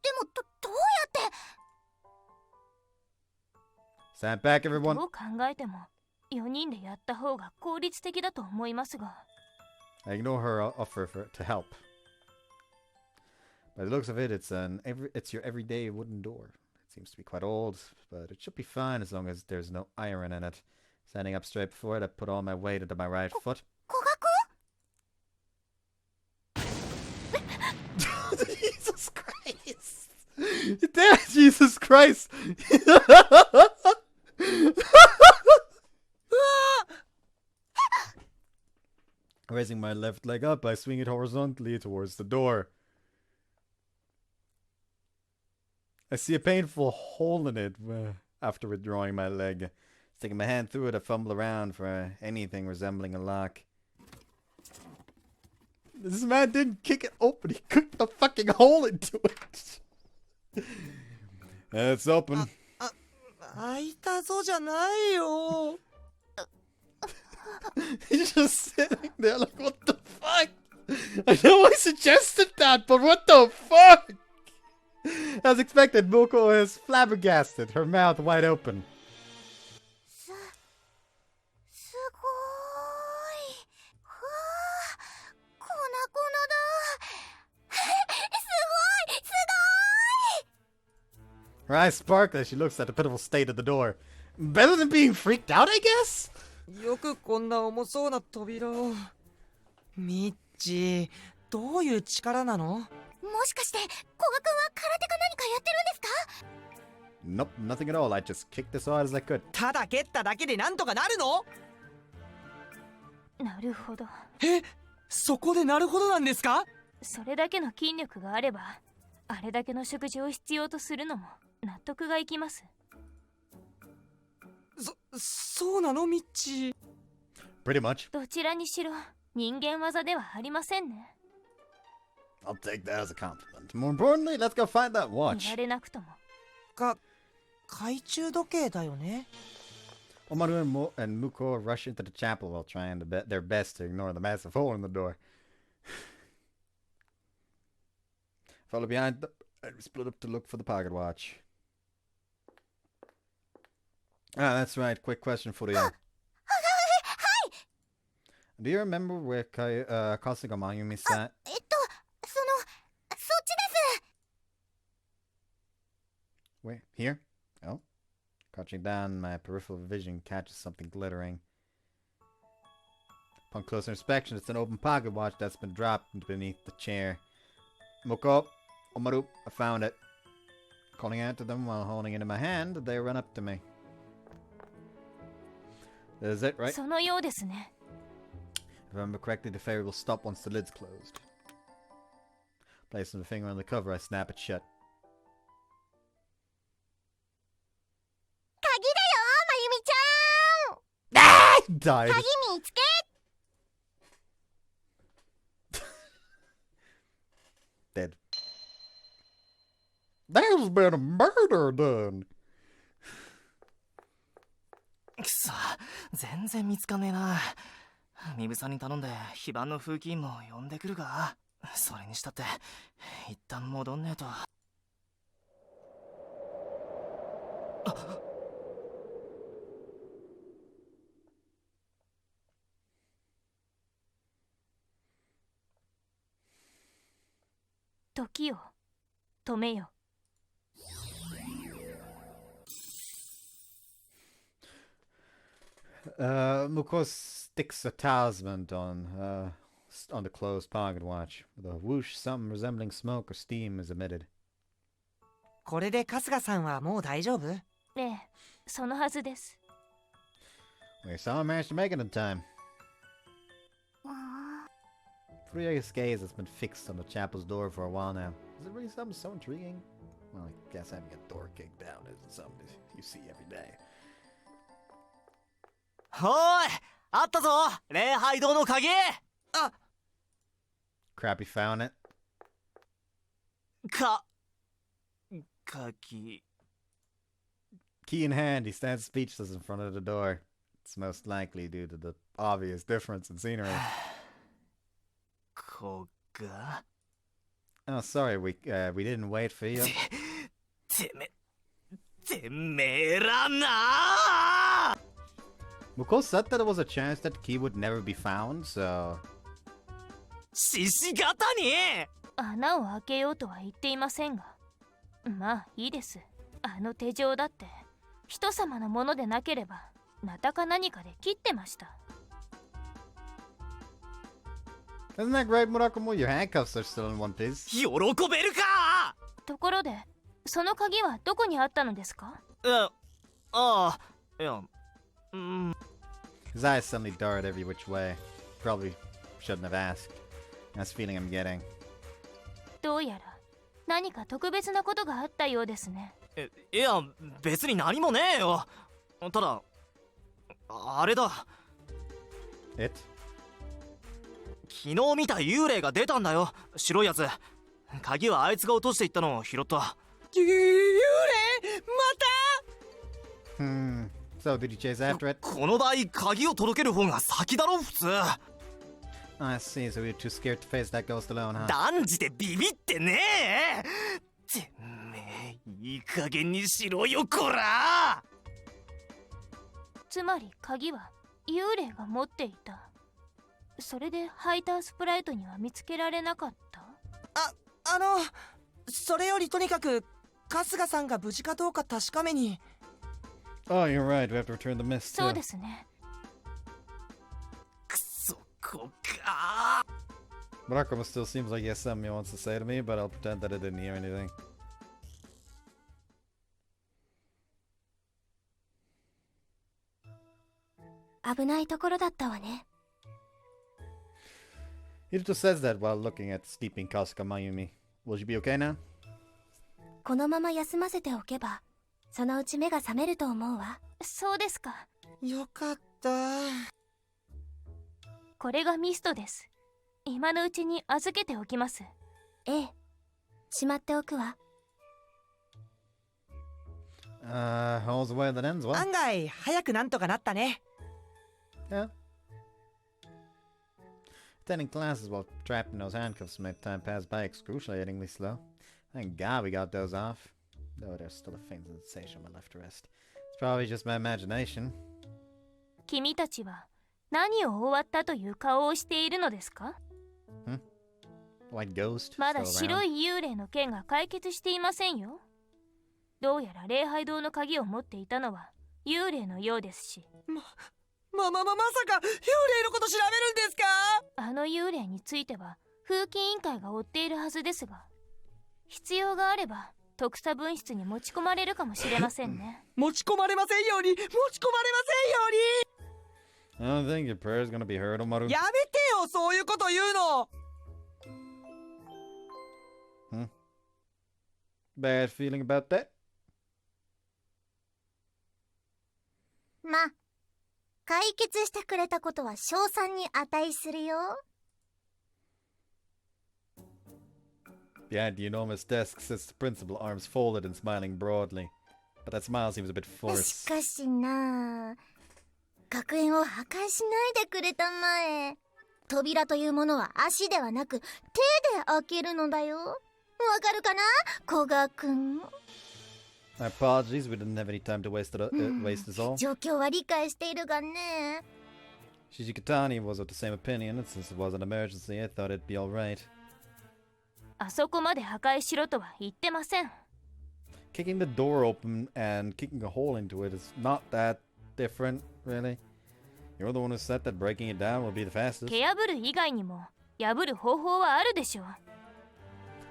でもどうやって？ Stand back, everyone. どう考えても4人でやった方が効率的だと思いますが。I ignore her offer to help. By the looks of it, it's your everyday wooden door. It seems to be quite old, but it should be fine as long as there's no iron in it. Standing up straight before it, I put all my weight into my right foot. 古賀くん？ Jesus Christ! Damn, Jesus Christ! Raising my left leg up, I swing it horizontally towards the door. I see a painful hole in it after withdrawing my leg. Sticking my hand through it, I fumble around for anything resembling a lock. This man didn't kick it open. He kicked a fucking hole into it. It's open. 開いたぞじゃないよ。 He's just sitting there like, what the fuck? I know I suggested that, but what the fuck? As expected, Moko is flabbergasted, her mouth wide open. すごーい。ふわー、粉々だ。すごい、すごーい。 Her eyes sparkle as she looks at the pitiful state of the door. Better than being freaked out, I guess? よくこんな重そうな扉を。ミッチー、どういう力なの？もしかして古賀君は空手か何かやってるんですか？ Nope, nothing at all. I just kicked as hard as I could. ただ蹴っただけでなんとかなるの？なるほど。え、そこでなるほどなんですか？それだけの筋力があれば、あれだけの食事を必要とするのも納得がいきます。そうなのミッチー。 Pretty much. どちらにしろ人間技ではありませんね。 I'll take that as a compliment. More importantly, let's go find that 言 watch. われなくとも。懐中時計だよね。 Omaru and Muko rush into the chapel while trying their best to ignore the massive hole in the door. Follow behind them and we split up to look for the pocket watch. Ah, that's right. Quick question for you. Do you remember where Kasuga Mayumi sat? そっちです。 Wait, here? Oh. Crouching down, my peripheral vision catches something glittering. Upon closer inspection, it's an open pocket watch that's been dropped beneath the chair. Moko, Omaru, I found it. Calling out to them while holding it in my hand, they run up to me. Is it, right? そのようですね。 If I remember correctly, the fairy will stop once the lid's closed. Placing the finger on the cover, I snap it shut. 鍵だよ、まゆみちゃん。 Died. 鍵見つけ。 Dead. There's been a murder done. くそ、全然見つかんねえな。ミブさんに頼んで非番の風紀委員も呼んでくるか。それにしたって一旦戻んねえと。時を止めよ。Muko sticks a talisman on the closed pocket watch. With a whoosh, something resembling smoke or steam is emitted. これで春日さんはもう大丈夫？ええ、そのはずです。 We somehow managed to make it in time. Furia's gaze has been fixed on the chapel's door for a while now. Is it really something so intriguing? Well, I guess having a door kicked down isn't something you see every day. おい、あったぞ、礼拝堂の鍵。あ、 Crappy found it. 鍵。 Key in hand, he stands speechless in front of the door. It's most likely due to the obvious difference in scenery. こが Oh, sorry, we didn't wait for you. てめえらな。 Muko said that there was a chance that the key would never be found, so... 獅子型に。穴を開けようとは言っていませんが、まあいいです。あの手錠だって人様のものでなければなたか何かで切ってました。 Isn't that great, Murakumo? Your handcuffs are still in one piece. 喜べるか。ところでその鍵はどこにあったのですか？いや、His eyes suddenly dart every which way. Probably shouldn't have asked. That's the feeling I'm getting. どうやら何か特別なことがあったようですね。いや、別に何もねえよ。ただ、あれだ。It? 昨日見た幽霊が出たんだよ、白いやつ。鍵はあいつが落としていったのを拾った。幽霊ま So did you chase after it? この場合鍵を届ける方が先だろ普通。I see, so you're too scared to face that ghost alone, huh? 断じてビビってねえ。てめえいい加減にしろよこら。つまり鍵は幽霊が持っていた。それでハイタースプライトには見つけられなかった。それよりとにかく春日さんが無事かどうか確かめに。 Oh, you're right. We have to return the mist. そうですね。くそこか。Murakama still seems like he has something he wants to say to me, but I'll pretend that I didn't hear anything.危ないところだったわね。He just says that while looking at sleeping Kasuga Mayumi. Will she be okay now? このまま休ませておけば、そのうち目が覚めると思うわ。そうですか。よかった。これがミストです。今のうちに預けておきます。ええ、しまっておくわ。All's well that ends well. 案外早くなんとかなったね。Yeah. Attending classes while trapped in those handcuffs made time pass by excruciatingly slow. Thank God we got those off. Though there's still a faint sensation when left to rest. It's probably just my imagination. 君たちは何を終わったという顔をしているのですか？ White ghost? まだ Still 白 around? い幽霊の件が解決していませんよ。どうやら礼拝堂の鍵を持っていたのは幽霊のようですし。まさか幽霊のこと調べるんですか？あの幽霊については風紀委員会が追っているはずですが、必要があれば特査分室に持ち込まれるかもしれませんね。持ち込まれませんように。 I don't think your prayer's gonna be heard, Omaru. やめてよ、そういうこと言うの。 Bad feeling about that? ま、解決してくれたことは称賛に値するよ。Behind the enormous desk sits the principal, arms folded and smiling broadly. But that smile seems a bit し forced. かしなあ、学園を破壊しないでくれたまえ。扉というものは足ではなく手で開けるのだよ。わかるかな、古賀くん。 My apologies, we didn't have any time to waste this all. 状況は理解しているがね。 Shijikatani was of the same opinion, and since it was an emergency, I thought it'd be alright. あそこまで破壊しろとは言ってません。Kicking the door open and kicking a hole into it is not that different, really. You're the one who said that breaking it down will be the fastest. 蹴破る以外にも破る方法はあるでしょう。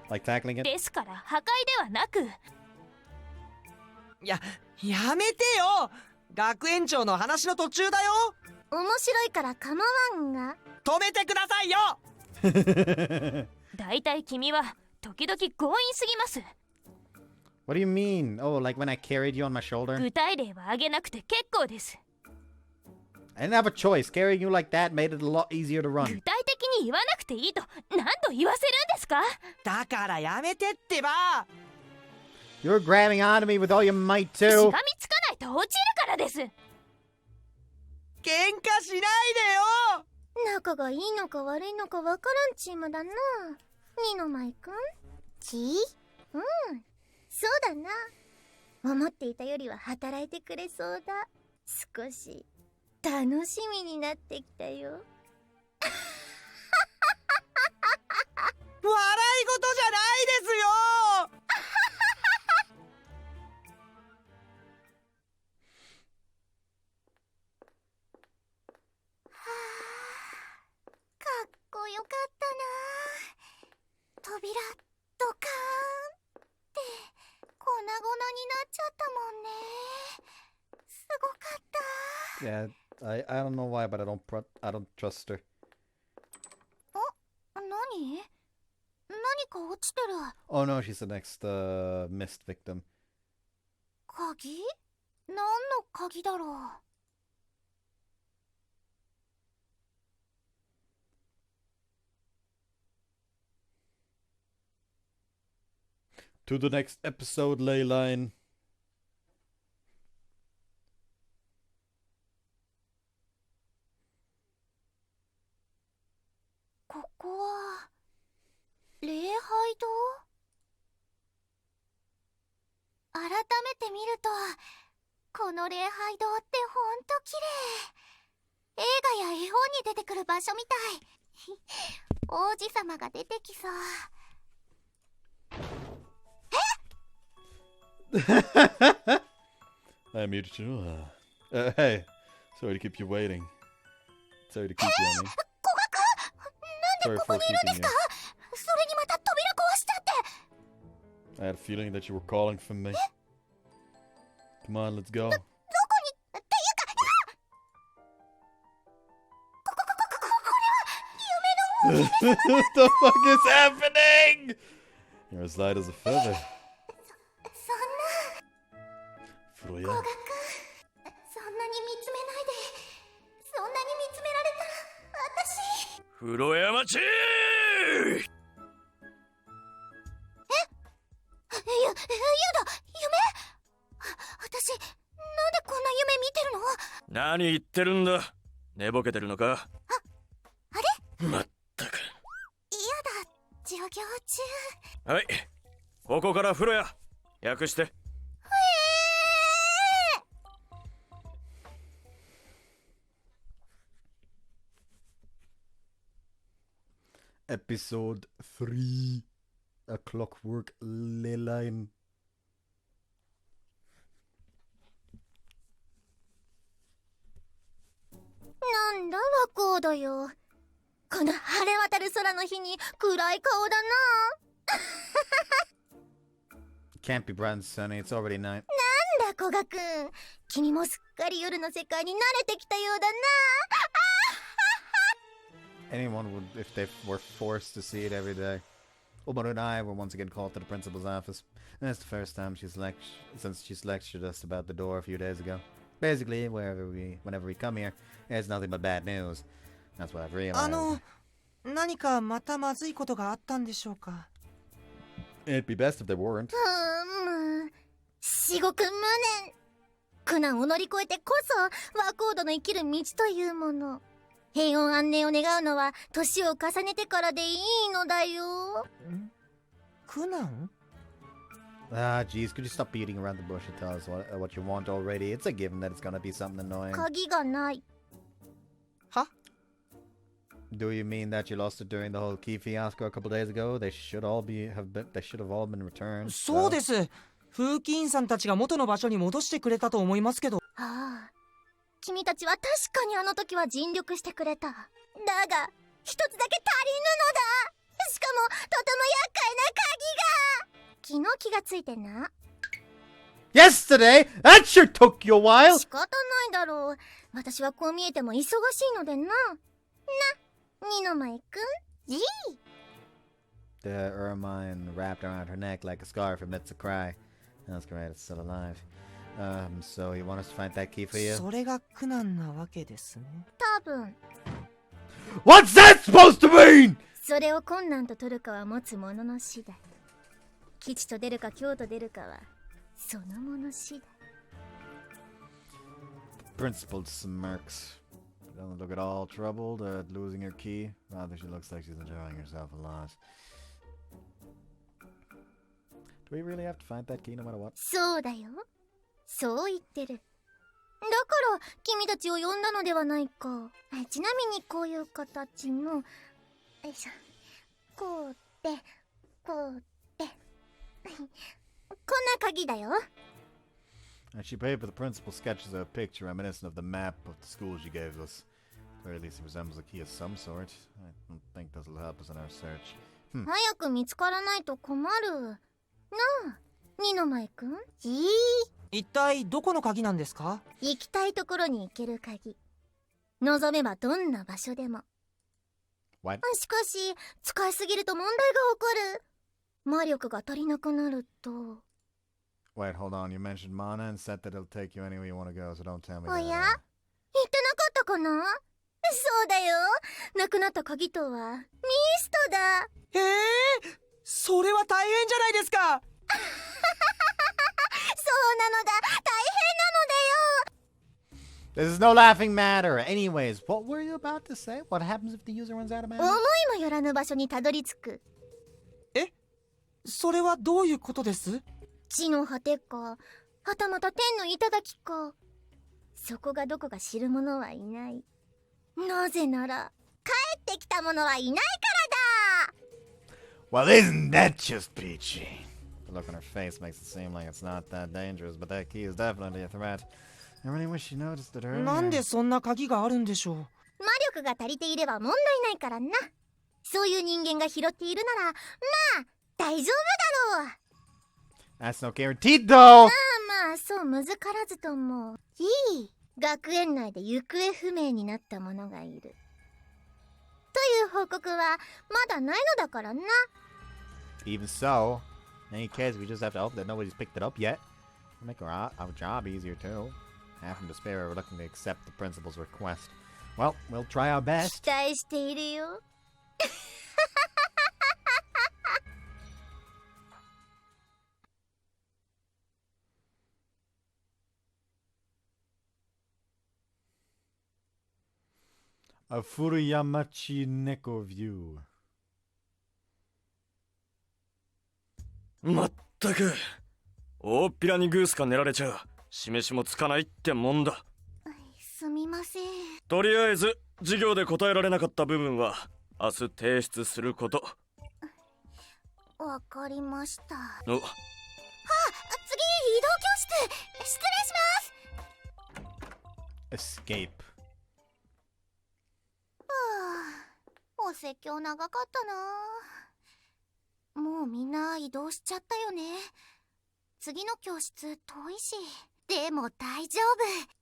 Like tackling it? ですから破壊ではなく。やめてよ。学園長の話の途中だよ。面白いから構わんが。止めてくださいよ。だいたい君は時々強引すぎます。 What do you mean? Oh, like when I carried you on my shoulder? 具体例は挙げなくて結構です。 I didn't have a choice. Carrying you like that made it a lot easier to 具 run. 体的に言わなくていいと何度言わせるんですか？だからやめてってば。 You're grabbing onto me with all your might しが too. みつかないと落ちるからです。喧嘩しないでよ。仲がいいのか悪いのかわからんチームだな。二の舞くんうん、そうだな。思っていたよりは働いてくれそうだ。少し楽しみになってきたよ。笑い事じゃないですよ。かっこよかったな。扉ドカーンって粉々になっちゃったもんね。すごかった。 Yeah, I don't know why, but I don't trust her. 何か落ちてる。 Oh no, she's the next missed victim. 鍵？何の鍵だろう。To the next episode, Ley-Line. ここは礼拝堂？改めて見るとこの礼拝堂ってほんと綺麗。映画や絵本に出てくる場所みたい。王子様が出てきそう。I'm here to know. Hey, sorry to keep you waiting. Sorry to keep you, I mean. 古学、なんでここにいるんですか？それにまた扉壊しちゃって。I had a feeling that you were calling for me. Come on, let's go. どこにっていうか、これは夢の What the fuck is happening? You're as light as a feather. そんな。古谷。古学、そんなに見つめないで。そんなに見つめられたら私。風呂屋町。やだ、夢？私、なんでこんな夢見てるの？何言ってるんだ。寝ぼけてるのか？あれ？まったく。嫌だ、授業中。はい、ここから風呂屋。訳して。Episode 3 A Clockwork Ley-Line. なんだ和光だよ。この晴れ渡る空の日に暗い顔だな。Can't be bright and sunny, it's already night. なんだ古賀くん、君もすっかり夜の世界に慣れてきたようだな。Anyone would if they were forced to see it every day. Umaru and I were once again called to the principal's office, and it's the first time since she's lectured us about the door a few days ago. Basically, whenever we come here, it's nothing but bad news. That's what I've realized. 何かまたまずいことがあったんでしょうか？ It'd be best if they weren't. 至極無念。苦難を乗り越えてこそ和光度の生きる道というもの。平穏安寧を願うのは年を重ねてからでいいのだよ。苦難？ Ah, jeez, could you stop beating around the bush and tell us what you want already? It's a given that it's gonna be something annoying. 鍵がない。は？ Do you mean that you lost it during the whole key fiasco a couple days ago? They should have all been returned. そうです。風紀員さんたちが元の場所に戻してくれたと思いますけど。ああ、君たちは確かにあの時は尽力してくれた。だが一つだけ足りぬのだ。しかもとても厄介な鍵が。昨日気がついてな。 Yesterday? That sure took you a while! 仕方ないだろう。私はこう見えても忙しいのでな。二の前くん、じい。 The ermine wrapped around her neck like a scarf amidst a cry. That's great, it's still alive. So you want us to find that key for you? それが苦難なわけですね。多分。 What's that supposed to mean?それを困難と取るかは持つ者の次第。吉と出るか凶と出るかはそのもの次第。 Principal smirks. Doesn't look at all troubled at losing her key. Rather, she looks like she's enjoying herself a lot. Do we really have to find that key no matter what? そうだよ。そう言ってる。だから君たちを呼んだのではないか。ちなみにこういう形の、よいしょ、こうでこうでこんな鍵だよ。 And she paid for the principal sketches of a picture reminiscent of the map of the school she gave us. Or at least it resembles a key of some sort. I don't think this will help us in our search. 早く見つからないと困る。なあ、二の前くん。一体どこの鍵なんですか？行きたいところに行ける鍵。望めばどんな場所でも。 What? しかし使いすぎると問題が起こる。魔力が足りなくなると。 Wait, hold on. You mentioned mana and said that it'll take you anywhere you want to go, so don't tell me お that. や？言ってなかったかな？そうだよ。なくなった鍵とはミストだ。へえ、それは大変じゃないですか。そうなのだ、大変なのだよ。 This is no laughing matter. Anyways, what were you about to say? What happens if the user runs out of 思 mana? いもよらぬ場所にたどり着く。それはどういうことです？地の果てか、はたまた天の頂か。そこがどこか知る者はいない。なぜなら帰ってきた者はいないからだ。 Well, isn't that just peachy? The look on her face makes it seem like it's not that dangerous, but that key is definitely a threat. I really wish she noticed it earlier. なんでそんな鍵があるんでしょう？魔力が足りていれば問題ないからな。そういう人間が拾っているなら、まあ大丈夫だろう。 That's no guarantee, though! まあそう難からずともいい。学園内で行方不明になった者がいるという報告はまだないのだからな。 Even so, in any case, we just have to hope that nobody's picked it up yet. It'll make our job easier, too. Half in despair, we're looking to accept the principal's request. Well, we'll try our 期 best. 待しているよ。A Furuyamachi Neko view. まったく大っぴらにグースか寝られちゃ示しもつかないってもんだ。すみません。とりあえず授業で答えられなかった部分は明日提出すること。わかりました。お、次移動教室失礼します。 Escape. お説教長かったな。もうみんな移動しちゃったよね。次の教室遠いし。でも大丈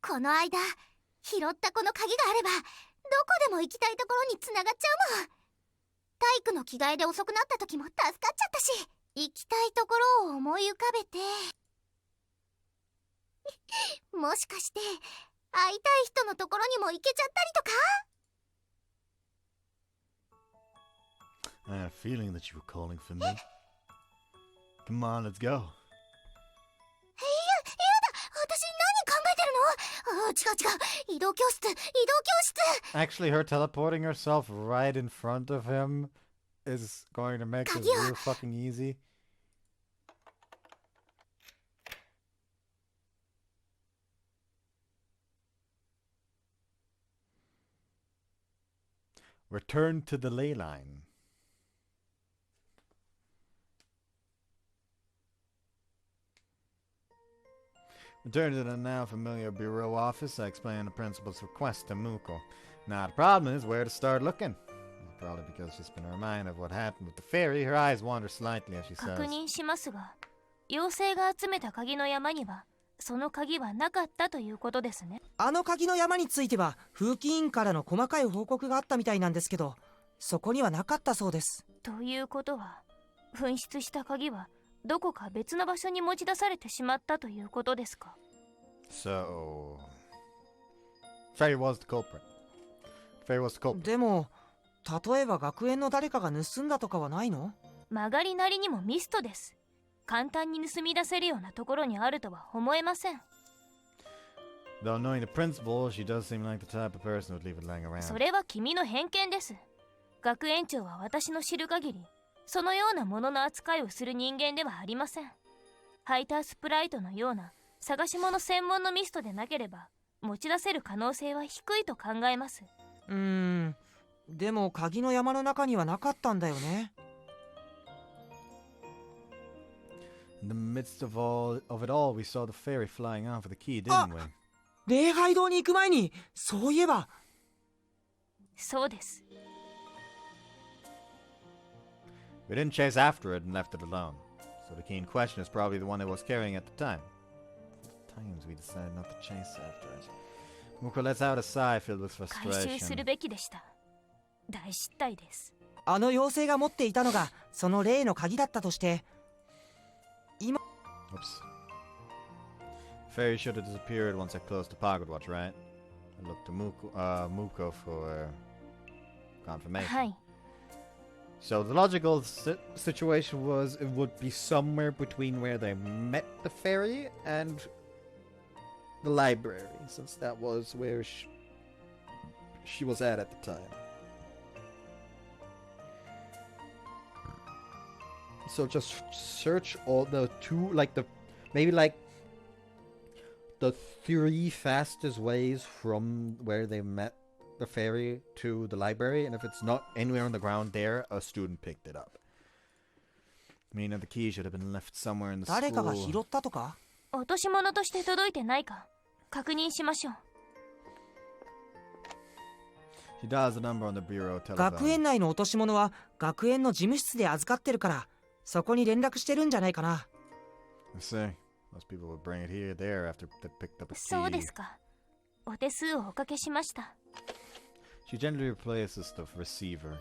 夫。この間拾ったこの鍵があればどこでも行きたいところにつながっちゃうもん。体育の着替えで遅くなった時も助かっちゃったし、行きたいところを思い浮かべてもしかして会いたい人のところにも行けちゃったりとか。 I had a feeling that you were calling for me. Come on, let's go. 私何考えてるの？違う。移動教室。 Actually, her teleporting herself right in front of him is going to make this real fucking easy. Return to the Ley-Line. Return to the now familiar bureau office. I explained the principal's request to Muko. Now the problem is where to start looking. Probably because she's been reminded of what happened with the fairy. Her eyes wander slightly as she says. 確認しますが、妖精が集めた鍵の山にはその鍵はなかったということですね。あの鍵の山については風紀委員からの細かい報告があったみたいなんですけど、そこにはなかったそうです。ということは、紛失した鍵はどこか別の場所に持ち出されてしまったということですか。 So, Fairy was the culprit. Fairy was the culprit. でも、例えば学園の誰かが盗んだとかはないの？曲がりなりにもミストです。簡単に盗み出せるようなところにあるとは思えません。 Though knowing the principal, she does seem like the type of person who would leave it laying around. それは君の偏見です。学園長は私の知る限り、そのようなものの扱いをする人間ではありません。ハイタースプライトのような探し物専門のミストでなければ持ち出せる可能性は低いと考えます。でも鍵の山の中にはなかったんだよね。In the midst of it all, we saw the fairy flying off with the key, didn't we? 礼拝堂に行く前に、そういえば。そうです。We didn't chase after it and left it alone. So the key in question is probably the one it was carrying at the time. At times we decided not to chase after it. Muko lets out a sigh filled with 回収する frustration. べきでした。大失態です。あの妖精が持っていたのがその例の鍵だったとして、今 Oops. Fairy should have disappeared once I closed the pocket watch, right? I looked to Muko for confirmation. はい。So the logical situation was it would be somewhere between where they met the fairy and the library, since that was where she was at the time. So just search all the maybe the 3 fastest ways from where they met the fairy to the library, and if it's not anywhere on the ground there, a student picked it up. Meaning the key should have been left somewhere in the 誰かが school. 拾ったとか？落とし物として届いてないか確認しましょう。 She dials the number on the bureau 学園 telephone. 内の落とし物は学園の事務室で預かってるから、そこに連絡してるんじゃないかな。I see. Most people would bring it here, there after they picked up a そうで key. すか。お手数をおかけしました。 She gently replaces the receiver.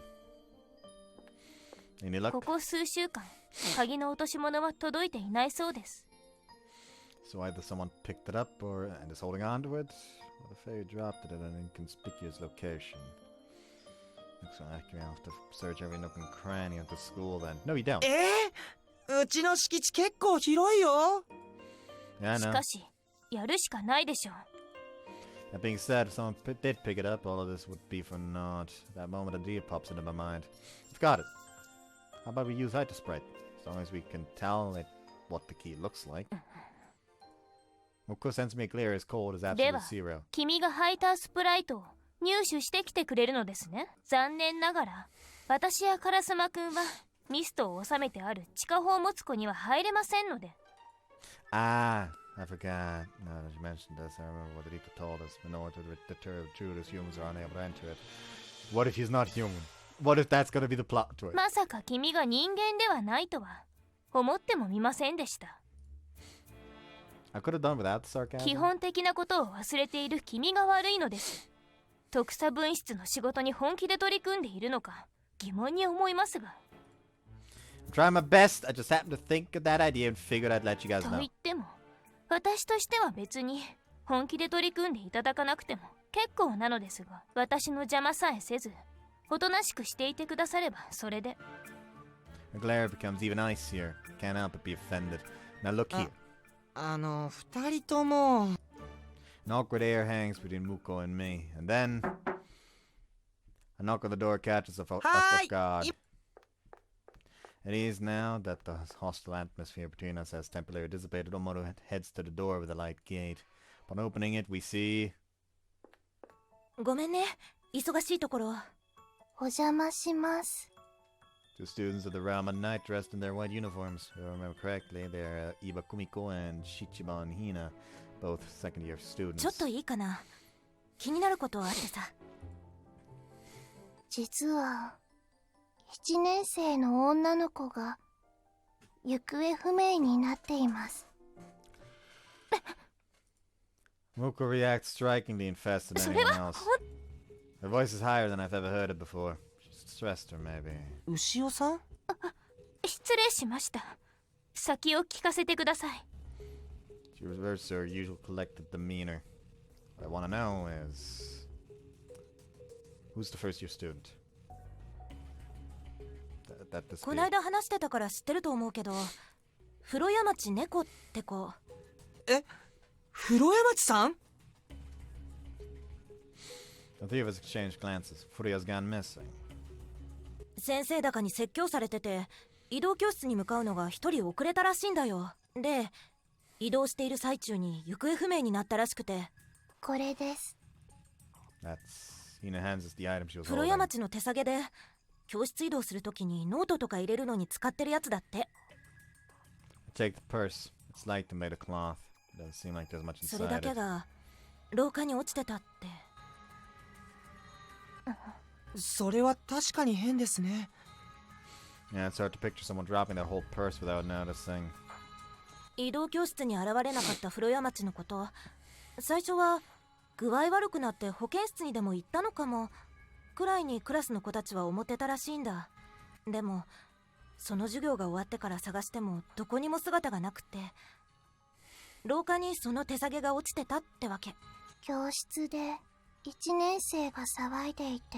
Any luck? ここ数週間、鍵の落とし物は届いていないそうです。 So either someone picked it up and is holding on to it, or the fairy dropped it at an inconspicuous location. Looks like you have to search every nook and cranny of the school then. No, you don't. うちの敷地結構広いよ。 Yeah, I し know. かし、やるしかないでしょう。 That being said, if someone did pick it up, all of this would be for naught. That moment, an idea pops into my mind. I've got it. How about we use Hypersprite? As long as we can tell it what the key looks like. Moko sends me a clear as cold as で absolute は zero. 君がハイタースプライトを入手してきてくれるのですね。残念ながら私やカラスマくんはミストを収めてある地下宝物庫には入れませんので。 Ah, I forgot. Now that you mentioned this, I remember what Rita told us. In order to deter intruders, humans are unable to enter it. What if he's not human? What if that's gonna be the plot twist? まさか君が人間ではないとは思ってもみませんでした。 I could have done without the sarcasm. 基本的なことを忘れている君が悪いのです。特差分室の仕事に本気で取り組んでいるのか疑問に思いますが。 I'm trying my best. I just happened to think of that idea and figured I'd let you guys と know. 言っても私としては別に本気で取り組んでいただかなくても結構なのですが、私の邪魔さえせずおとなしくしていてくださればそれで。 The glare becomes even icier. Can't help but be offended. Now look here. 2人とも。 An awkward air hangs between Muko and me, and then a knock on the door catches us off guard. It is now that the hostile atmosphere between us has temporarily dissipated. Omoto heads to the door with a light gate. Upon opening it, we see ごめんね、忙しいところ。お邪魔します。 two students of the realm at night dressed in their white uniforms. If I remember correctly, they're Iba Kumiko and Shichiban Hina, both second-year students. ちょっといいかな。気になることあってさ。実は1年生の女の子が行方不明になっています。 Muko reacts strikingly and faster than anyone else. Her voice is higher than I've ever heard it before. She's stressed her, maybe. 牛尾さん？失礼しました。先を聞かせてください。 She reverts to her usual collected demeanor. What I want to know is... Who's the first-year student? That disappeared. こないだ話してたから知ってると思うけど、風呂屋町猫って子。風呂屋町さん？ The three of us exchanged glances. Furio's gone missing. 先生高に説教されてて、移動教室に向かうのが一人遅れたらしいんだよ。で、移動している最中に行方不明になったらしくて。これです。 That's... Hina hands us the item she was 風呂屋 holding. 町の手提げで、教室移動するときにノートとか入れるのに使ってるやつだって。 I take the purse. It's light and made of cloth. Doesn't seem like there's much それだ inside け it. が廊下に落ちてたって。それは確かに変ですね。 Yeah, it's hard to picture someone dropping that whole purse without noticing. 移動教室に現れなかった風呂屋町のこと、最初は具合悪くなって保健室にでも行ったのかもくらいにクラスの子たちは思ってたらしいんだ。でもその授業が終わってから探してもどこにも姿がなくて、廊下にその手提げが落ちてたってわけ。教室で1年生が騒いでいて、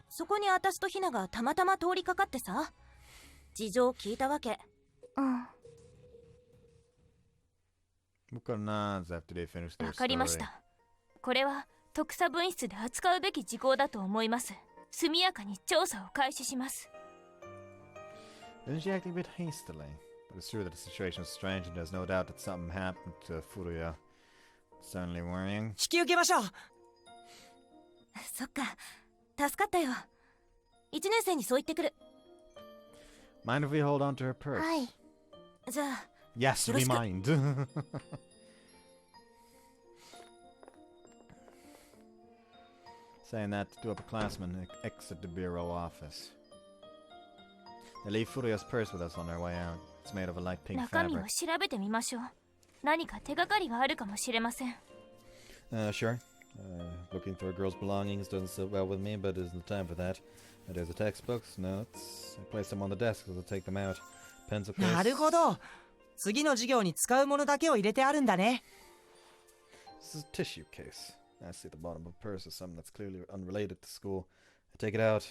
そこに私とひながたまたま通りかかってさ、事情を聞いたわけ。うん。 Muka nods after they finish their わかりまし story. た。これは特査分室で扱うべき事項だと思います。速やかに調査を開始します。Isn't she acting a bit hastily? But it's true that the situation is strange and there's no doubt that something happened to Furuya. It's certainly worrying. 引き受けましょう。そっか、助かったよ。1年生にそう言ってくる。 Mind if we hold on to her purse? はい。じゃあ Yes, we mind. Saying that, two upper classmen exit the bureau office. They leave Furuya's purse with us on their way out. It's made of a light pink 中身を fabric. 調べてみましょう。何か手がかりがあるかもしれません。Sure. Looking through a girl's belongings doesn't sit well with me, but there's no time for that. There's the textbooks, notes. I place them on the desk, so I'll take them out. Pencil case. なるほど。次の授業に使うものだけを入れてあるんだね。 This is a tissue case. I see the bottom of the purse is something that's clearly unrelated to school. I take it out.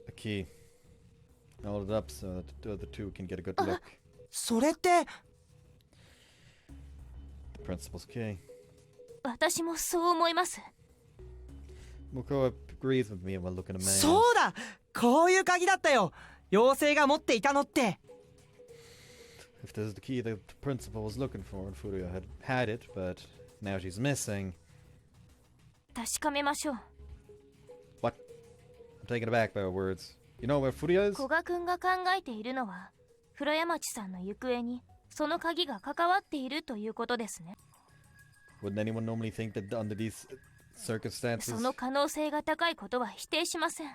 A key. I hold it up so that the other two can get a good look. それって。 The principal's key. 私もそう思います。 Mukko agrees with me while looking amazed. そうだ、こういう鍵だったよ。妖精が持っていたのって。 If this is the key that the principal was looking for, and Furuya had it, but now she's missing. 確かめましょう。 What? I'm taken aback by her words. You know where Furuya is? 古賀くんが考えているのは、風呂山地さんの行方にその鍵が関わっているということですね。 Wouldn't anyone normally think that under these circumstances? その可能性が高いことは否定しません。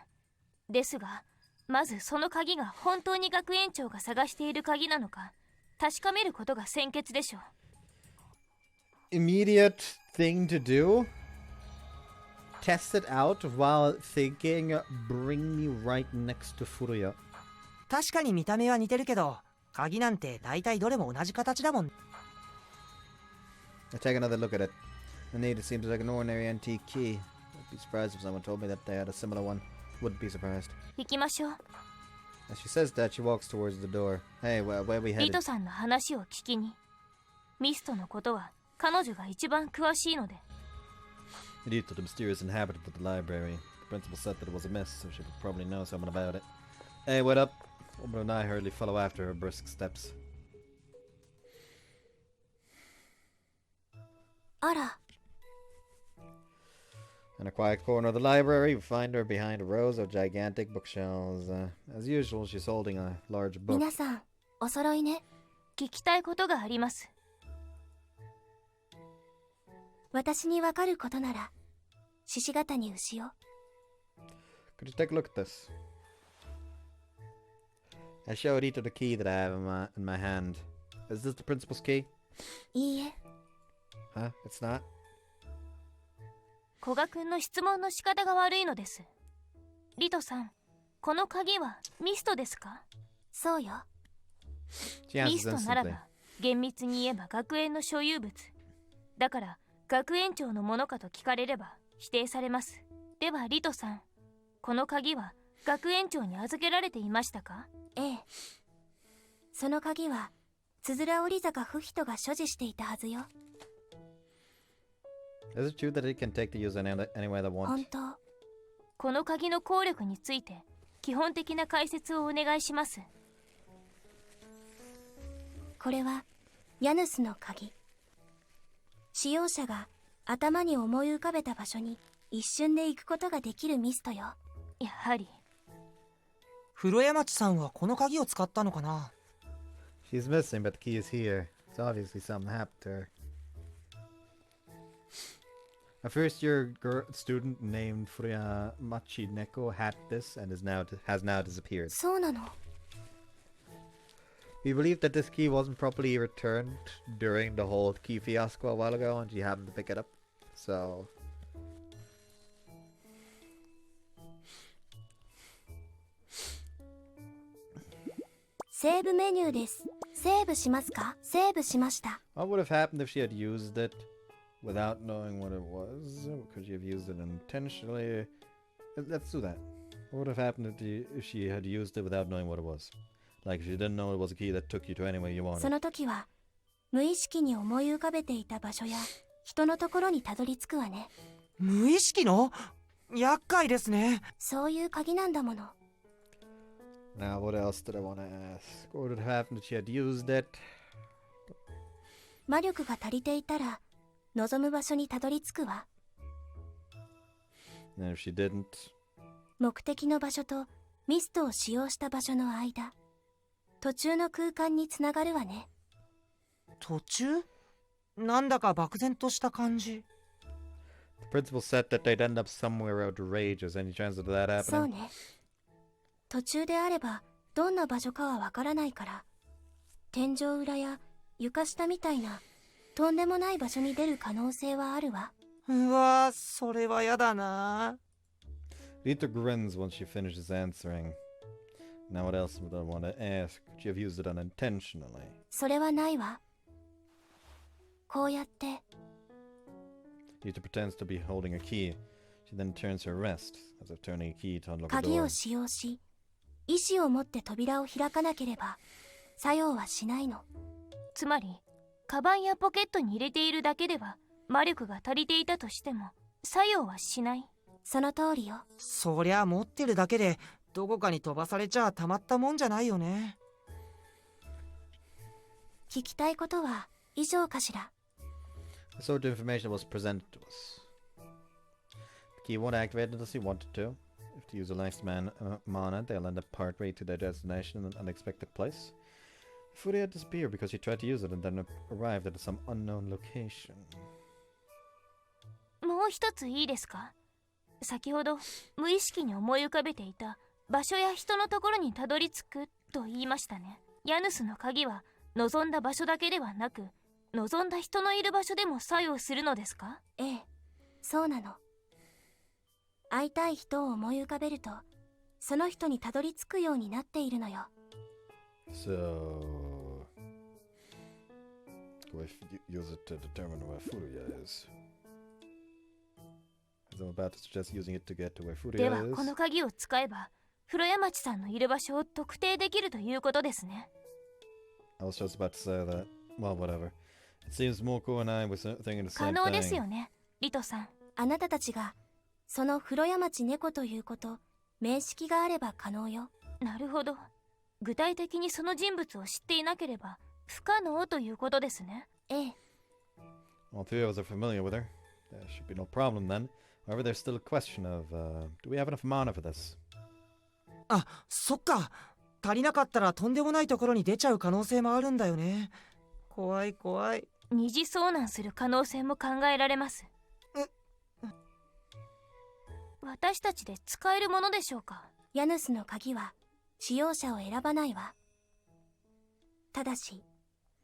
ですが、まずその鍵が本当に学園長が探している鍵なのか確かめることが先決でしょう。 Immediate thing to do? Test it out while thinking, bring me right next to Furuya. 確かに見た目は似てるけど、鍵なんて大体どれも同じ形だもん。 I take another look at it. Indeed, it seems like an ordinary antique key. I'd be surprised if someone told me that they had a similar one. Wouldn't be surprised. 行きましょう。 As she says that, she walks towards the door. Hey, where are we リ headed? トさんの話を聞きに。ミストのことは彼女が一番詳しいので。 Indeed, to the mysterious inhabitant of the library. The principal said that it was a miss, so she would probably know someone about it. Hey, what up? Woman and I hurriedly follow after her brisk steps. あら、 In a quiet corner of the library, we find her behind rows of gigantic bookshelves. As usual, she's holding a large book. 皆さん、お揃いね。聞きたいことがあります。私にわかることなら、獅子型に牛を。Could you take a look at this? I show Rita the key that I have in my hand. Is this the principal's key? いいえ、 Huh? It's not? 古賀くんの質問の仕方が悪いのです。リトさん、この鍵はミストですか？そうよ。 She ミ answers ストなら instantly. ば厳密に言えば学園の所有物だから学園長のものかと聞かれれば否定されます。ではリトさん、この鍵は学園長に預けられていましたか？ええ。その鍵は、つづら折坂不人が所持していたはずよ。 Is it true that it can take the use any way they 本 want? 当。この鍵の効力について基本的な解説をお願いします。これは、ヤヌスの鍵。使用者が頭に思い浮かべた場所に一瞬で行くことができるミストよ。やはり。風呂山地さんはこの鍵を使ったのかな？ She's missing, but the key is here. It's obviously something happened to her. A first-year student named Furuya Machineko had this and has now disappeared. そうなの。 We believe that this key wasn't properly returned during the whole key fiasco a while ago, and she happened to pick it up. So, セーブメニューです。セーブしますか？セーブしました。 what would have happened if she had used it without knowing what it was. Could she have used it intentionally? Let's do that. What would have happened if she had used it without knowing what it was? Like if she didn't know it was a key that took you to anywhere you そ wanted. の時は無意識に思い浮かべていた場所や人のところにたどり着くわね。無意識の？厄介ですね。そういう鍵なんだもの。 Now, what else did I want to ask? What would have happened if she had used it? 魔力が足りていたら望む場所にたどり着くわ。 And if she didn't? 目的の場所とミストを使用した場所の間、途中の空間につながるわね。途中？なんだか漠然とした感じ。The principal said that they'd end up somewhere outrageous. Any chance of that そう happening? ね。途中であればどんな場所かはわからないから、天井裏や床下みたいなとんでもない場所に出る可能性はあるわ。うわ、それはやだな。Rita grins once she finishes answering. Now what else would I want to ask? Could she have used it unintentionally? それはないわ。こうやって Rita pretends to be holding a key. She then turns her wrist, as if turning a key to unlock a 鍵 door. を使用し、意志を持って扉を開かなければ作用はしないの。つまりカバンやポケットに入れているだけでは魔力が足りていたとしても作用はしない。その通りよ。そりゃ持ってるだけでどこかに飛ばされちゃたまったもんじゃないよね。聞きたいことは以上かしら。The sort of information was presented to us. The key won't activate unless you want it to. If the user lacks mana, they'll end up partway to their destination in an unexpected place. Furia disappeared because she tried to use it and then arrived at some unknown location. もう一ついいですか？先ほど無意識に思い浮かべていた場所や人のところにたどり着くと言いましたね。ヤヌスの鍵は望んだ場所だけではなく望んだ人のいる場所でも作用するのですか？ええ、そうなの。会いたい人を思い浮かべるとその人にたどり着くようになっているのよ。 So... If you use it to determine where Furia is. As I'm about to suggest using it to get to where で Furia は is. この鍵を使えば風呂屋町さんのいる場所を特定できるということですね。 I was just about to say that. Well, whatever. It seems Moko and I were thinking the 可 same 能です thing. よね、リトさん。あなたたちがその風呂屋町猫ということ面識があれば可能よ。なるほど。具体的にその人物を知っていなければ不可能ということですね。ええ。 All three of us are familiar with her. There should be no problem then. However, there's still a question of, do we have enough mana for this? あ、そっか。足りなかったらとんでもないところに出ちゃう可能性もあるんだよね。怖い怖い。二次遭難する可能性も考えられます。私たちで使えるものでしょうか？ヤヌスの鍵は使用者を選ばないわ。ただし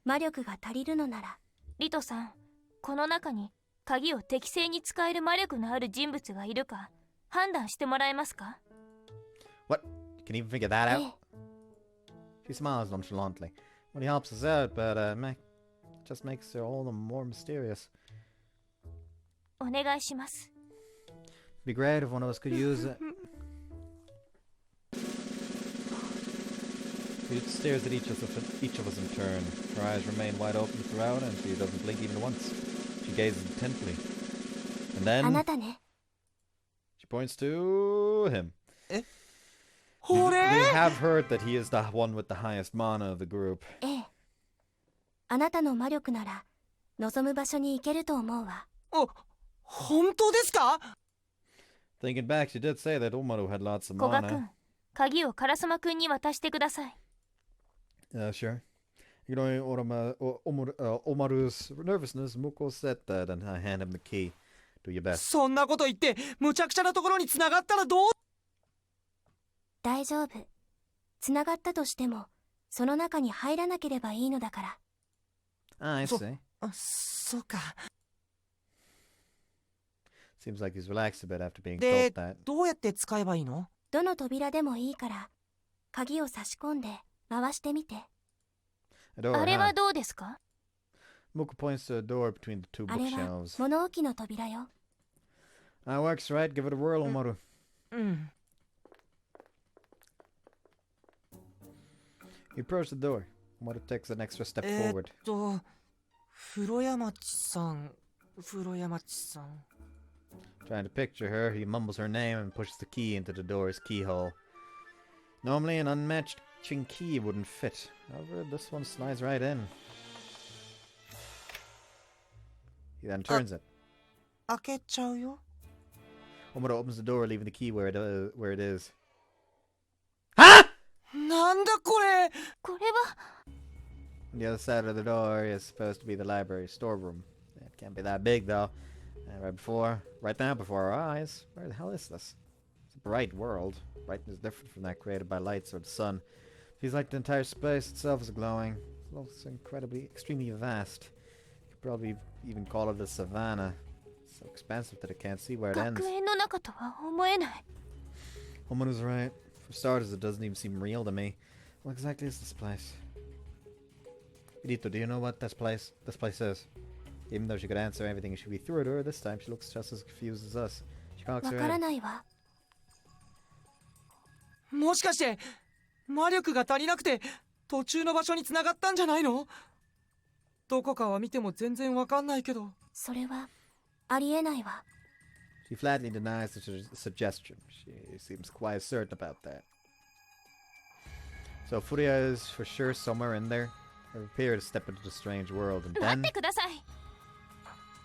魔力が足りるのなら。リトさん、この中に鍵を適正に使える魔力のある人物がいるか判断してもらえますか？ What? You can even figure that え out? え。 She smiles nonchalantly. Well, he helps us out, but just makes her all the more mysterious. お願いします。 It'd be great if one of us could use it. She stares at each of us in turn. Her eyes remain wide open throughout, and she doesn't blink even once. She gazes intently. And あ then なたね。 she points to him. ほ They れ have heard that he is the one with the highest mana of the group. ええ。あなたの魔力なら望む場所に行けると思うわ。本当ですか？ Thinking back, she did say that Omaru had lots of 古賀 mana. 君、鍵をカラスマ君に渡してください。Sure. Ignoring Omaru's nervousness, Muko said that and I hand him the key. Do your best. そんなこと言って無茶苦茶なところに繋がったらどう？大丈夫。つながったとしてもその中に入らなければいいのだから。 I see. そうか。 Seems like he's relaxed a bit after being で told that. どうやって使えばいいの？どの扉でもいいから鍵を差し込んで回してみて。 A door あれは had- どうですか？ Muko points to a door between the two あれは bookshelves. 物置の扉よ。 That works, right? Give it a whirl, Omaru. うん。 You approach the door. Omaru takes an extra step forward. 風呂山さん。 Trying to picture her, he mumbles her name and pushes the key into the door's keyhole. Normally, an unmatching key wouldn't fit. However, this one slides right in. He then turns it. 開けちゃうよ。 Omaru opens the door, leaving the key where it is. なんだこれ。これは On the other side of the door is supposed to be the library storeroom. It can't be that big, though. Right now before our eyes, where the hell is this? It's a bright world. Brightness is different from that created by lights or the sun. Feels like the entire space itself is glowing. It looks extremely vast. You could probably even call it a savannah. It's so expansive that I can't see where it ends. 学園の中とは思えない。 Homanu's right. For starters, it doesn't even seem real to me. What exactly is this place? Rito, do you know what this place is? Even though she could answer everything she threw at her, this time she looks just as confused as us. She cocks わ her から head. ないわ。もしかして魔力が足りなくて途中の場所に繋がったんじゃないの？どこかは見ても全然わかんないけど。それはありえないわ。 She flatly denies the suggestion. She seems quite certain about that. So Furia is for sure somewhere in there. I appear to step into the strange world, and 待 then ってください。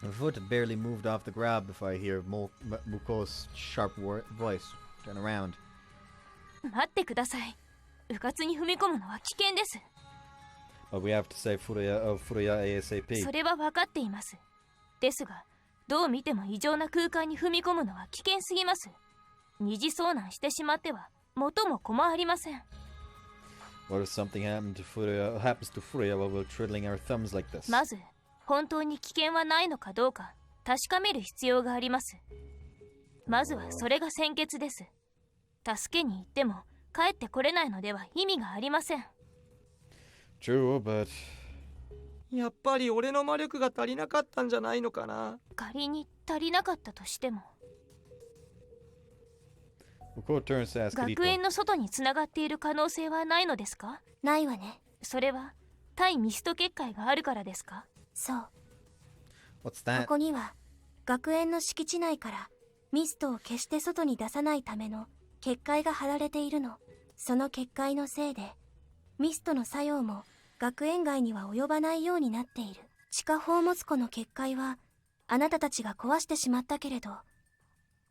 my foot had barely moved off the ground before I hear Muko's sharp voice. Turn around. 待ってください。迂闊に踏み込むのは危険です。 But we have to save Furia ASAP. それは分かっています。ですが、どう見ても異常な空間に踏み込むのは危険すぎます。二次遭難してしまっては元も子もありません。 What if something happens to Furia while we're twiddling our thumbs like this? まず、本当に危険はないのかどうか確かめる必要があります。まずはそれが先決です。助けに行っても帰ってこれないのでは意味がありません。 True, but やっぱり俺の魔力が足りなかったんじゃないのかな。仮に足りなかったとしても、 Muko turns to ask 学 Rito. 園の外につながっている可能性はないのですか？ないわね。それは対ミスト結界があるからですか？そう。 What's こ that? こには学園の敷地内からミストを決して外に出さないための結界が張られているの。その結界のせいでミストの作用も学園外には及ばないようになっている。地下宝物庫の結界はあなたたちが壊してしまったけれど、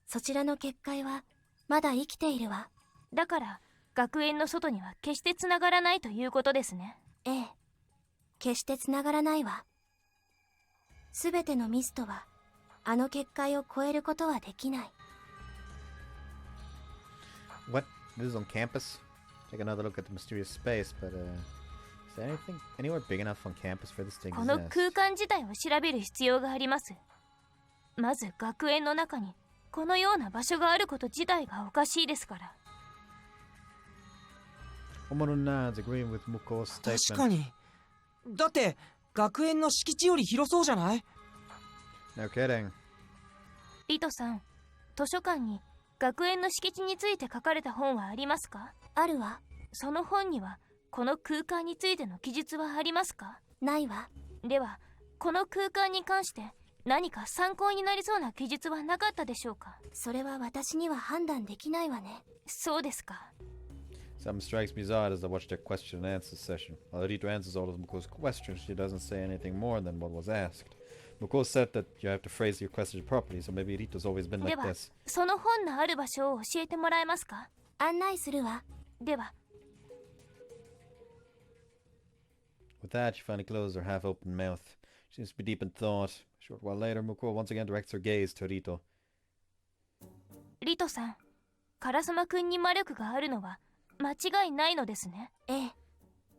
そちらの結界はまだ生きているわ。だから学園の外には決してつながらないということですね。ええ、決してつながらないわ。すべてのミストはあの結界を越えることはできない。 What? This is on campus? Take another look at the mysterious space, but is there anywhere big enough on campus for this to この exist? 空間自体を調べる必要があります。まず学園の中にこのような場所があること自体がおかしいですから。 Omaru nods, agreeing with Muko's 確 statement. かに。だって学園の敷地より広そうじゃない？ No kidding. リトさん、図書館に学園の敷地について書かれた本はありますか？あるわ。その本にはこの空間についての記述はありますか？ないわ。ではこの空間に関して何か参考になりそうな記述はなかったでしょうか？それは私には判断できないわね。そうですか。 Something strikes me as odd as I watch their question and answer session. While Rito answers all of Muko's questions, she doesn't say anything more than what was asked. Muko said that you have to phrase your questions properly, so maybe Rito's always been で like は this. その本のある場所を教えてもらえますか？案内するわ。では。 With that, she finally closed her half-open mouth. She seems to be deep in thought. A short while later, Muko once again directs her gaze to Rito. リトさん、カラスマくんに魔力があるのは間違いないのですね。ええ、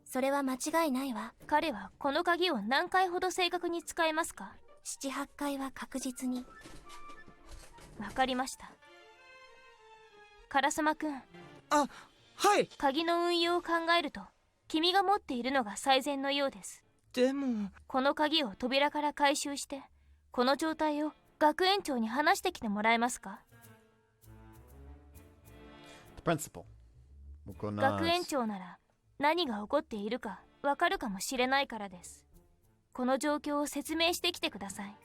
それは間違いないわ。彼はこの鍵を何回ほど正確に使えますか？7、8回は確実に。わかりました。カラスマくん。あ、はい。鍵の運用を考えると君が持っているのが最善のようです。でもこの鍵を扉から回収してこの状態を学園長に話してきてもらえますか？ The principal. Muko 学園 nods. 長なら何が起こっているかわかるかもしれないからです。この状況を説明してきてください。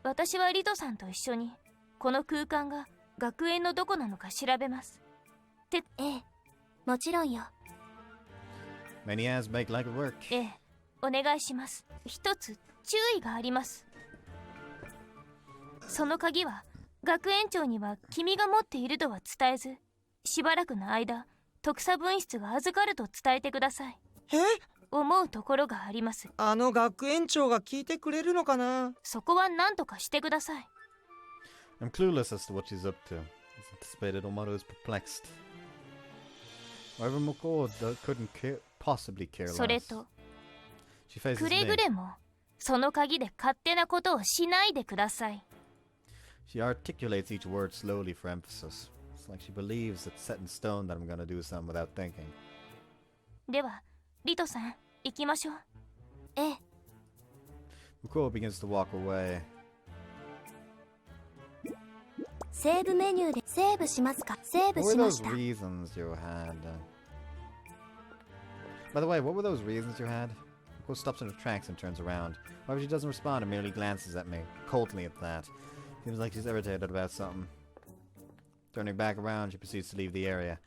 私はリトさんと一緒にこの空間が学園のどこなのか調べます。ええ、もちろんよ。Many as make like it work. ええ、お願いします。一つ注意があります。その鍵は学園長には君が持っているとは伝えず、しばらくの間特査分室が預かると伝えてください。え、思うところがあります。あの学園長が聞いてくれるのかな？そこは何とかしてください。I'm clueless as to what she's up to. As anticipated, Omaru is perplexed. However, Muko couldn't possibly care それ less. と She faces くれ me. ぐれもその鍵で勝手なことをしないでください。 She articulates each word slowly for emphasis. It's like she believes it's set in stone that I'm gonna do something without thinking. ではリトさん行きましょう。ええ、 Muko begins to walk away. セーブメニューでセーブしますか？セーブ What し were ま those した。 reasons you had? By the way, what were those reasons you had? Muko stops in her tracks and turns around. However, she doesn't respond and merely glances at me, coldly at that. Seems like she's irritated about something. Turning back around, she proceeds to leave the area.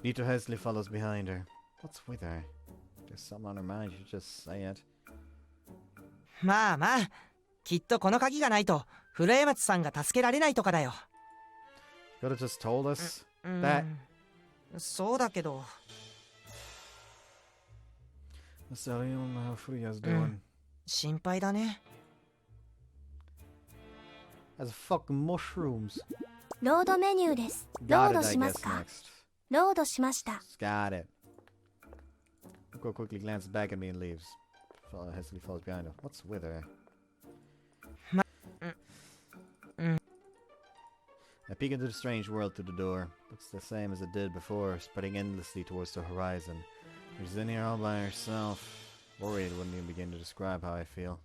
Nito hastily follows behind her. What's with her? There's something on her mind, she should just say it. まあまあ、きっとこの鍵がないと古江松さんが助けられないとかだよ。Could have just told us うん、 that. そうだけど。 Let's tell you how Fuya's doing. 心配だね。 Has fucking mushrooms. ロードメニューです。ロ Got ード it, I しま guess, すか？ next. ロードしました。 Got it. Muko quickly glances back at me and leaves. Hastily falls behind her. What's with her? I peek into the strange world through the door. Looks the same as it did before, spreading endlessly towards the horizon. She's in here all by herself. Worried wouldn't even begin to describe how I feel.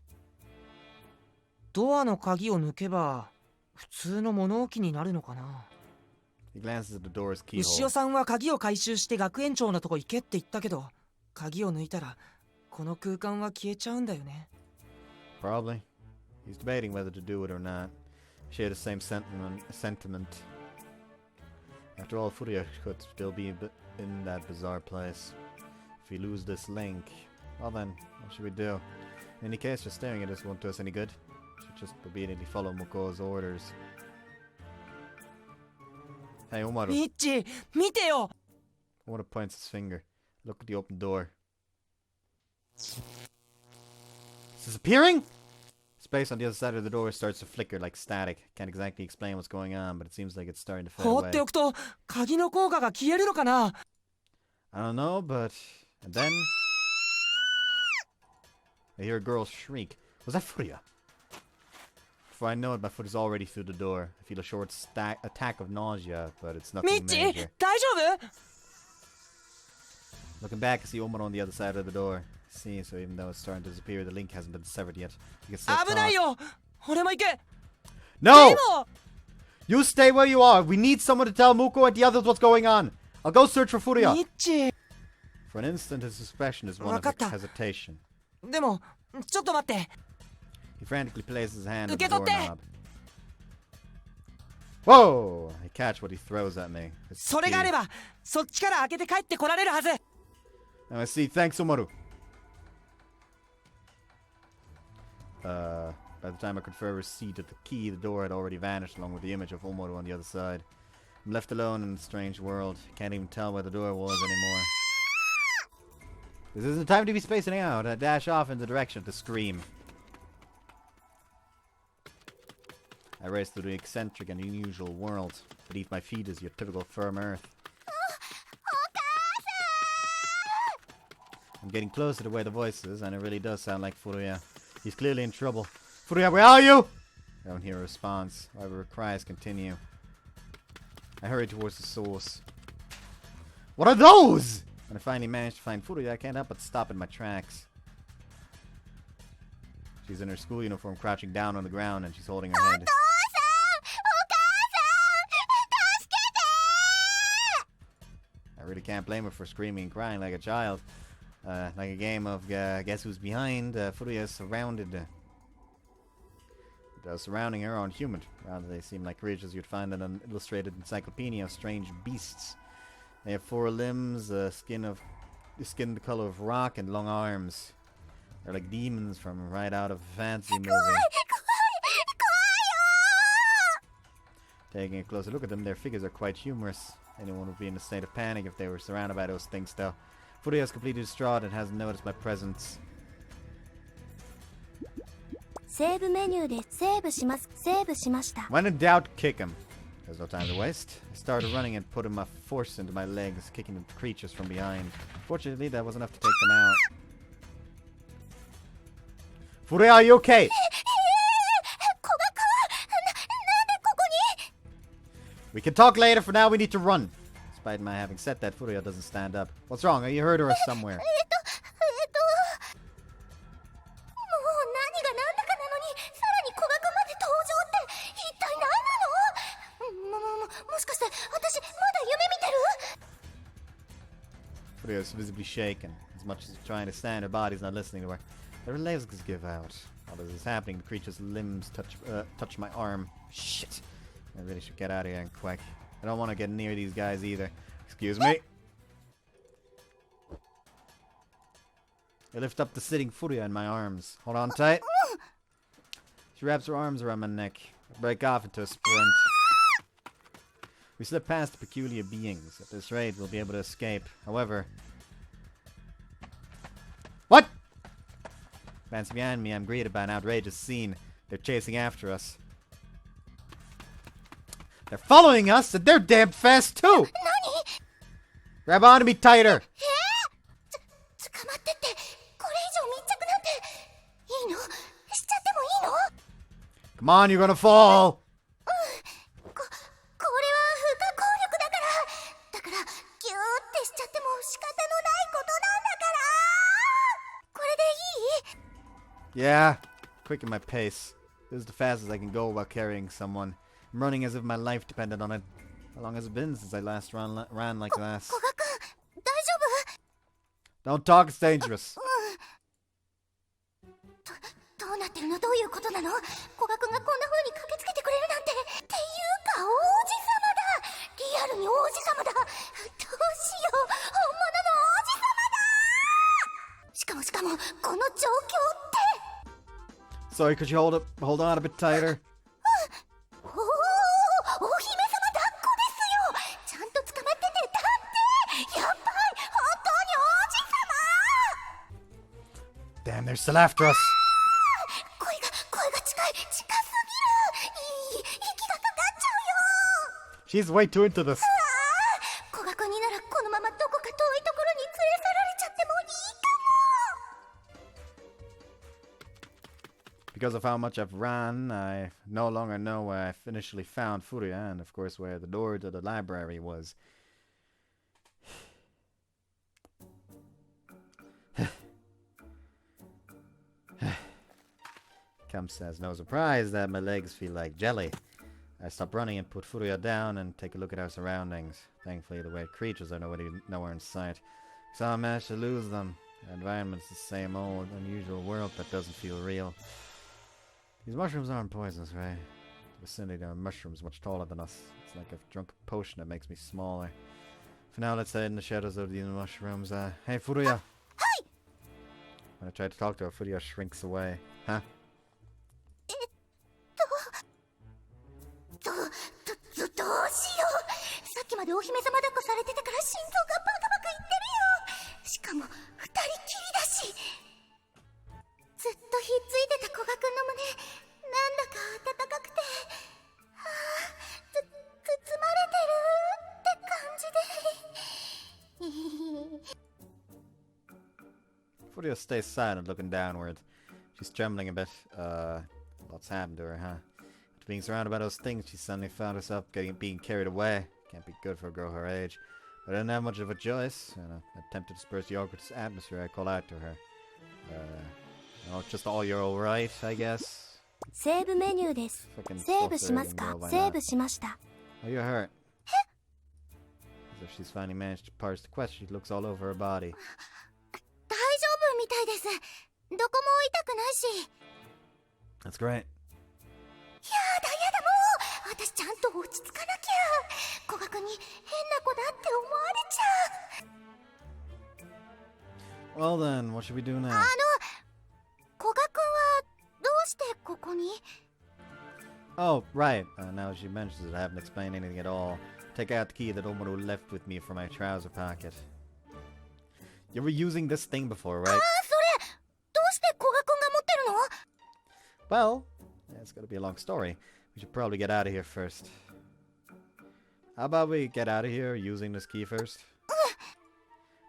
ドアの鍵を抜けば普通の物置になるのかな？ He glances at the door's 牛尾 keyhole. さんは鍵を回収して学園長のとこ行けって言ったけど、鍵を抜いたらこの空間は消えちゃうんだよね。 Probably. He's debating whether to do it or not. Share the same sentiment. After all, Furia could still be in that bizarre place. If we lose this link, well then, what should we do? In any case, just staring at us won't do us any good. Should just obediently follow Muko's orders. Hey, Omaru. ミッチ、見てよ。 Omaru points his finger. Look at the open door. Is disappearing? Space on the other side of the door starts to flicker like static. Can't exactly explain what's going on, but it seems like it's starting to fade 放 away. っておくと鍵の効果が消えるのかな？ I don't know, but... And then... I hear a girl shriek. Was that Furia? Before I know it, my foot is already through the door. I feel a short attack of nausea, but it's ミ nothing ッチ、 major. 大丈夫？ Looking back, I see Omaru on the other side of the door. See, so even though it's starting to disappear, the link hasn't been severed yet. You can still 危ない talk. よ。俺も行く。 No! でも You stay where you are. We need someone to tell Muko and the others what's going on. I'll go search for Furia. ミッチ。 For an instant, his expression is one of わかった hesitation. でもちょっと待って。 He frantically places his hand on the 受け取って。 doorknob. Whoa! I catch what he throws at me. It's それがあれ key. ばそっちから開けて帰ってこられるはず。 Now I see. Thanks, Omaru. By the time I could further see to the key, the door had already vanished along with the image of Omaru on the other side. I'm left alone in a strange world. Can't even tell where the door was anymore. This isn't time to be spacing out. I dash off in the direction of the scream. I race through the eccentric and unusual world. Beneath my feet is your typical firm earth. I'm getting closer to where the voice is, and it really does sound like Furuya. He's clearly in trouble. Furuya, where are you? I don't hear a response. However, her cries continue. I hurry towards the source. What are those? When I finally manage to find Furuya, I can't help but stop in my tracks. She's in her school uniform, crouching down on the ground, and she's holding her head. I really can't blame her for screaming and crying like a child. Like a game of Guess Who's Behind, Furuya is surrounded. Surrounding her aren't human. Rather, they seem like creatures you'd find in an illustrated encyclopedia of strange beasts. They have 4 limbs, skin the color of rock, and long arms. They're like demons from right out of a fantasy movie. Taking a closer look at them, their figures are quite humorous. Anyone would be in a state of panic if they were surrounded by those things, though. Furuya is completely distraught and hasn't noticed my presence. セーブメニューでセーブします。セーブしました。 When in doubt, kick him. There's no time to waste. I started running and putting my force into my legs, kicking the creatures from behind. Fortunately, that was enough to take them out. Furuya, are you okay? We can talk later. For now, we need to run. Despite my having said that, Furuya doesn't stand up. What's wrong? Are you hurt or somewhere? Furuya is visibly shaken. As much as she's trying to stand, her body's not listening to her. Her legs give out. While this is happening, the creature's limbs touch my arm. Shit. I really should get out of here and quick. I don't want to get near these guys either. Excuse me. I lift up the sitting Furuya in my arms. Hold on tight. She wraps her arms around my neck. I break off into a sprint. We slip past the peculiar beings. At this rate, we'll be able to escape. However... What?! Glancing behind me, I'm greeted by an outrageous scene. They're chasing after us. They're following us, and they're damn fast too! Grab onto me tighter! Come on, you're gonna fall! Yeah, quicken my pace. This is the fastest I can go while carrying someone. I'm running as if my life depended on it. How long has it been since I last ran like this? Don't talk, it's dangerous. どうなってるの？どういうことなの？古賀君がこんな風に駆けつけてくれるなんて。っていうか王子様だ。リアルに王子様だ。どうしよう。本物の王子様だ。しかもこの状況って。 Sorry, could you hold on a bit tighter? お姫様抱っこですよ。ちゃんと捕まっててだって。やばい。本当に王子様。 Damn, they're still after us. 声が近すぎる。息がかかっちゃうよ。 She's way too into this. 古賀君にならこのままどこか遠いところに連れ去られちゃってもいいかも。 Because of how much I've run, I no longer know where I initially found Furuya, and of course where the door to the library was. Comes as no surprise that my legs feel like jelly. I stop running and put Furuya down and take a look at our surroundings. Thankfully, the weird creatures are nowhere in sight. So I managed to lose them. The environment's the same old, unusual world that doesn't feel real. These mushrooms aren't poisonous, right? The vicinity there are mushrooms much taller than us. It's like I've drunk a potion that makes me smaller. For now, let's hide in the shadows of these mushrooms. Hey, Furuya! Hi! When I try to talk to her, Furuya shrinks away. Huh? どうしよう。さっきまでお姫様抱っこされてたから心臓がバカバカいってるよ。しかも二人きりだし。ずっとひっついてた古賀君の胸、なんだか温かくて、包まれてるって感じで。Furuya stays silent, looking downward. She's trembling a bit. What's happened to her, huh? After being surrounded by those things, she suddenly found herself being carried away. Can't be good for a girl her age. But I didn't have much of a choice. In an attempt to disperse the awkward atmosphere, I call out to her. Oh, just all you're alright, I guess. セーブメニューです。 Fucking セーブしますか？ why セー not? ブしました。 Oh, you're hurt. As if she's finally managed to parse the question, she looks all over her body. 大丈夫みたいです。どこも痛くないし。 That's great. やだやだ、もう私ちゃんと落ち着かなきゃ。古賀君に変な子だって思われちゃう。 Well then, what should we do now? 古賀君はどうしてここに？ Oh, right. Now she mentions it, I haven't explained anything at all. Take out the key that Omaru left with me from my trouser pocket. You were using this thing before, right? それどうして古賀君が持ってるの？ Well, yeah, it's gonna be a long story. We should probably get out of here first. How about we get out of here using this key first?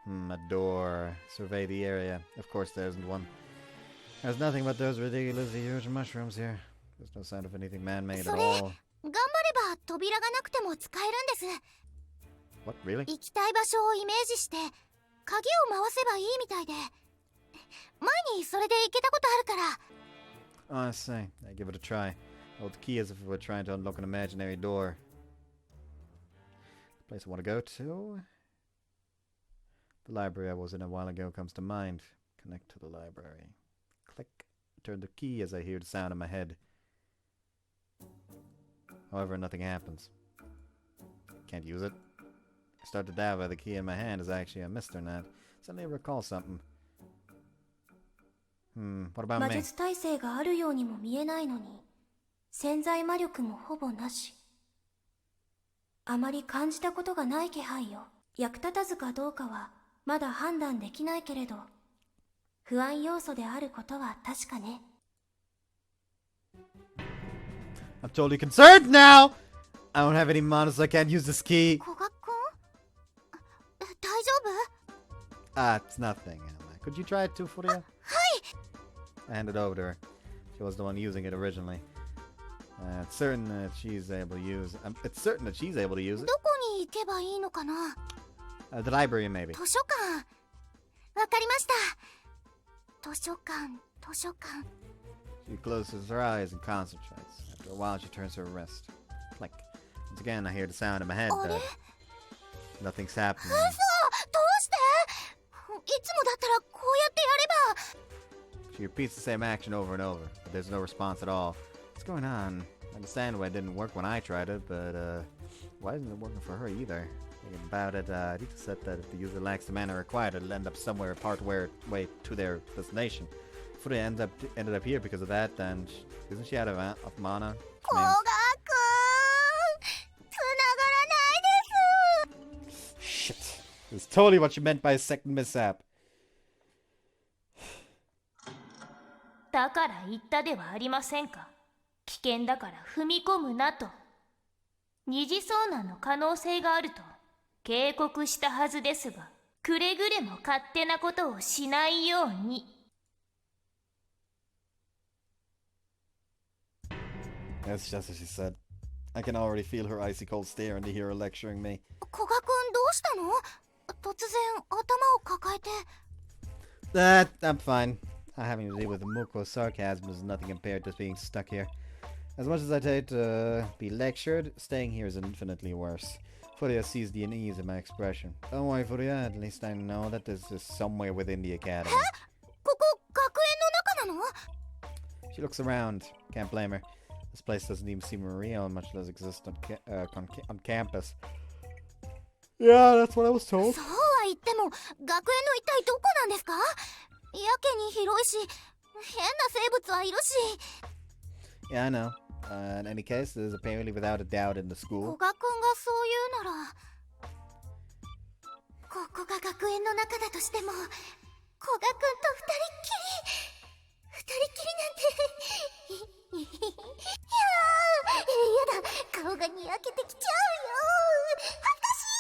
A door. Survey the area. Of course there isn't one. There's nothing but those ridiculously huge mushrooms here. There's no sign of anything man-made at all. 頑張れば扉がなくても使えるんです。 What, really? 行きたい場所をイメージして鍵を回せばいいみたいで。前にそれで行けたことあるから。 Oh, I see. I give it a try. Hold the key as if we were trying to unlock an imaginary door. The place I want to go to? The library I was in a while ago comes to mind. Connect to the library. Click. Turn the key as I hear the sound in my head. However, nothing happens. Can't use it. I start to doubt whether the key in my hand is actually a mist or not. Suddenly I recall something. What about 魔 me? 術耐性があるようにも見えないのに、潜在魔力もほぼなし。あまり感じたことがない気配よ。役立たずかどうかはまだ判断できないけれど、不安要素であることは確かね。I'm totally concerned now! I don't have any mana, so I can't use this key. 古賀君？大丈夫？ It's nothing, Emma. Could you try it too, Furia? I handed it over to her. She was the one using it originally. It's certain that she's able to use. It's certain that she's able to use it. どこに行けばいいのかな？ The library, maybe. 図書館。わかりました。図書館、図書館。 She closes her eyes and concentrates. After a while, she turns to her wrist. Click. Once again, I hear the sound in my head, but nothing's happening. 嘘！どうして？いつもだったらこうやってやれば。 She repeats the same action over and over, but there's no response at all. What's going on? I understand why it didn't work when I tried it, but why isn't it working for her either? Thinking about it, Rita said that if the user lacks the mana required, it'll end up somewhere way to their destination. If it ended up here because of that, then isn't she out of mana? 古賀君、繋がらないです。 Shit. This is totally what she meant by a second mishap. だから言ったではありませんか。危険だから踏み込むなと。二次遭難の可能性があると警告したはずですが、くれぐれも勝手なことをしないように。That's just as she said. I can already feel her icy cold stare and to hear her lecturing me. 古賀君どうしたの？突然頭を抱えて。 I'm fine. Having to deal with the Muko's sarcasm is nothing compared to being stuck here. As much as I hate to be lectured, staying here is infinitely worse. Furia sees the unease in my expression. Don't worry, Furia. At least I know that this is somewhere within the academy. ここ学園の中なの？ She looks around. Can't blame her. This place doesn't even seem real, much less exist on campus. Yeah, that's what I was told. そうは言っても学園の一体どこなんですか？やけに広いし、変な生物はいるし。 Yeah, I know. In any case, it is apparently without a doubt in the 古 school. 賀君がそう言うなら、ここが学園の中だとしても、古賀君と二人っきりなんて。いやだ、顔がにやけてきちゃうよ。恥ずかしい。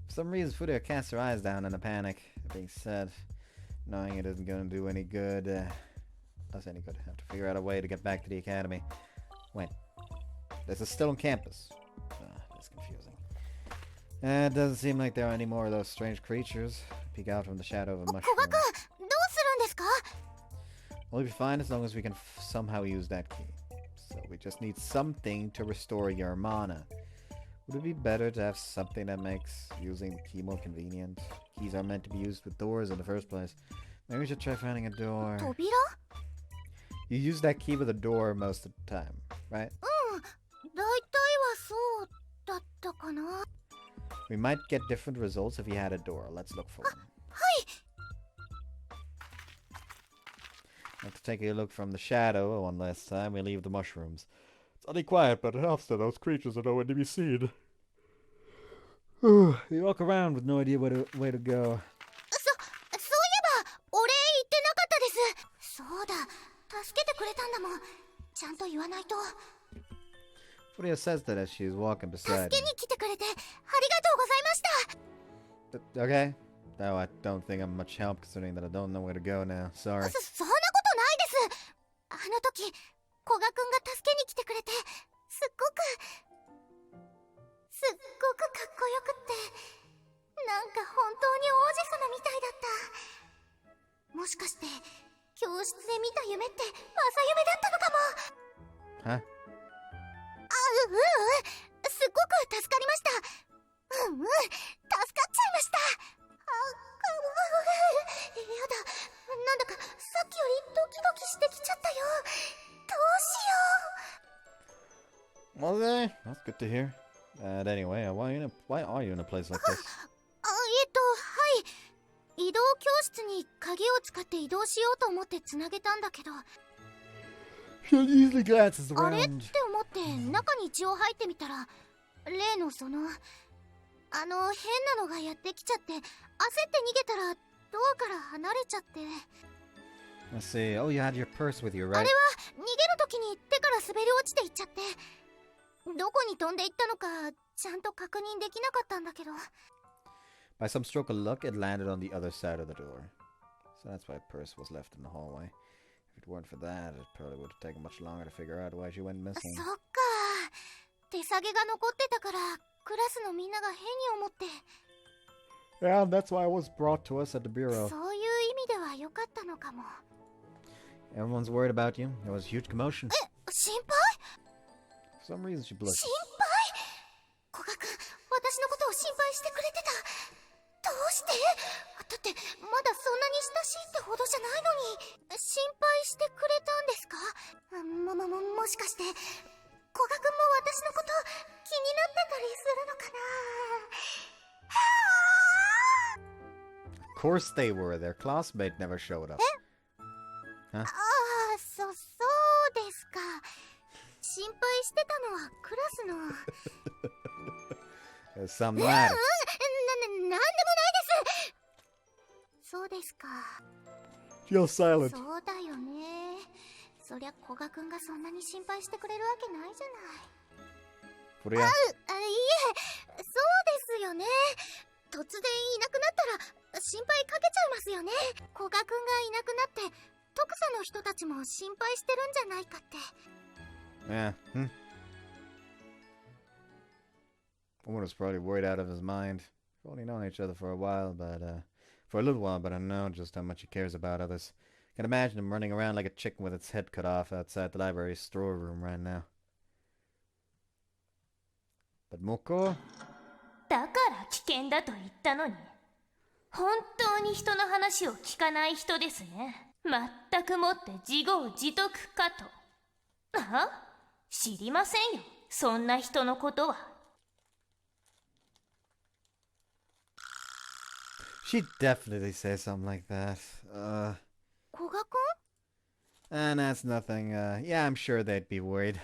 For some reason, Furia casts her eyes down in a panic. That being said, knowing it isn't going to do any good, does any good. Have to figure out a way to get back to the academy. Wait, this is still on campus. That's confusing. It doesn't seem like there are any more of those strange creatures. Peek out from the shadow of a 古賀 mushroom. 君どうするんですか？ We'll be fine as long as we can somehow use that key. So we just need something to restore your mana. Would it be better to have something that makes using the key more convenient? Keys are meant to be used with doors in the first place. Maybe we should try finding a door. 扉？ You use that key with a door most of the time, right? うん、大体はそうだったかな。 We might get different results if you had a door. Let's look for them. はい。 Let's take a look from the shadow one last time. We leave the mushrooms. It's oddly quiet, but it helps that those creatures are nowhere to be seen. We walk around with no idea where to go. そういえばお礼言ってなかったです。そうだ、助けてくれたんだもん。ちゃんと言わないと。 Furia says that as she is walking 助 beside け me. に来てくれてありがとうございました。 Okay. No, I don't think I'm much help considering that I don't know where to go now. Sorry. そんなことないです。あの時古賀くんが助けに来てくれてすっごくかっこよくってなんか本当に王子様みたいだった。もしかして教室で見た夢って正夢だったのかも。 Huh? すっごく助かりました。助かっちゃいました。やだ、なんだかさっきよりドキドキしてきちゃったよ。どうしよう。 Was I? That's good to hear. Anyway, why are you in a place like this? はい。移動教室に鍵を使って移動しようと思ってつなげたんだけど、 She usually glances あれっ around. て思って中に一応入ってみたら、例のその変なのがやってきちゃって、焦って逃げたらドアから離れちゃって。 Let's see. Oh, you had your purse with you, あ right? れは逃げる時に手から滑り落ちていっちゃって、どこに飛んでいったのかちゃんと確認できなかったんだけど。 By some stroke of luck, it landed on the other side of the door. So that's why purse was left in the hallway. If it weren't for that, it probably would have taken much longer to figure out why she went missing. そっか、手提げが残ってたからクラスのみんなが変に思って。 Yeah, that's why it was brought to us at the bureau. そういう意味では良かったのかも。 Everyone's worried about you. There was huge commotion. 心配？ For some reason, she blushed. 心配？古賀くん、私のことを心配してくれてた。どうして？だってまだそんなに親しいってほどじゃないのに。心配してくれたんですか？もしかして古賀くんも私のこと気になってたりするのかな。 Of course they were. Their classmate never showed up. Huh? ああ、そうですか。心配してたのはクラスの。 There's some なんでも matter. ないです。そうですか。 You're silent. そうだよね。そりゃ古賀くんがそんなに心配してくれるわけないじゃない。 Furia? いえ、そうですよね。突然いなくなったら心配かけちゃいますよね。古賀くんがいなくなって徳佐の人たちも心配してるんじゃないかって。 Yeah. One was probably worried out of his mind. We've only known each other for a while, for a little while, but I know just how much he cares about others. Can imagine him running around like a chicken with its head cut off outside the library's storeroom right now. But Moko? だから危険だと言ったのに、本当に人の話を聞かない人ですね。まったくもって自業自得かと。あ？知りませんよ、そんな人のことは。 She'd definitely say something like that. 古賀くん？ And that's nothing. Yeah, I'm sure they'd be worried.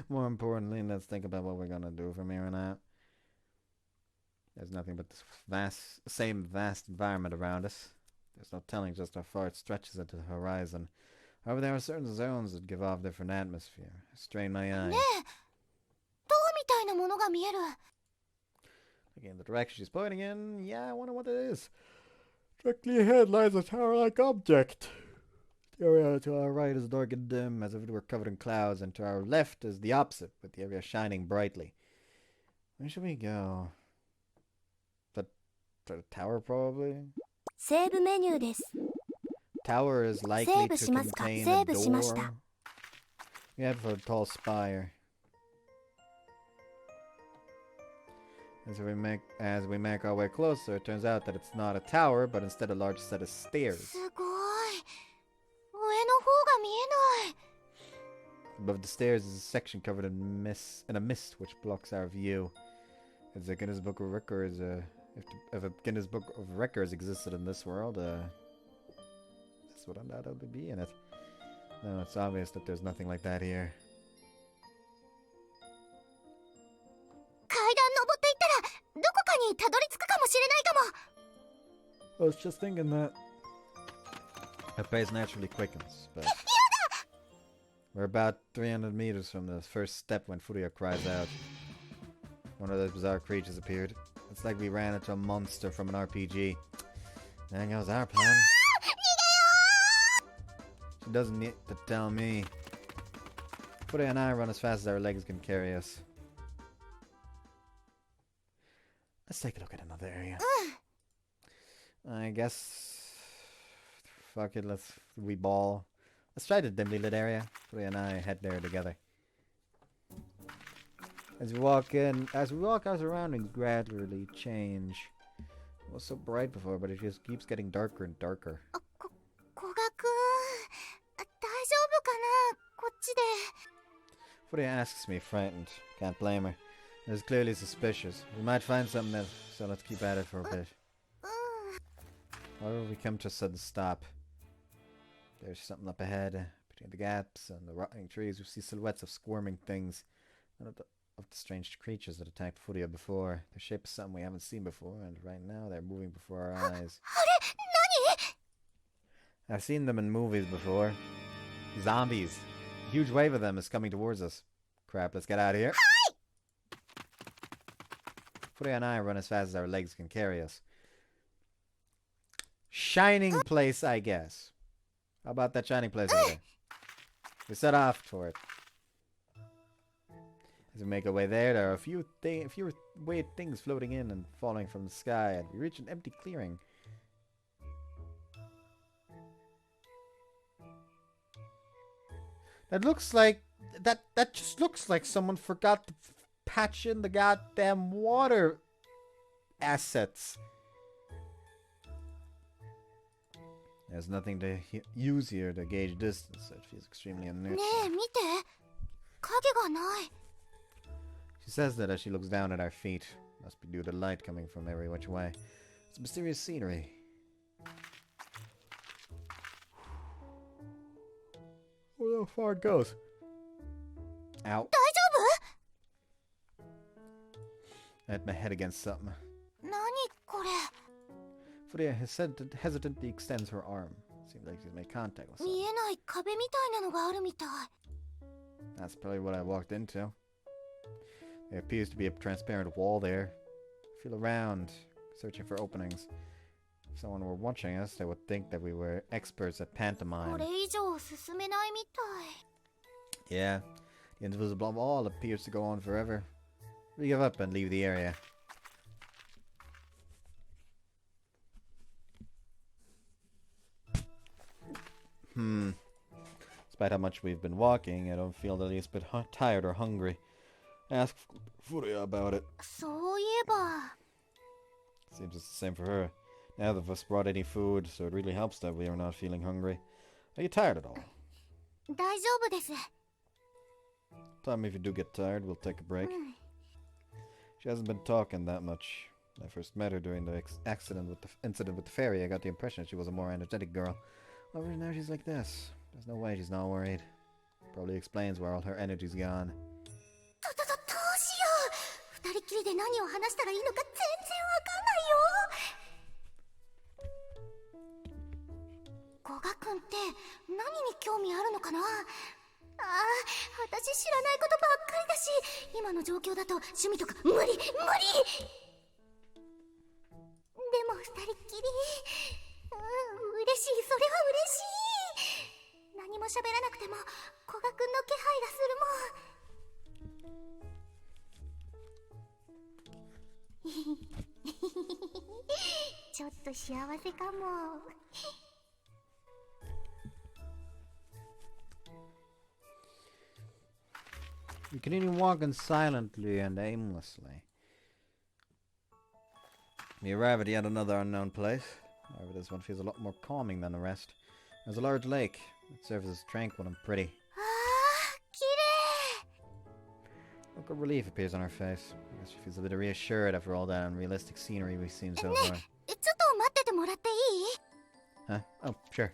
More importantly, let's think about what we're gonna do from here on out. There's nothing but this same vast environment around us. There's no telling just how far it stretches into the horizon. However, there are certain zones that give off different atmosphere. I strain my eyes. ねえ、塔みたいなものが見える。 Looking in the direction she's pointing in, yeah, I wonder what it is. Directly ahead lies a tower-like object. The area to our right is dark and dim, as if it were covered in clouds, and to our left is the opposite, with the area shining brightly. Where should we go? The tower, probably? セーブメニューです。 Tower is likely Save to しますか？ contain セ a ーブしました。 door. We head for a tall spire. As we make our way closer, it turns out that it's not a tower, but instead a large set of stairs. すごい。上の方が見えない。 Above the stairs is a section covered in a mist which blocks our view. If a Guinness Book of Records, if a Guinness Book of Records existed in this world, this would undoubtedly be in it. No, it's obvious that there's nothing like that here. 階段登っていったらどこかにたどり着くかもしれないかも。 I was just thinking that. Her pace naturally quickens, but we're about 300 meters from the first step when Furia cries out. One of those bizarre creatures appeared. It's like we ran into a monster from an RPG. There goes our plan. She doesn't need to tell me. Furia and I run as fast as our legs can carry us. Let's take a look at another area. I guess... Fuck it, we ball. Let's try the dimly lit area. Furia and I head there together. As we walk our surroundings gradually change. It was so bright before, but it just keeps getting darker and darker. 古賀くん、大丈夫かな、こっちで。 Furia asks me, frightened. Can't blame her. It's clearly suspicious. We might find something else, so let's keep at it for a bit. However, we come to a sudden stop. There's something up ahead. Between the gaps and the rotting trees, we see silhouettes of squirming things. None of the strange creatures that attacked Furia before. Their shape is something we haven't seen before, and right now they're moving before our eyes. I've seen them in movies before. Zombies. A huge wave of them is coming towards us. Crap, let's get out of here. Furia and I run as fast as our legs can carry us. Shining place, I guess. How about that shining place over there? We set off for it. As we make our way there are a few weird things floating in and falling from the sky, and we reach an empty clearing. That looks like... That just looks like someone forgot to patch in the goddamn water assets. There's nothing to use here to gauge distance, so it feels extremely unnatural. ねえ、見て。影がない。 She says that as she looks down at our feet. Must be due to light coming from every which way. It's mysterious scenery. I wonder how far it goes. Ow. 大丈 I hit my head against something. 夫？何これ。 Furia hesitantly extends her arm. Seems like she's made contact with 見 something. えない壁みたいなのがあるみたい。 That's probably what I walked into. There appears to be a transparent wall there. Feel around, searching for openings. If someone were watching us, they would think that we were experts at こ pantomime. れ以上進めないみたい。 Yeah, the invisible wall appears to go on forever. We give up and leave the area. Despite how much we've been walking, I don't feel the least bit tired or hungry. I ask Furia about it. そういえば。 Seems it's the same for her. Neither of us brought any food, so it really helps that we are not feeling hungry. Are you tired at all? 大丈夫です。 Tell me if you do get tired, we'll take a break. She hasn't been talking that much. When I first met her during the incident with the fairy, I got the impression she was a more energetic girl. However, now she's like this. There's no way she's not worried. Probably explains where all her energy's gone. どうしよう。二人きりで何を話したらいいのか全然わかんないよ。古賀くんって何に興味あるのかな。ああ、私知らないことばっかりだし、今の状況だと趣味とか無理。でも二人っきり、嬉しい、それは嬉しい。何も喋らなくても古賀くんの気配がするもん。ちょっと幸せかも。You continue walking silently and aimlessly. You arrive at yet another unknown place. However, this one feels a lot more calming than the rest. There's a large lake. Its surface is tranquil and pretty. A look of relief appears on her face. I guess she feels a bit reassured after all that unrealistic scenery we've seen so far. ちょっと待っててもらっていい？ Huh? Oh, sure.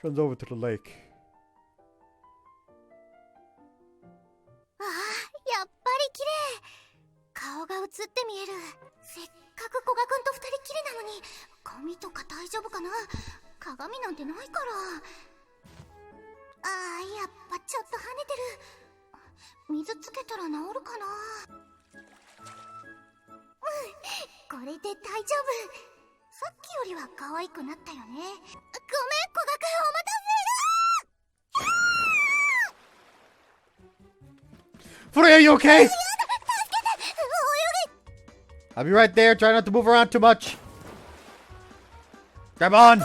She runs over to the lake. ああ、やっぱり綺麗。顔が映って見える。せっかく古賀くんと二人きりなのに、髪とか大丈夫かな？鏡なんてないから。ああ、やっぱちょっと跳ねてる。水つけたら治るかな？これで大丈夫。さっきよりは可愛くなったよね。ごめん、古賀くん、お待たせ。 Furia, are you okay? I'll be right there. Try not to move around too much. Grab on.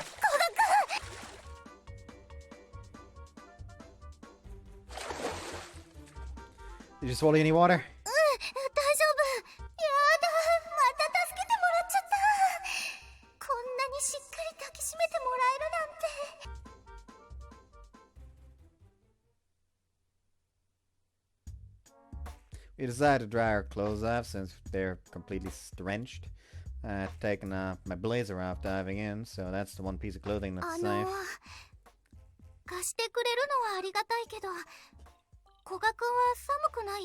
Did you swallow any water? 大丈夫。やだ、また助けてもらっちゃった。こんなにしっかり抱きしめてもらえるなんて。We decided to dry our clothes off since they're completely drenched. I've taken my blazer off diving in, so that's the one piece of clothing that's safe. 貸してくれるのはありがたいけど、古賀くんは寒くない？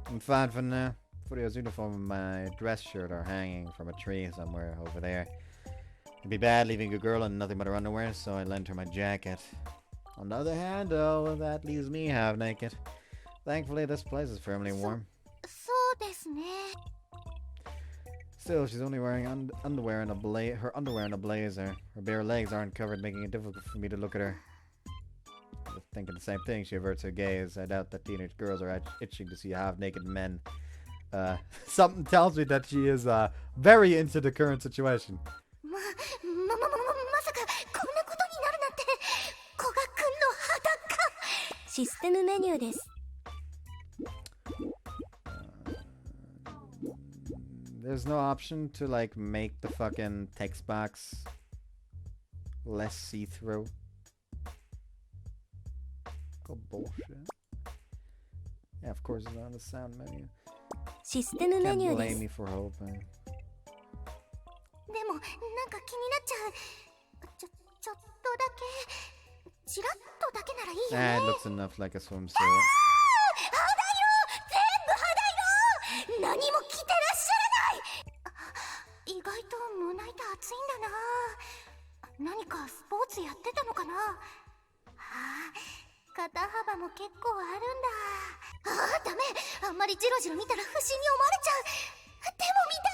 I'm fine for now. Furio's uniform and my dress shirt are hanging from a tree somewhere over there. It'd be bad leaving a girl in nothing but her underwear, so I lent her my jacket. On the other hand, though, that leaves me half naked. Thankfully, this place is firmly warm. そうですね。 Still, she's only wearing underwear and her underwear and a blazer. Her bare legs aren't covered, making it difficult for me to look at her. Thinking the same thing, she averts her gaze. I doubt that teenage girls are itching to see half-naked men. Something tells me that she is very into the current situation. まさかこんなことになるなんて。古賀くんの裸。システムメニューです。There's no option to like make the fucking text box less see-through. Go bullshit. Yeah, of course it's on the sound menu. システムメ Can't ニューで blame す。 me for hoping. でもなんか気になっちゃう。ちょっとだけ、ちらっとだけならいいよね。 It looks enough like a swimsuit. 肌色、全部肌色。何も着てらっしゃらない。意外と胸板熱いんだな。何かスポーツやってたのかな。肩幅も結構あるんだ。ダメ。あんまりジロジロ見たら不審に思われちゃう。でも見たい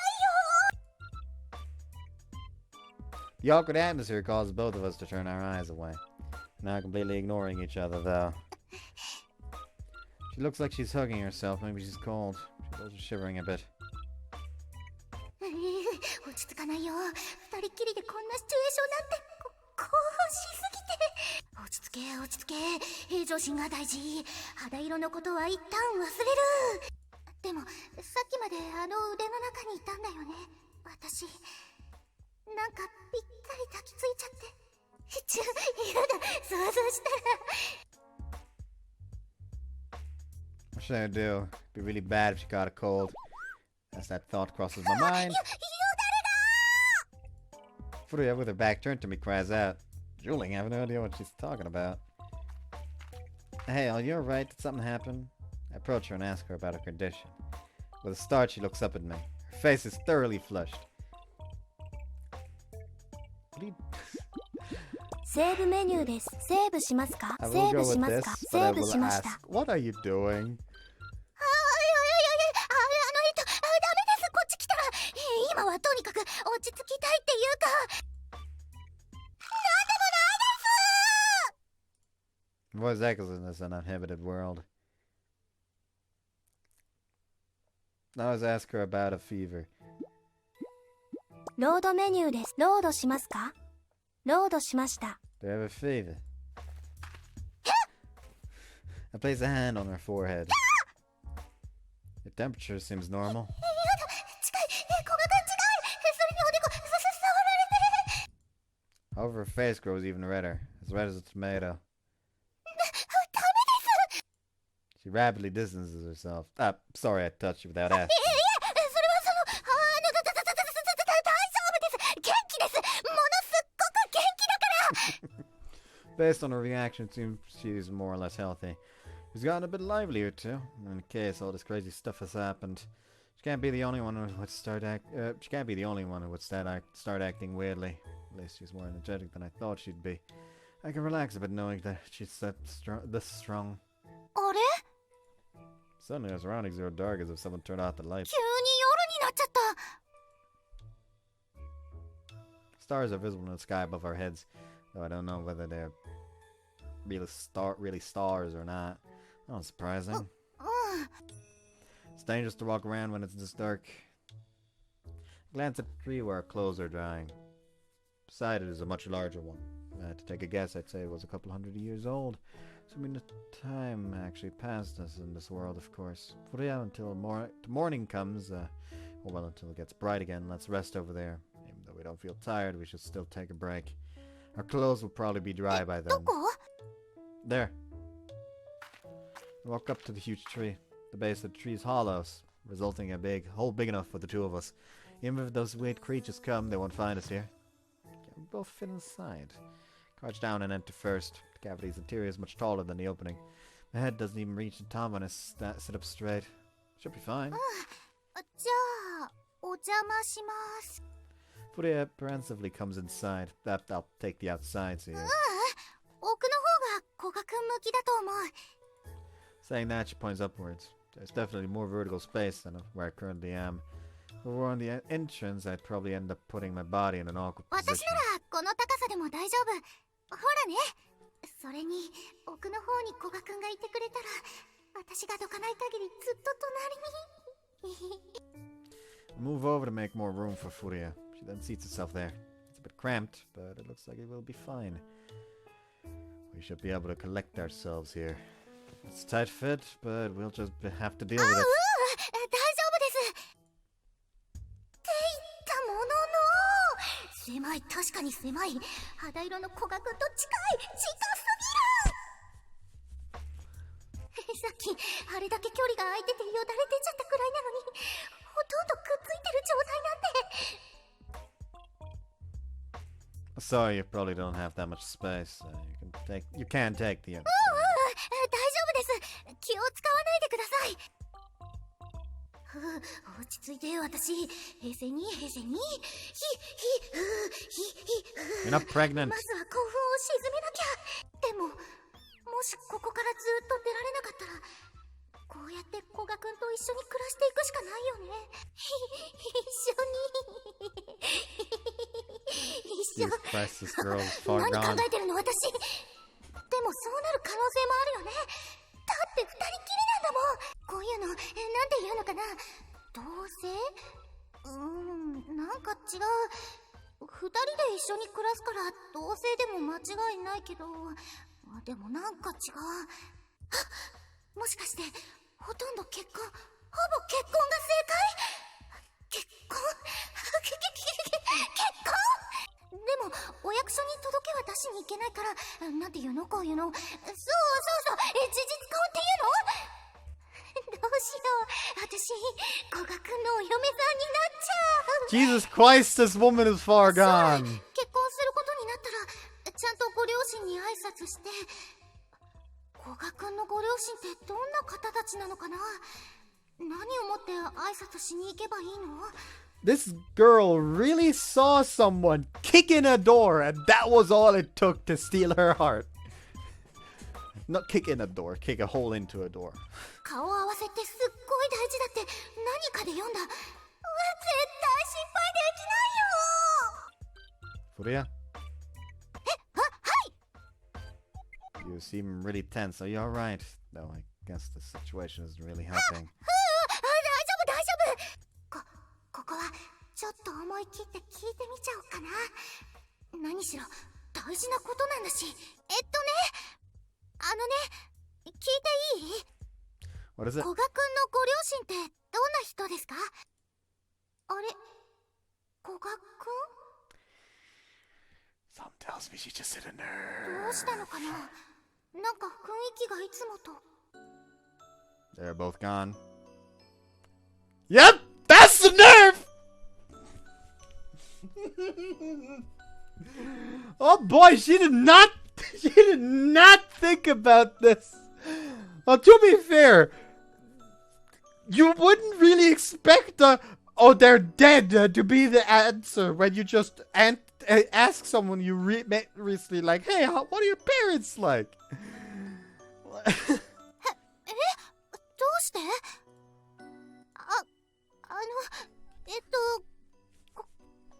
よ。 The awkward atmosphere caused both of us to turn our eyes away. Now completely ignoring each other, though. She looks like she's hugging herself. Maybe she's cold. She's also shivering a bit. 落ち着かないよ。二人きりでこんなシチュエーションなんて興奮しすぎて。落ち着け落ち着け。平常心が大事。肌色のことは一旦忘れる。でもさっきまであの腕の中にいたんだよね。私なんかぴったり抱きついちゃって。やだ、想像したら。 What should I do? It'd be really bad if she caught a cold. As that thought crosses my mind. Furia, with her back turned to me, cries out. Julie, I have no idea what she's talking about. Hey, are you alright? Did something happen? I approach her and ask her about her condition. With a start, she looks up at me. Her face is thoroughly flushed. What are you... セーブメニューです。セーブしますか？ I セ will ーブ go し with ます this, か？ but セ I ーブ will しました。 ask, what are you doing? ダメです。こっち来たら。今はとにかく落ち着きたいっていうか。Voice echoes in this uninhabited world. Now let's ask her about a fever. ロードメニューです。ロードしますか？ロードしました。Do you have a fever? I place a hand on her forehead. Your temperature seems normal. 近い、古賀くん近い。それにおでこ、触られて。 However, her face grows even redder, as red as a tomato. ダメです。 She rapidly distances herself. Ah, sorry I touched you without asking. それは大丈夫です。元気です。ものすっごく元気だから。 Based on her reaction, it seems she's more or less healthy. She's gotten a bit livelier too. In case all this crazy stuff has happened, she can't be the only one who would start start acting weirdly. At least she's more energetic than I thought she'd be. I can relax a bit knowing that she's this strong. あれ？ Suddenly, her surroundings are dark as if someone turned off the lights. 急に夜になっちゃった。 Stars are visible in the sky above our heads, though I don't know whether they're really stars or not. Not surprising. It's dangerous to walk around when it's this dark. Glance at the tree where our clothes are drying. Beside it is a much larger one. To take a guess, I'd say it was a couple hundred years old. Assuming the time actually passed us in this world, of course. But yeah, until morning comes, until it gets bright again, let's rest over there. Even though we don't feel tired, we should still take a break. Our clothes will probably be dry by then. どこ？ There. We walk up to the huge tree. The base of the tree is hollow, resulting in a big hole big enough for the two of us. Even if those weird creatures come, they won't find us here. Can we both fit inside? Crouch down and enter first. The cavity's interior is much taller than the opening. My head doesn't even reach the top when I sit up straight. Should be fine. じゃあ、お邪魔します。 Furia apprehensively comes inside. I'll take the outside, so yeah. 奥の方が古賀くん向きだと思う。 Saying that, she points upwards. There's definitely more vertical space than where I currently am. If we were on the entrance, I'd probably end up putting my body in an awkward 私 position. ならこの高さでも大丈夫。ほらね。それに奥の方に古賀くんがいてくれたら、私がどかない限りずっと隣に。 Move over to make more room for Furia. She then seats herself there. It's a bit cramped, but it looks like it will be fine. We should be able to collect ourselves here. It's a tight fit, but we'll just have to deal with it. 大丈夫です。って言ったものの、狭い、確かに狭い。肌色の古賀くんと近すぎる。さっきあれだけ距離が空いててよだれ出ちゃったくらいなのに、ほとんどくっついてる状態なんて。 Sorry, you probably don't have that much space. You can take the other 大丈夫です。気を使わないでください。落ち着いて私。平静に平静に。You're not pregnant. まずは興奮を鎮めなきゃ。でも、もしここからずっと出られなかったら、こうやって古賀くんと一緒に暮らしていくしかないよね。一緒。 Jesus Christ, this girl is far 何 gone. 考えてるの私。でもそうなる可能性もあるよね。だって二人きりなんだもん。こういうのなんて言うのかな。同棲？なんか違う。二人で一緒に暮らすから同棲でも間違いないけど、でもなんか違う。もしかしてほとんど結婚、ほぼ結婚が正解？結婚？結婚？でもお役所に届けは出しに行けないから、なんていうのこういうの。そう、事実婚っていうの？どうしよう。私、古賀くんのお嫁さんになっちゃう。 Jesus Christ, this woman is far gone. 結婚することになったら、ちゃんとご両親に挨拶して。古賀くんのご両親ってどんな方たちなのかな？何をもって挨拶しに行けばいいの？ This girl really saw someone kick in a door, and that was all it took to steal her heart. Not kick in a door, kick a hole into a door. 顔合わせってすっごい大事だって何かで読んだ。絶対失敗できないよ。 Furia? You seem really tense. Are you alright? No, I guess the situation isn't really helping. 大丈夫大丈夫。切って聞いてみちゃおうかな。何しろ大事なことなんだし。聞いていい？ What is it? 古賀くんのご両親ってどんな人ですか？あれ、古賀くん？ Something tells me she's just in a ど nerve. うしたのかな。なんか雰囲気がいつもと。 They're both gone. Yep! That's the nerve! Oh boy, she did not think about this. Well, to be fair, you wouldn't really expect oh, they're dead to be the answer when you just ask someone you met recently, like, hey, what are your parents like? どうして？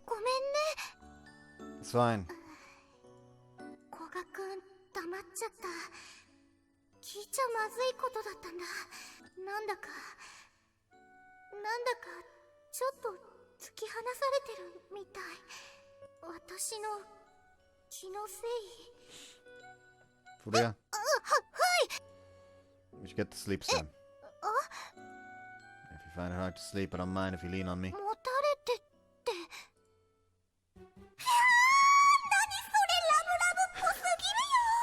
ごめんね。 It's fine. 古賀くん、黙っちゃった。聞いちゃまずいことだったんだ。なんだかちょっと突き放されてるみたい。私の気のせい。 Furia, はい。 we should get to sleep soon. If you find it hard to sleep, I don't mind if you lean on me. もたれてって。肌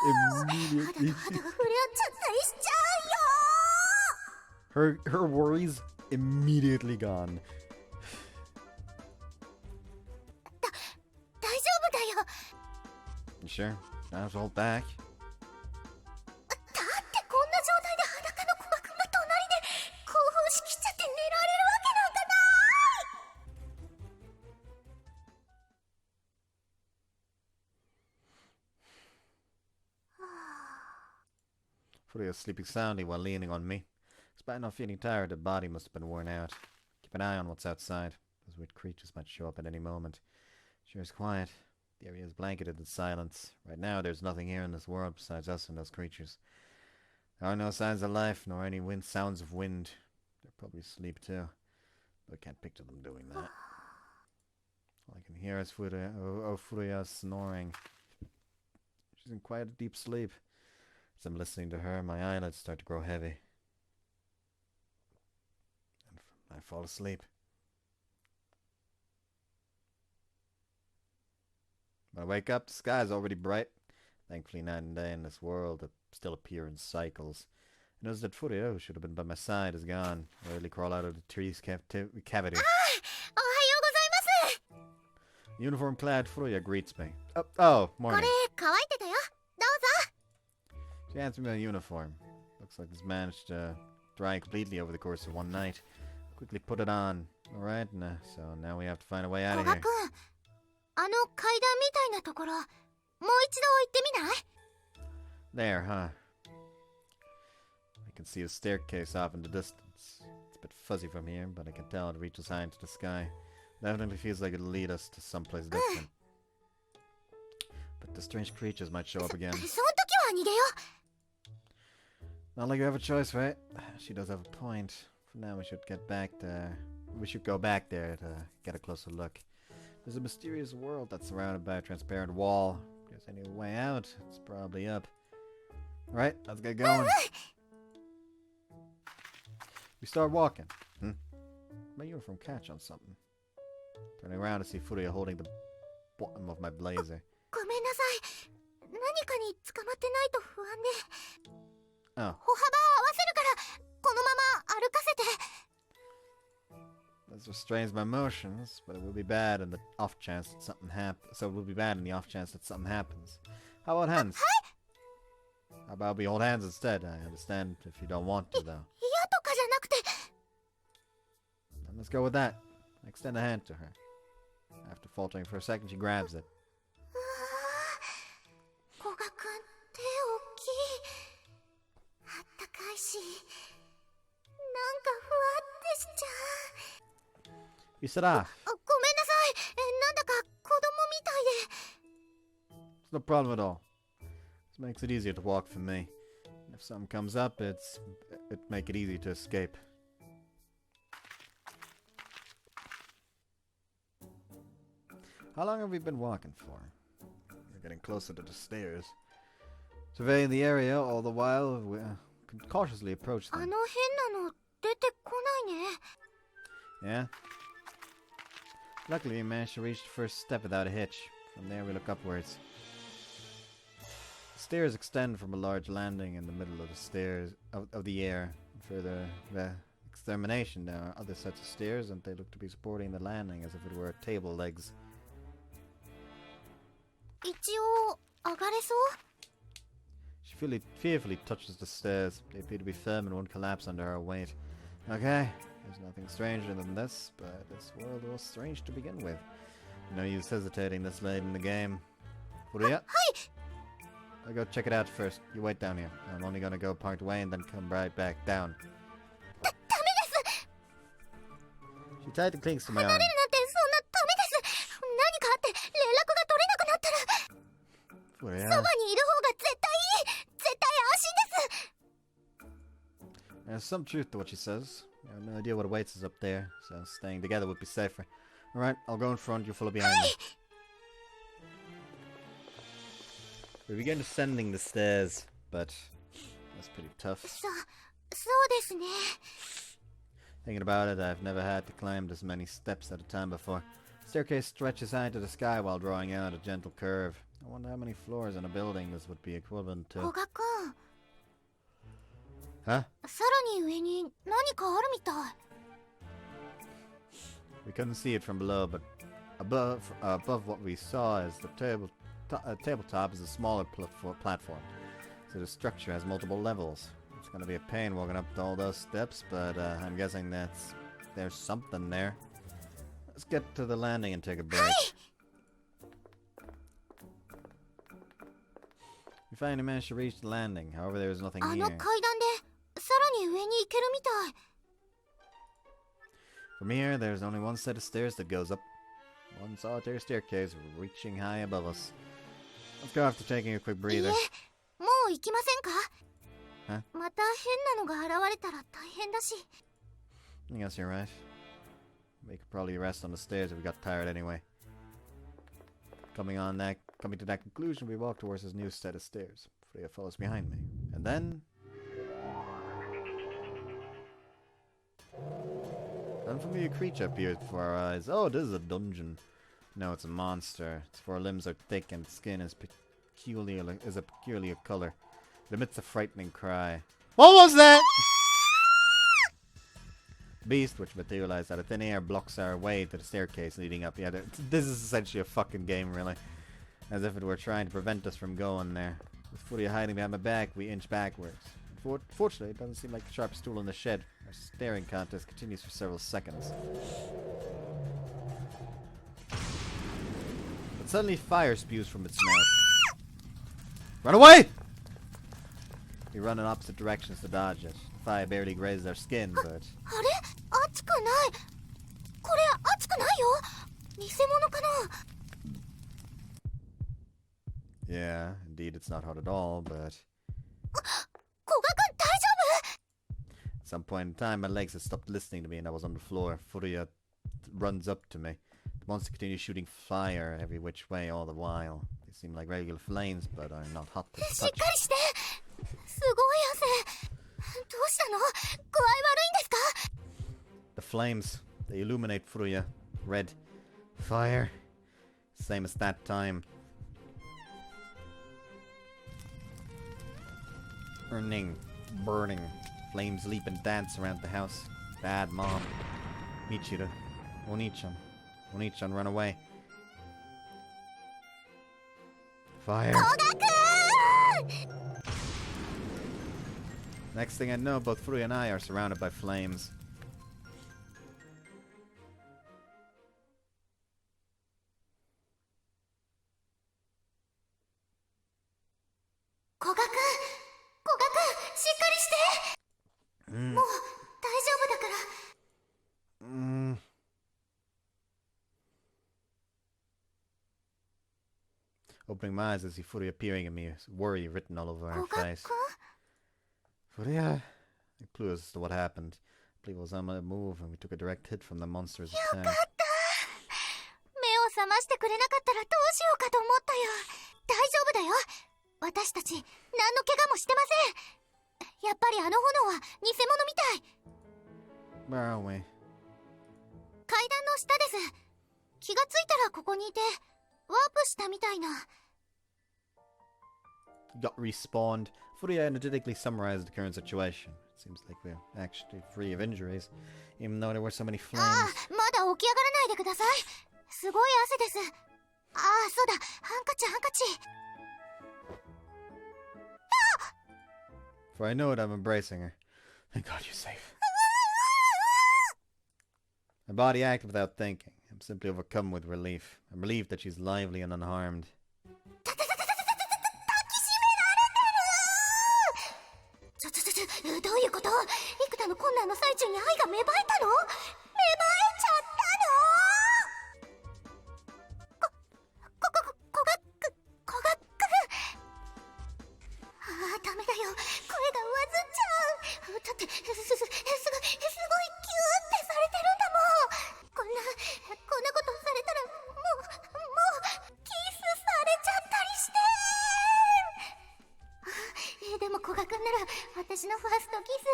Immediately. が触れ合っちゃったりしちゃ Her worries immediately gone. うよ。大丈夫だよ。 You sure? Don't have to hold back. だってこんな状態で裸の古賀くんが隣で興奮しきっちゃって寝られるわけなんかない。 Furia was sleeping soundly while leaning on me. Despite not feeling tired, her body must have been worn out. Keep an eye on what's outside. Those weird creatures might show up at any moment. Sure is quiet. The area is blanketed in silence. Right now, there's nothing here in this world besides us and those creatures. There are no signs of life, nor any sounds of wind. They're probably asleep too, but I can't picture them doing that. All I can hear is Furia snoring. She's in quite a deep sleep. As I'm listening to her, my eyelids start to grow heavy. And I fall asleep. When I wake up, the sky is already bright. Thankfully, night and day in this world still appear in cycles. I notice that Furia, who should have been by my side, is gone. I rarely crawl out of the tree's cavity. おはようございます。 Uniform-clad Furia greets me. Oh, こ morning. れ乾いてたよ。どうぞ。 She hands me my uniform. Looks like it's managed to dry completely over the course of one night. Quickly put it on. Alright, so now we have to find a way out 古 of 賀 here. くん、あの階段みたいなところ、もう一度行ってみない？ There, huh? I can see a staircase off in the distance. It's a bit fuzzy from here, but I can tell it reaches high into the sky. Definitely feels like it'll lead us to someplace different. But the strange creatures might show up again. その時は逃げよう。 Not like you have a choice, right? She does have a point. For now, we should go back there to get a closer look. There's a mysterious world that's surrounded by a transparent wall. If there's any way out, it's probably up. Alright, let's get going. We start walking. My uniform catch on something. Turning around to see Furia holding the bottom of my blazer. ごめんなさい。何かに捕まってないと不安で。 Oh. 歩幅合わせるから、このまま歩かせて。 This restrains my motions, but it will be bad in the off chance that something happens. So it will be bad in the off chance that something happens. How about hands? How about we hold hands instead? I understand if you don't want to, though. 嫌とかじゃなくて。 Then let's go with that. I extend a hand to her. After faltering for a second, she grabs it. 古賀くん、手大きい。あったかいし、なんかふわってしちゃう。 You said ah. ごめんなさい。なんだか子供みたいで。 It's no problem at all. This makes it easier to walk for me. And if something comes up, it make it easy to escape. How long have we been walking for? We're getting closer to the stairs. Surveying the area all the while, we cautiously approach あの them. 変なの出てこないね。 Yeah? Luckily, we managed to reach the first step without a hitch. From there, we look upwards. Stairs extend from a large landing in the middle of the stairs of the air. For the extermination, there are other sets of stairs, and they look to be supporting the landing as if it were table legs. 一応上がれそう？ She fearfully touches the stairs. They appear to be firm and won't collapse under her weight. Okay, there's nothing stranger than this, but this world was strange to begin with. No use hesitating this late in the game. Furuya? I'll go check it out first. You wait down here. I'm only gonna go part way and then come right back down. She tightly clings to my arm. 離れるなんてそんなダメです。何かあって連絡が取れなくなったら Furuya. そばにいる方が絶対いい。絶対安心です。 There's some truth to what she says. I have no idea what awaits us up there, so staying together would be safer. Alright, I'll go in front, you follow behind me. We begin descending the stairs, but that's pretty tough. そうですね。 Thinking about it, I've never had to climb this many steps at a time before. The staircase stretches high to the sky while drawing out a gentle curve. I wonder how many floors in a building this would be equivalent 古 to. 賀くん、 Huh? さらに上に何かあるみたい。 We couldn't see it from below, but above what we saw is the tabletop is a smaller platform. So the structure has multiple levels. It's gonna be a pain walking up all those steps, but I'm guessing there's something there. Let's get to the landing and take a break. We finally managed to reach the landing. However, there is nothing あ here. の階段でさらに上に行けるみたい。 From here, there's only one set of stairs that goes up. One solitary staircase reaching high above us. Let's go after taking a quick いい breather. え、もう行きませんか？ Huh? また変なのが現れたら大変だし。 I guess you're right. We could probably rest on the stairs if we got tired anyway. Coming to that conclusion, we walk towards this new set of stairs. Freya follows behind me. And then... an unfamiliar creature appears before our eyes. Oh, this is a dungeon. No, it's a monster. Its forelimbs are thick and its skin is a peculiar color. It emits a frightening cry. What was that? Beast, which materialized out of thin air, blocks our way to the staircase leading up. Yeah, this is essentially a fucking game, really. As if it were trying to prevent us from going there. With Furia hiding behind my back, we inch backwards. Fortunately, it doesn't seem like the sharpest tool in the shed. Our staring contest continues for several seconds. But suddenly fire spews from its mouth. Run away! We run in opposite directions to dodge it. The fire barely grazes our skin, but... あれ？熱くない。これ熱くないよ。偽物かな。 Yeah, indeed it's not hot at all, but... 古賀くん大丈夫？ At some point in time, my legs had stopped listening to me and I was on the floor. Furia runs up to me. The monster continues shooting fire every which way all the while. They seem like regular flames, but are not hot to しっ touch. かりして。すごい汗。どうしたの？具合悪いんですか？ The flames, they illuminate Furia. Red. Fire. Same as that time. Burning. Flames leap and dance around the house. Bad mom. Michiru. Onichan. Onichan, run away. Fire. Next thing I know, both Furia and I are surrounded by flames. 古賀くんしっかりして。もう大丈夫だから。Opening my eyes, I see Furia peering at me, worry written all over her 古賀 face. くん？ Furia, a clue as to what happened. I believe it was on my move and we took a direct hit from the monster's attack. 目を覚ましてくれなかったらどうしようかと思ったよ。大丈夫だよ。私たち何の怪我もしてません。やっぱりあの炎は偽物みたい。 Where are we? 階段の下です。気がついたらここにいてワープしたみたいな。 Got respawned. Furia energetically summarized the current situation. It seems like we're actually free of injuries, even though there were so many flames. ああ、まだ起き上がらないでください。すごい汗です。ああ、そうだ、ハンカチハンカチ。 For I know it, I'm embracing her. Thank God you're safe. My body acted without thinking. I'm simply overcome with relief. I'm relieved that she's lively and unharmed. どういうこと？幾多の困難の最中に愛が芽生えたの？芽生えちゃったの？古学。ああ、ダメだよ。声が上ずっちゃう。だってすごいキューってされてるんだもん。こんなことされたらもうキスされちゃったりして。でも古賀くんなら私のファーストキス。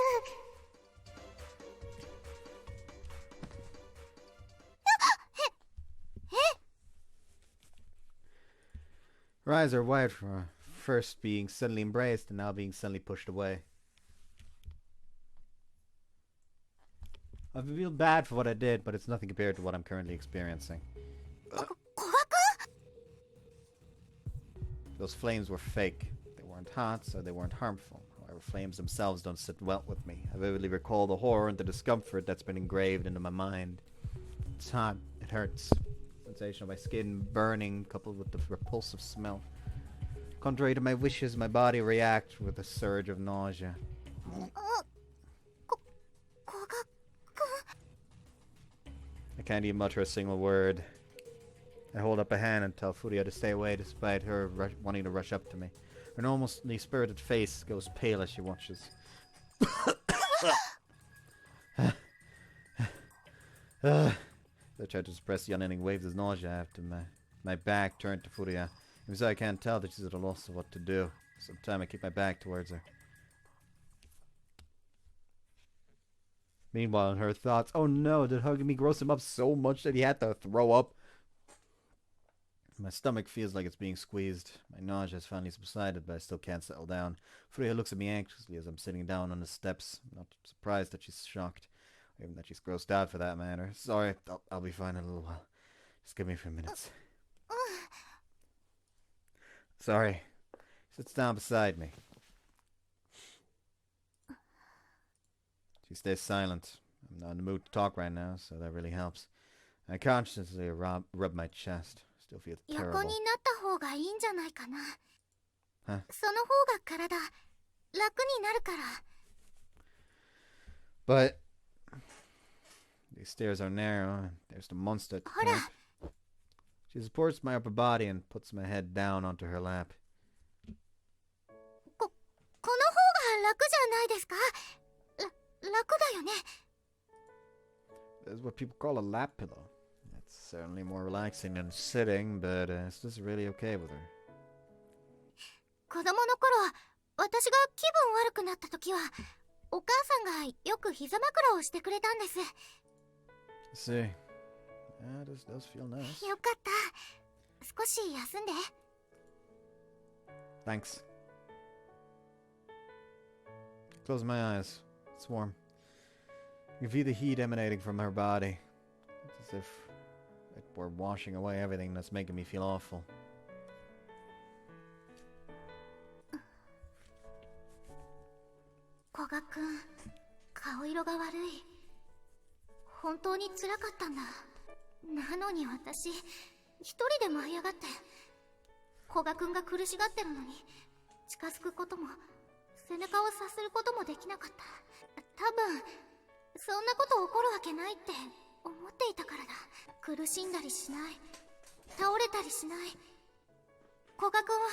Her eyes are wide from first being suddenly embraced and now being suddenly pushed away. I feel bad for what I did, but it's nothing compared to what I'm currently experiencing. Those flames were fake. They weren't hot, so they weren't harmful. However, flames themselves don't sit well with me. I vividly recall the horror and the discomfort that's been engraved into my mind. It's hot. It hurts. Sensation of my skin burning, coupled with the repulsive smell. Contrary to my wishes, my body reacts with a surge of nausea. I can't even mutter a single word. I hold up a hand and tell Furia to stay away, despite her wanting to rush up to me. Her normally spirited face goes pale as she watches. I tried to suppress the unending waves of nausea after my back turned to Furia. Even so, I can't tell that she's at a loss of what to do. Sometimes I keep my back towards her. Meanwhile, in her thoughts, oh no, did hugging me gross him up so much that he had to throw up? My stomach feels like it's being squeezed. My nausea has finally subsided, but I still can't settle down. Furia looks at me anxiously as I'm sitting down on the steps. I'm not surprised that she's shocked. Even that she's grossed out for that matter. Sorry, I'll be fine in a little while. Just give me a few minutes. Sorry. Sits down beside me. She stays silent. I'm not in the mood to talk right now, so that really helps. I consciously rub my chest. Still feel terrible. 横になった方がいいんじゃないかな。Huh? その方が体楽になるから。 But these stairs are narrow, and there's the monster at the top. She supports my upper body and puts my head down onto her lap. この方が楽じゃないですか？楽だよね。 That's what people call a lap pillow. It's certainly more relaxing than sitting, but it's just really okay with her. 子供の頃、私が気分悪くなった時は、お母さんがよく膝枕をしてくれたんです。 See, this does feel nice. よかった。少し休んで。 Thanks. Close my eyes. It's warm. You can feel the heat emanating from her body. It's as if it were washing away everything that's making me feel awful. 古賀くん、顔色が悪い。本当に辛かったんだ。なのに私、一人で舞い上がって。古賀くんが苦しがってるのに、近づくことも、背中をさすることもできなかった。多分、そんなこと起こるわけないって思っていたからだ。苦しんだりしない。倒れたりしない。古賀くんは、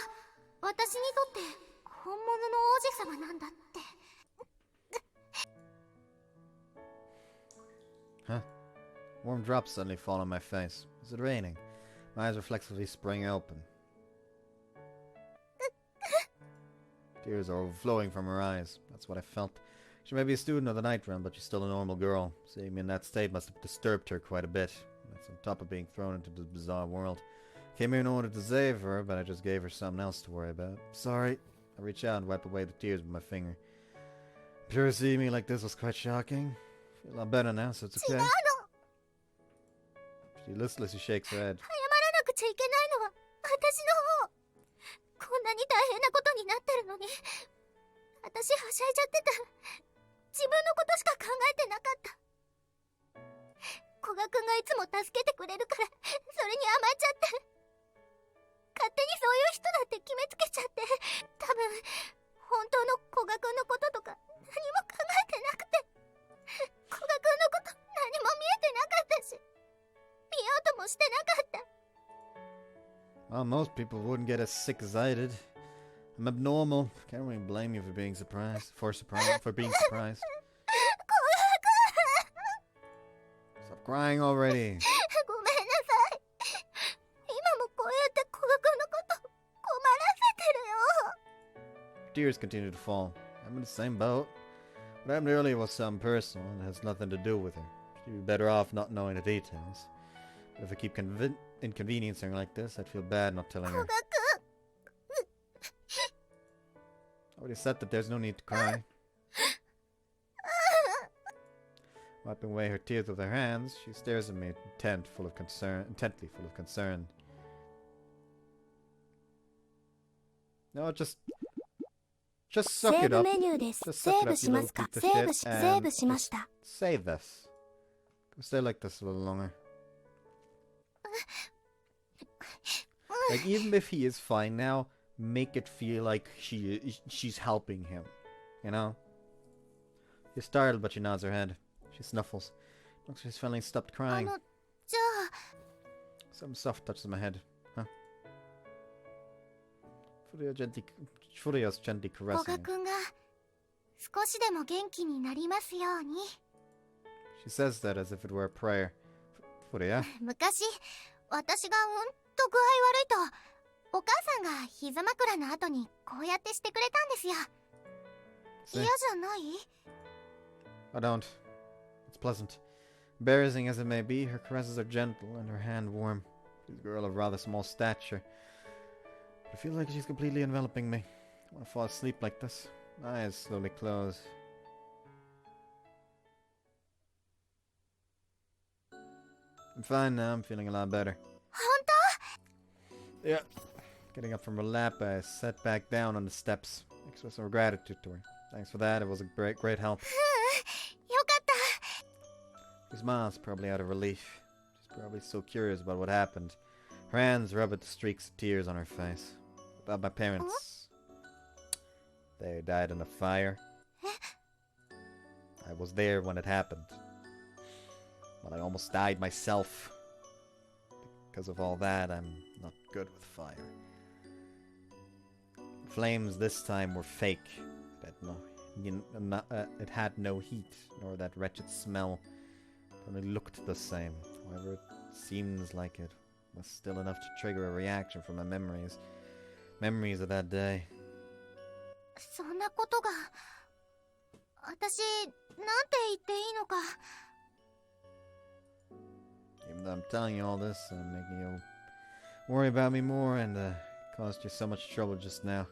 私にとって本物の王子様なんだって。 Huh? Warm drops suddenly fall on my face. Is it raining? My eyes reflexively sprang open. Tears are overflowing from her eyes. That's what I felt. She may be a student of the night realm, but she's still a normal girl. Seeing me in that state must have disturbed her quite a bit. That's on top of being thrown into this bizarre world. Came here in order to save her, but I just gave her something else to worry about. Sorry. I reach out and wipe away the tears with my finger. Sure, seeing me like this was quite shocking. Feel a lot better now, so it's okay. She listlessly shakes her head. 謝らなくちゃいけないのは私の方。こんなに大変なことになってるのに、私はしゃいじゃってた。自分のことしか考えてなかった。古賀くんがいつも助けてくれるから、それに甘えちゃって。勝手にそういう人だって決めつけちゃって、多分本当の古賀くんのこととか何も考えてなくて、古賀くんのこと何も見えてなかったし、見ようともしてなかった。Well, most people wouldn't get as sick as I did. I'm abnormal. Can't really blame you for being surprised. For being surprised. Stop crying already. ごめんなさい。今もこうやって古賀くんのこと困らせてるよ。Tears continue to fall. I'm in the same boat. What happened earlier was something personal and has nothing to do with her. She'd be better off not knowing the details. But if I keep inconveniencing her like this, I'd feel bad not telling her. I already said that there's no need to cry. Wiping away her tears with her hands, she stares at me, intently full of concern. No, just suck it up. Just suck it up, you little piece of shit, and just say this. Go stay like this a little longer. Like, even if he is fine now, make it feel like she's helping him, you know? She's startled, but she nods her head. She snuffles. Looks like she's finally stopped crying. じゃあ Some soft touches my head. Huh? Furio's gently 古賀 caressing me. くんが少しでも元気になりますように。 She says that as if it were a prayer. Furia? 昔私がと具合悪いとお母さんが膝枕の後にこうやってしてくれたんですよ。嫌じゃない？ I don't. It's pleasant. Embarrassing as it may be, her caresses are gentle and her hand warm. She's a girl of rather small stature. But I feel like she's completely enveloping me. I want to fall asleep like this. My eyes slowly close. I'm fine now. I'm feeling a lot better. 本 Yeah. Getting up from her lap, I sat back down on the steps. Expressed some gratitude to her. Thanks for that. It was a great help. 当？よかった。 She smiles, probably out of relief. She's probably so curious about what happened. Her hands rub at the streaks of tears on her face. About my parents. They died in a fire. I was there when it happened. But I almost died myself. Because of all that, I'm not good with fire. The flames this time were fake. It had no heat, nor that wretched smell. It only looked the same. However, it seems like it was still enough to trigger a reaction from my memories. Memories of that day. そんなことが私なんて言っていいのか。 Even though I'm telling you all this and making you worry about me more and caused you so much trouble just now.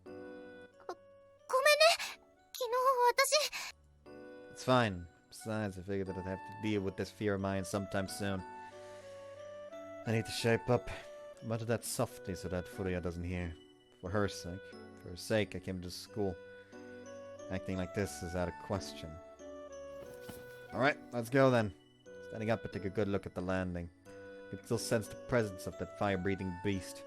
ごめんね。昨日私 It's fine. Besides, I figured that I'd have to deal with this fear of mine sometime soon. I need to shape up. I muttered that softly so that Furia doesn't hear. For her sake. For her sake, I came to school. Acting like this is out of question. Alright, let's go then. Standing up, I take a good look at the landing. I can still sense the presence of that fire-breathing beast.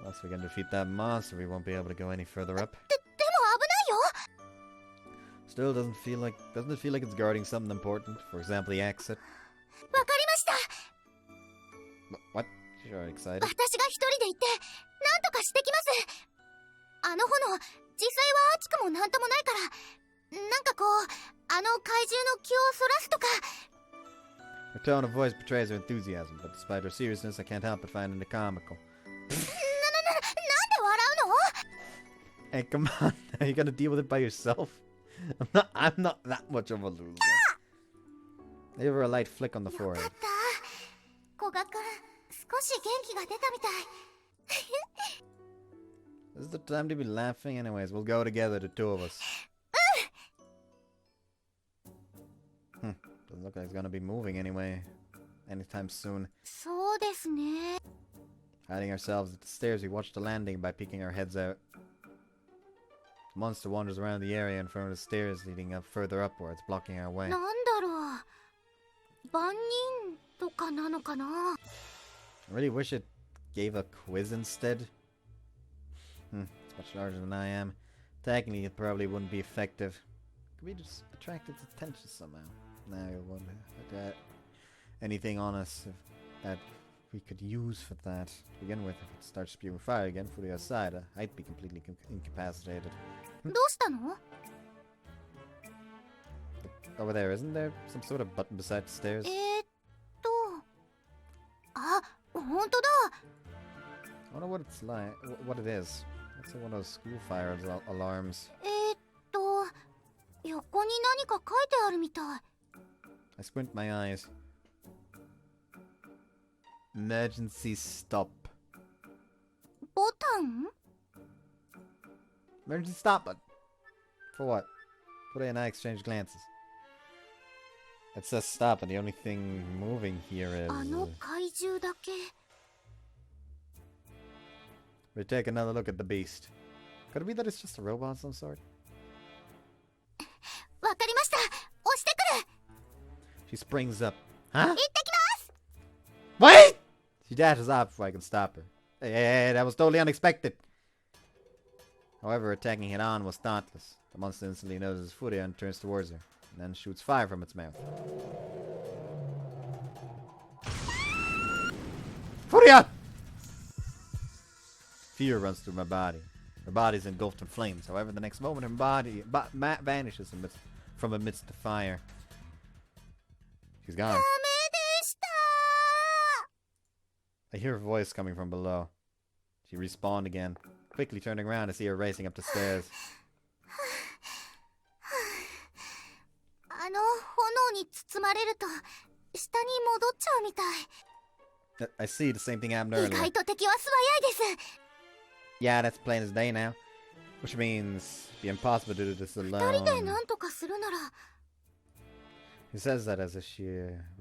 Unless we can defeat that monster, we won't be able to go any further up. でも危ないよ。 Still doesn't it feel like it's guarding something important? For example, the exit. わかりました。 What? You're excited. 私が一人で行って何とかしてきます。あの炎、実際は熱くもなんともないから、なんかこう、あの怪獣の気をそらすとか。Her tone of voice betrays her enthusiasm, but despite her seriousness, I can't help but find it comical. Hey, come on. Are you gonna deal with it by yourself? I'm not that much of a loser. Give her a light flick on the forehead. 古賀くん、少し元気が出たみたい。This is the time to be laughing anyways. We'll go together, the two of us. Doesn't look like it's gonna be moving anyway. Anytime soon. そうですね。 Hiding ourselves at the stairs, we watch the landing by peeking our heads out. The monster wanders around the area in front of the stairs leading up further upwards, blocking our way. なんだろう。万人とかなのかな。 I really wish it gave a quiz instead. It's much larger than I am. Technically, it probably wouldn't be effective. Could we just attract its attention somehow? No, it wouldn't. Anything on us that we could use for that. To begin with, if it starts spewing fire again for the outside, I'd be completely incapacitated. どうしたの？ Over there, isn't there some sort of button beside the stairs? あ、本当だ。 I wonder what it's like, what it is. It's one of those school fire alarms. 横に何か書いてあるみたい。 I squint my eyes. Emergency stop. ボタン？ Emergency stop button. For what? Furia and I exchange glances. It says stop, and the only thing moving here is... あの怪獣だけ。 We take another look at the beast. Could it be that it's just a robot of some sort? わかりました。押してくる。 She springs up. Huh? 行ってきます。 Wait! She dashes off before I can stop her. Hey, that was totally unexpected. However, attacking head-on was thoughtless. The monster instantly notices Furia and turns towards her, and then shoots fire from its mouth. Furia! Fear runs through my body. Her body is engulfed in flames. However, the next moment, her body vanishes from amidst the fire. She's gone. ダメでした。 I hear her voice coming from below. She respawned again, quickly turning around to see her racing up the stairs. あの炎に包まれると下に戻っちゃうみたい。 I see the same thing happened 意 earlier. 外と敵は素早いです。 Yeah, that's plain as day now. Which means it'd be impossible to do this 二人で alone. 何とかするなら He says that as if she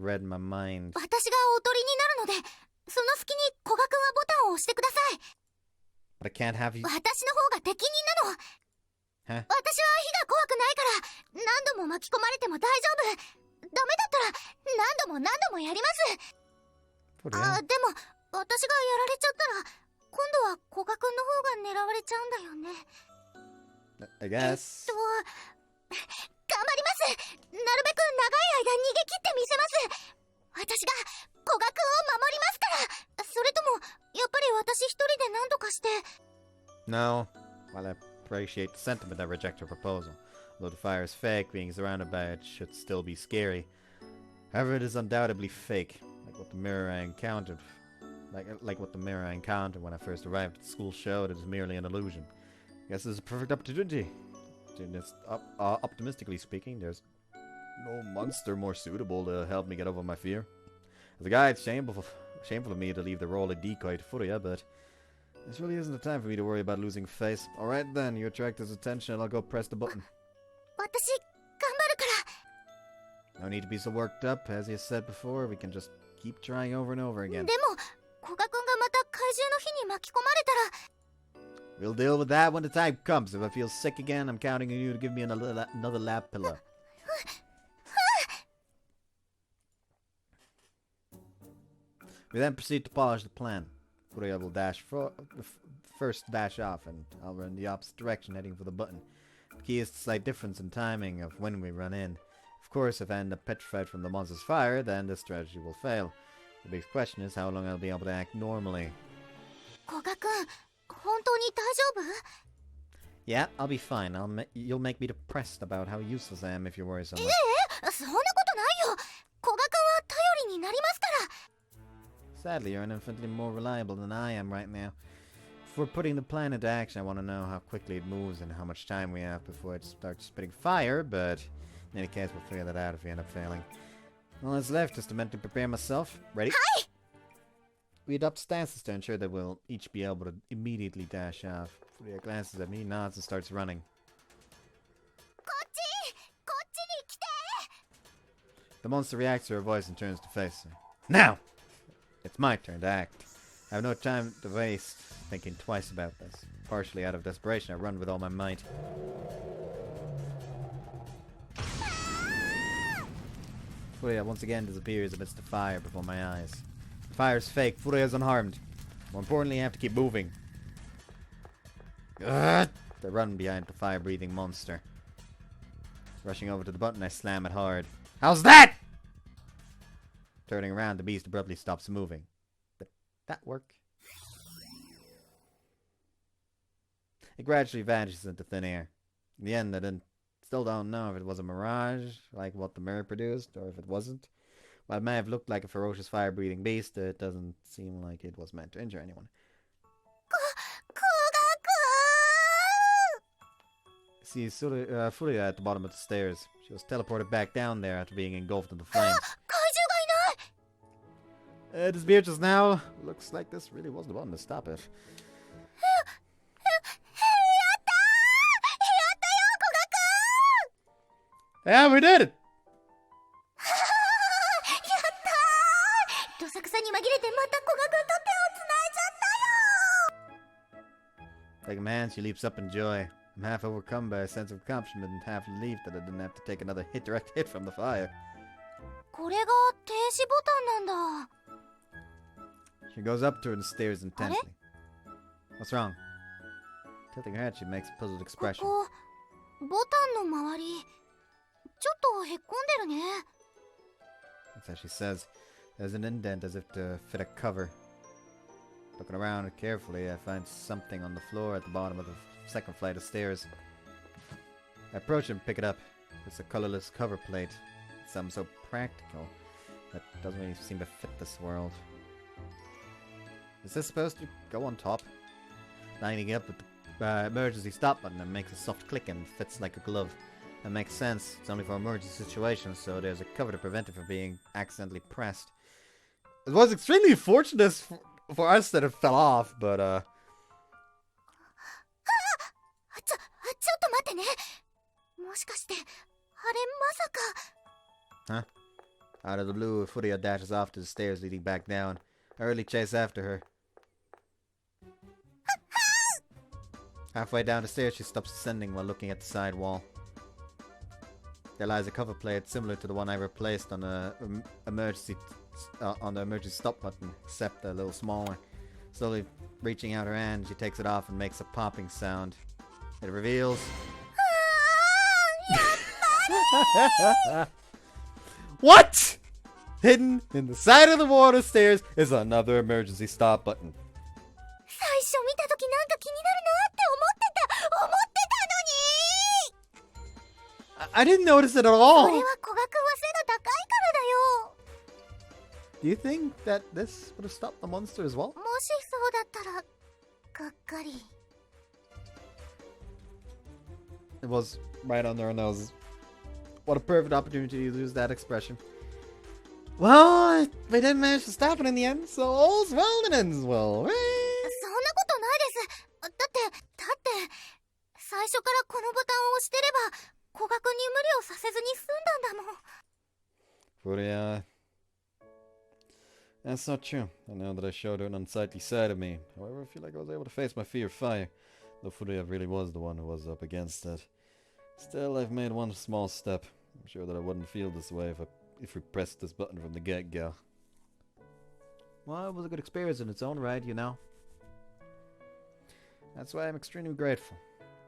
read my mind. 私がおとりになるのでその隙に古賀くんはボタンを押してください。 But I can't have you... 私の方が適任なの。 Huh? 私は火が怖くないから何度も巻き込まれても大丈夫。ダメだったら何度もやります。 Furia. あ、でも私がやられちゃったら今度は古賀くんの方が狙われちゃうんだよね。 I guess. 頑張ります。なるべく長い間逃げ切ってみせます。私が古賀くんを守りますから。それともやっぱり私一人で何とかして。 No. While I appreciate the sentiment, I reject her proposal. Although the fire is fake, being surrounded by it should still be scary. However, it is undoubtedly fake, like what the mirror I encountered. Like what the mirror I encountered when I first arrived at the school showed, it is merely an illusion. I guess this is a perfect opportunity. Optimistically speaking, there's no monster more suitable to help me get over my fear. As a guy, it's shameful of me to leave the role of decoy to Furia, but this really isn't the time for me to worry about losing face. Alright then, you attract his attention and I'll go press the button. 私頑張るから。 No need to be so worked up. As you said before, we can just keep trying over and over で again. も古賀くんがまた怪獣の火に巻き込まれたら。 We'll deal with that when the time comes. If I feel sick again, I'm counting on you to give me another lap pillow. We then proceed to polish the plan. Furia will first dash off, and I'll run the opposite direction, heading for the button. The key is the slight difference in timing of when we run in. Of course, if I end up petrified from the monster's fire, then this strategy will fail. The big question is how long I'll be able to act normally. 古賀くん、本当に大丈夫？ Yeah, I'll be fine. You'll make me depressed about how useless I am if you worry so much. そんなことないよ。古賀くんは頼りになりますから。 Sadly, you're infinitely more reliable than I am right now. If we're putting the plan into action, I want to know how quickly it moves and how much time we have before it starts spitting fire, but in any case, we'll figure that out if we end up failing. All that's left is to mentally prepare myself. Ready? Hi! We adopt stances to ensure that we'll each be able to immediately dash off. Furia glances at me, nods, and starts running. こっちに来て。 The monster reacts to her voice and turns to face her. Now! It's my turn to act. I have no time to waste thinking twice about this. Partially out of desperation, I run with all my might. Furia once again disappears amidst the fire before my eyes. The fire is fake. Furia is unharmed. More importantly, I have to keep moving. Ugh! I run behind the fire-breathing monster. Rushing over to the button, I slam it hard. How's that? Turning around, the beast abruptly stops moving. Did that work? It gradually vanishes into thin air. In the end, I still don't know if it was a mirage, like what the mirror produced, or if it wasn't. While it may have looked like a ferocious fire-breathing beast, it doesn't seem like it was meant to injure anyone. See Furia at the bottom of the stairs. She was teleported back down there after being engulfed in the flames. It disappeared just now. Looks like this really was the button to stop it. Yeah, we did it! どさくさに紛れてまた古賀君と手をつないじゃったよ。 Like a man, she leaps up in joy. I'm half overcome by a sense of accomplishment and half relieved that I didn't have to take another direct hit from the fire. これが停止ボタンなんだ。 She goes up to her and stares intensely. What's wrong? Tilting her head, she makes a puzzled expression. ここボタンの周りちょっとへっこんでるね。 That's as she says. There's an indent as if to fit a cover. Looking around carefully, I find something on the floor at the bottom of the second flight of stairs. I approach and pick it up. It's a colorless cover plate. Something so practical that doesn't really seem to fit this world. Is this supposed to go on top? Lining up with the emergency stop button and makes a soft click and fits like a glove. That makes sense. It's only for emergency situations, so there's a cover to prevent it from being accidentally pressed. It was extremely fortunate for us that it fell off, but ちょっと待ってね。もしかしてあれまさか。 Huh? Out of the blue, Furia dashes off to the stairs leading back down. I hurriedly chase after her. Halfway down the stairs, she stops descending while looking at the side wall. There lies a cover plate similar to the one I replaced on the emergency stop button, except a little smaller. Slowly reaching out her hand, she takes it off and makes a popping sound. It reveals... What? Hidden in the side of the water stairs is another emergency stop button. 最初見た時なんか気になるなって思ってたのに。 I didn't notice it at all. それは古賀君は背が高いからだよ。 Do you think that this would have stopped the monster as well? もしそうだったらがっかり。 It was right under our noses. What a perfect opportunity to use that expression. Well, we didn't manage to stop it in the end, so all's well that ends well. そんなことないです。だって最初からこのボタンを押してれば古賀君に無理をさせずに済んだんだもん。 Furia. That's not true. I know that I showed her an unsightly side of me. However, I feel like I was able to face my fear of fire. Though Furia really was the one who was up against it. Still, I've made one small step. I'm sure that I wouldn't feel this way if we pressed this button from the get-go. Well, it was a good experience in its own right, you know. That's why I'm extremely grateful.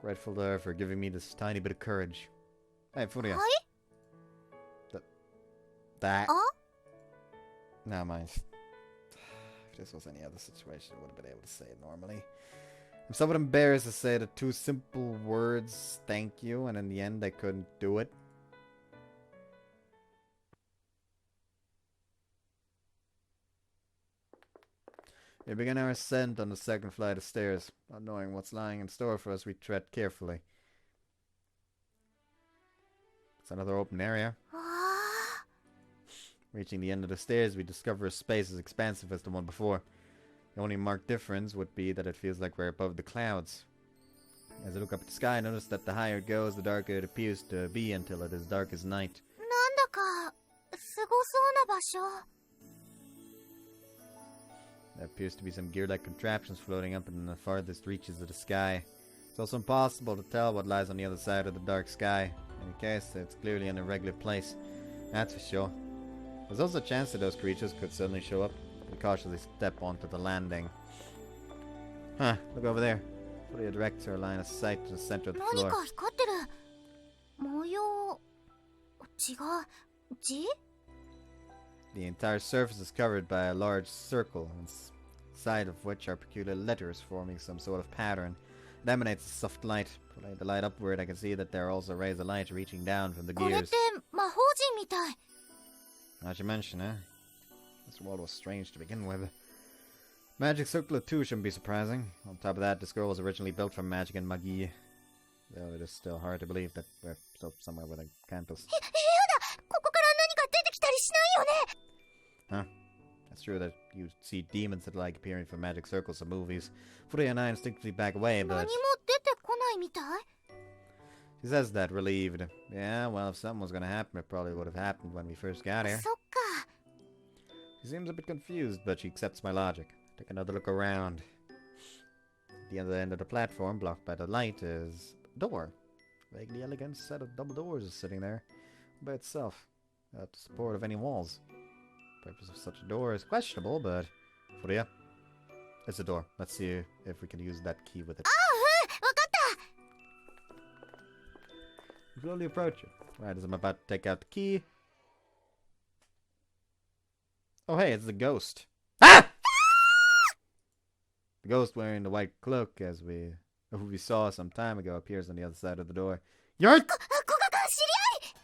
Grateful to her for giving me this tiny bit of courage. Hey, Furia. That. Never mind. If this was any other situation, I would have been able to say it normally. I'm somewhat embarrassed to say the two simple words, thank you, and in the end I couldn't do it. We begin our ascent on the second flight of stairs. Not knowing what's lying in store for us, we tread carefully. It's another open area. Reaching the end of the stairs, we discover a space as expansive as the one before. The only marked difference would be that it feels like we're above the clouds. As I look up at the sky, I notice that the higher it goes, the darker it appears to be until it is dark as night. なんだかすごそうな場所。 There appears to be some gear-like contraptions floating up in the farthest reaches of the sky. It's also impossible to tell what lies on the other side of the dark sky. In any case, it's clearly an irregular place. That's for sure. There's also a chance that those creatures could suddenly show up. We cautiously step onto the landing. Huh, look over there. Furia directs our line of sight to the center of the 何 floor. か光ってる。模様違う字？ The entire surface is covered by a large circle, inside of which are peculiar letters forming some sort of pattern. It emanates a soft light. Pulling the light upward, I can see that there are also rays of light reaching down from the これっ gears. て魔法陣みたい。 Not you mention, eh? This world was strange to begin with. Magic circle too shouldn't be surprising. On top of that, this girl was originally built from magic and magie. Though it is still hard to believe that we're still somewhere with a campus. やだ、ここから何か出てきたりしないよね。 Huh. It's true that you see demons that like appearing from magic circles in movies. Furia and I instinctively back away, 何 but も出てこないみたい。 she says that relieved. Yeah, well, if something was gonna happen, it probably would have happened when we first got here. そっか。 She seems a bit confused, but she accepts my logic. Take another look around. At the other end of the platform, blocked by the light, is a door. A vaguely elegant set of double doors is sitting there by itself, without the support of any walls. The purpose of such a door is questionable, but Furia, it's a door. Let's see if we can use that key with it. わかった。 We slowly approach it. Right as I'm about to take out the key. Oh hey, it's the ghost. Ah! The ghost wearing the white cloak, who we saw some time ago, appears on the other side of the door. You're... 古賀君知り合い。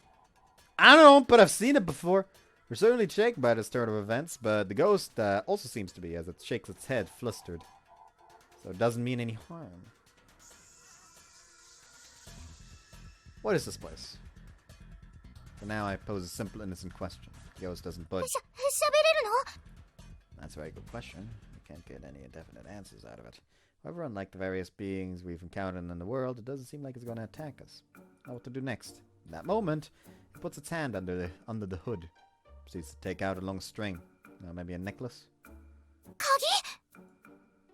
I don't know, but I've seen it before. We're certainly shaken by this turn of events, but the ghost also seems to be, as it shakes its head, flustered. So it doesn't mean any harm. What is this place? For now, I pose a simple, innocent question. The ghost doesn't budge. 喋れるの？ That's a very good question. We can't get any definite answers out of it. However, unlike the various beings we've encountered in the world, it doesn't seem like it's going to attack us. Now what to do next? In that moment, it puts its hand under the hood. Proceeds to take out a long string. Maybe a necklace? 鍵？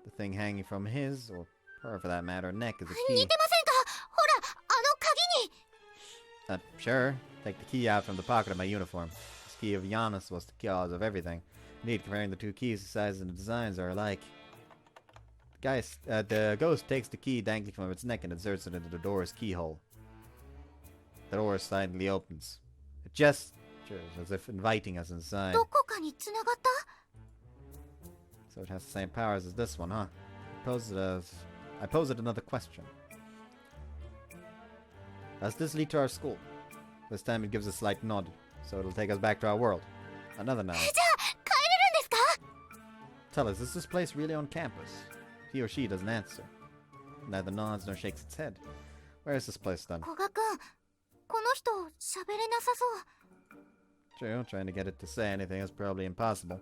The thing hanging from his, or her for that matter, neck is a 似 key. てませんか？ほら、あの鍵に。 Sure. Take the key out from the pocket of my uniform. This key of Giannis was the cause of everything. Indeed, comparing the two keys, the sizes and the designs are alike. The ghost takes the key dangling from its neck and inserts it into the door's keyhole. The door slightly opens. It gestures as if inviting us inside. どこかに繋がった？ So it has the same powers as this one, huh? I pose it another question. Does this lead to our school? This time it gives a slight nod, so it'll take us back to our world. Another nod. じゃあ帰れるんですか？ Tell us, is this place really on campus? He or she doesn't answer. Neither nods nor shakes its head. Where is this place then? 古賀君、この人喋れなさそう。 True, trying to get it to say anything is probably impossible.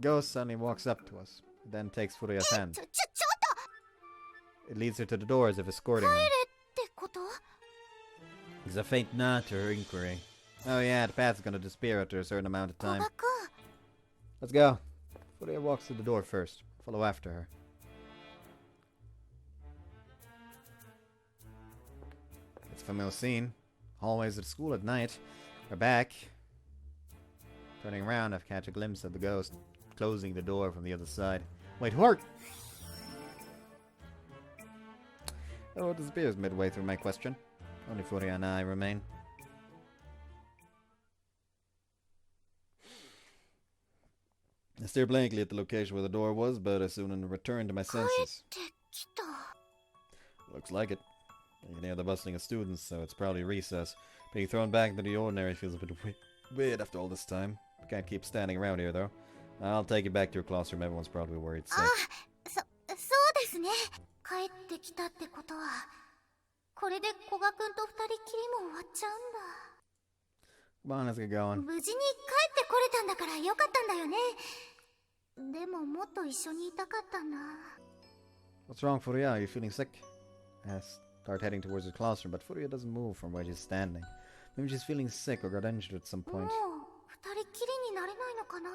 Ghost suddenly walks up to us, then takes Furia's hand. ちょっ It leads her to the door as if escorting と her. 帰れってこと？ There's a faint nod to her inquiry. Oh yeah, the path is gonna disappear after a certain amount of 古 time. 賀君、 Let's go. Furia walks to the door first. Follow after her. It's a familiar scene. Hallways at school at night. We're back. Turning around, I've catch a glimpse of the ghost closing the door from the other side. Wait, who are... Oh, it disappears midway through my question. Only Furia and I remain. I stare blankly at the location where the door was, but I soon return to my 帰っ senses. てきた。 Looks like it. You can hear the bustling of students, so it's probably recess. Being thrown back into the ordinary feels a bit weird after all this time. We can't keep standing around here, though. I'll take you back to your classroom. Everyone's probably worried sick. そうですね。帰ってきたってことは、これで古賀くんと二人きりも終わっちゃうんだ。Come on, let's get going. 無事に帰ってこれたんだからよかったんだよね。でももっと一緒にいたかったんだ。What's wrong, Furuya? Are you feeling sick? I start heading towards the classroom, but Furuya doesn't move from where she's standing. Maybe she's feeling sick or got injured at some も point. う二人きりになれないのかな。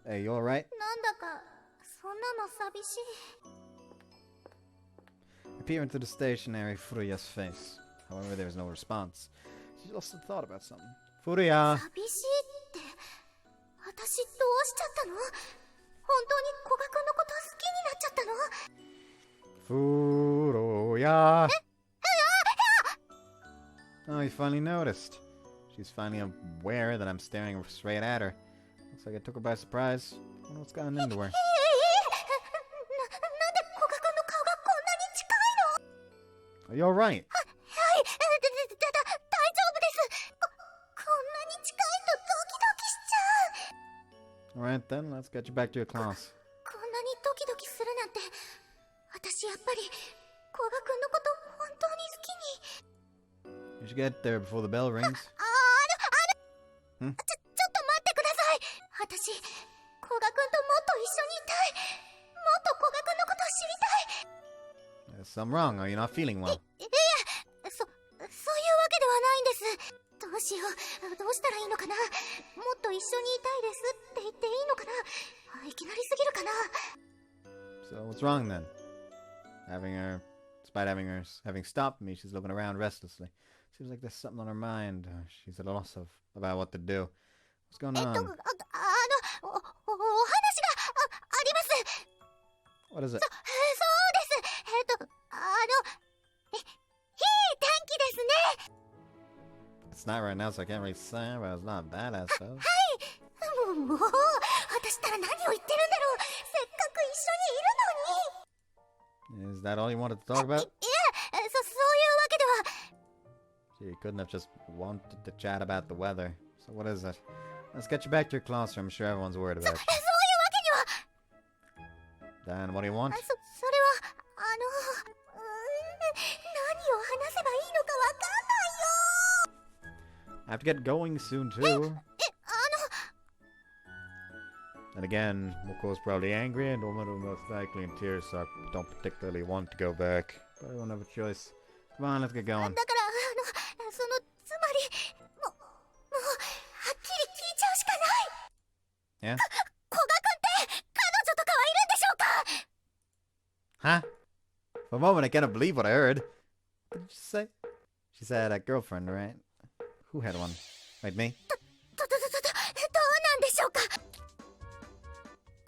Hey, you alright? なんだかそんなの寂しい。 I peer into the stationary Furuya's face. However, there is no response. She lost a thought about something. Furuya! 寂しいって私どうしちゃったの？本当に古賀くんのこと好きになっちゃったの？ Furuya! Oh, you finally noticed. She's finally aware that I'm staring straight at her. Looks like I took her by surprise. I wonder what's gotten into her. なんで古賀くんの顔がこんなに近いの？ Are you alright? はい、大丈夫です。こんなに近いとドキドキしちゃう。 Alright then, let's get you back to your class. こんなにドキドキするなんて、私やっぱり古賀くんのこと本当に好きに。 You should get there before the bell rings. ちょっと待ってください。私、古賀くんともっと一緒にいたい。もっと古賀くんのこと知りたい。 There's something wrong. Are you not feeling well? いや、そういうわけではないんです。どうしよう、どうしたらいいのかな。もっと一緒にいたいですって言っていいのかな。いきなりすぎるかな。 So what's wrong then? Despite having stopped me, she's looking around restlessly. Seems like there's something on her mind. She's at a loss about what to do. What's going on? お話があります。 What is it? そうです。いい天気ですね。 It's not right now, so I can't really say, but it's not bad, I suppose. もう、私ったら何を言ってるんだろう。せっかく一緒にいるのに。 Is that all you wanted to talk about? いや、そういうわけでは。 You couldn't have just wanted to chat about the weather. So what is it? Let's get you back to your classroom. I'm sure everyone's worried about you. そういうわけには。 Dan, what do you want? それは、何を話せばいいのかわかんないよ。 I have to get going soon too. And again, Moko's probably angry and Omaru most likely in tears, so I don't particularly want to go back. But I don't have a choice. Come on, let's get going. だから、つまり、もう、はっきり聞いちゃうしかない。 Yeah? 古賀くんって彼女とかはいるんでしょうか？ Huh? For a moment, I cannot believe what I heard. What did she say? She said a girlfriend, right? Who had one? Like me? どうなんでしょうか？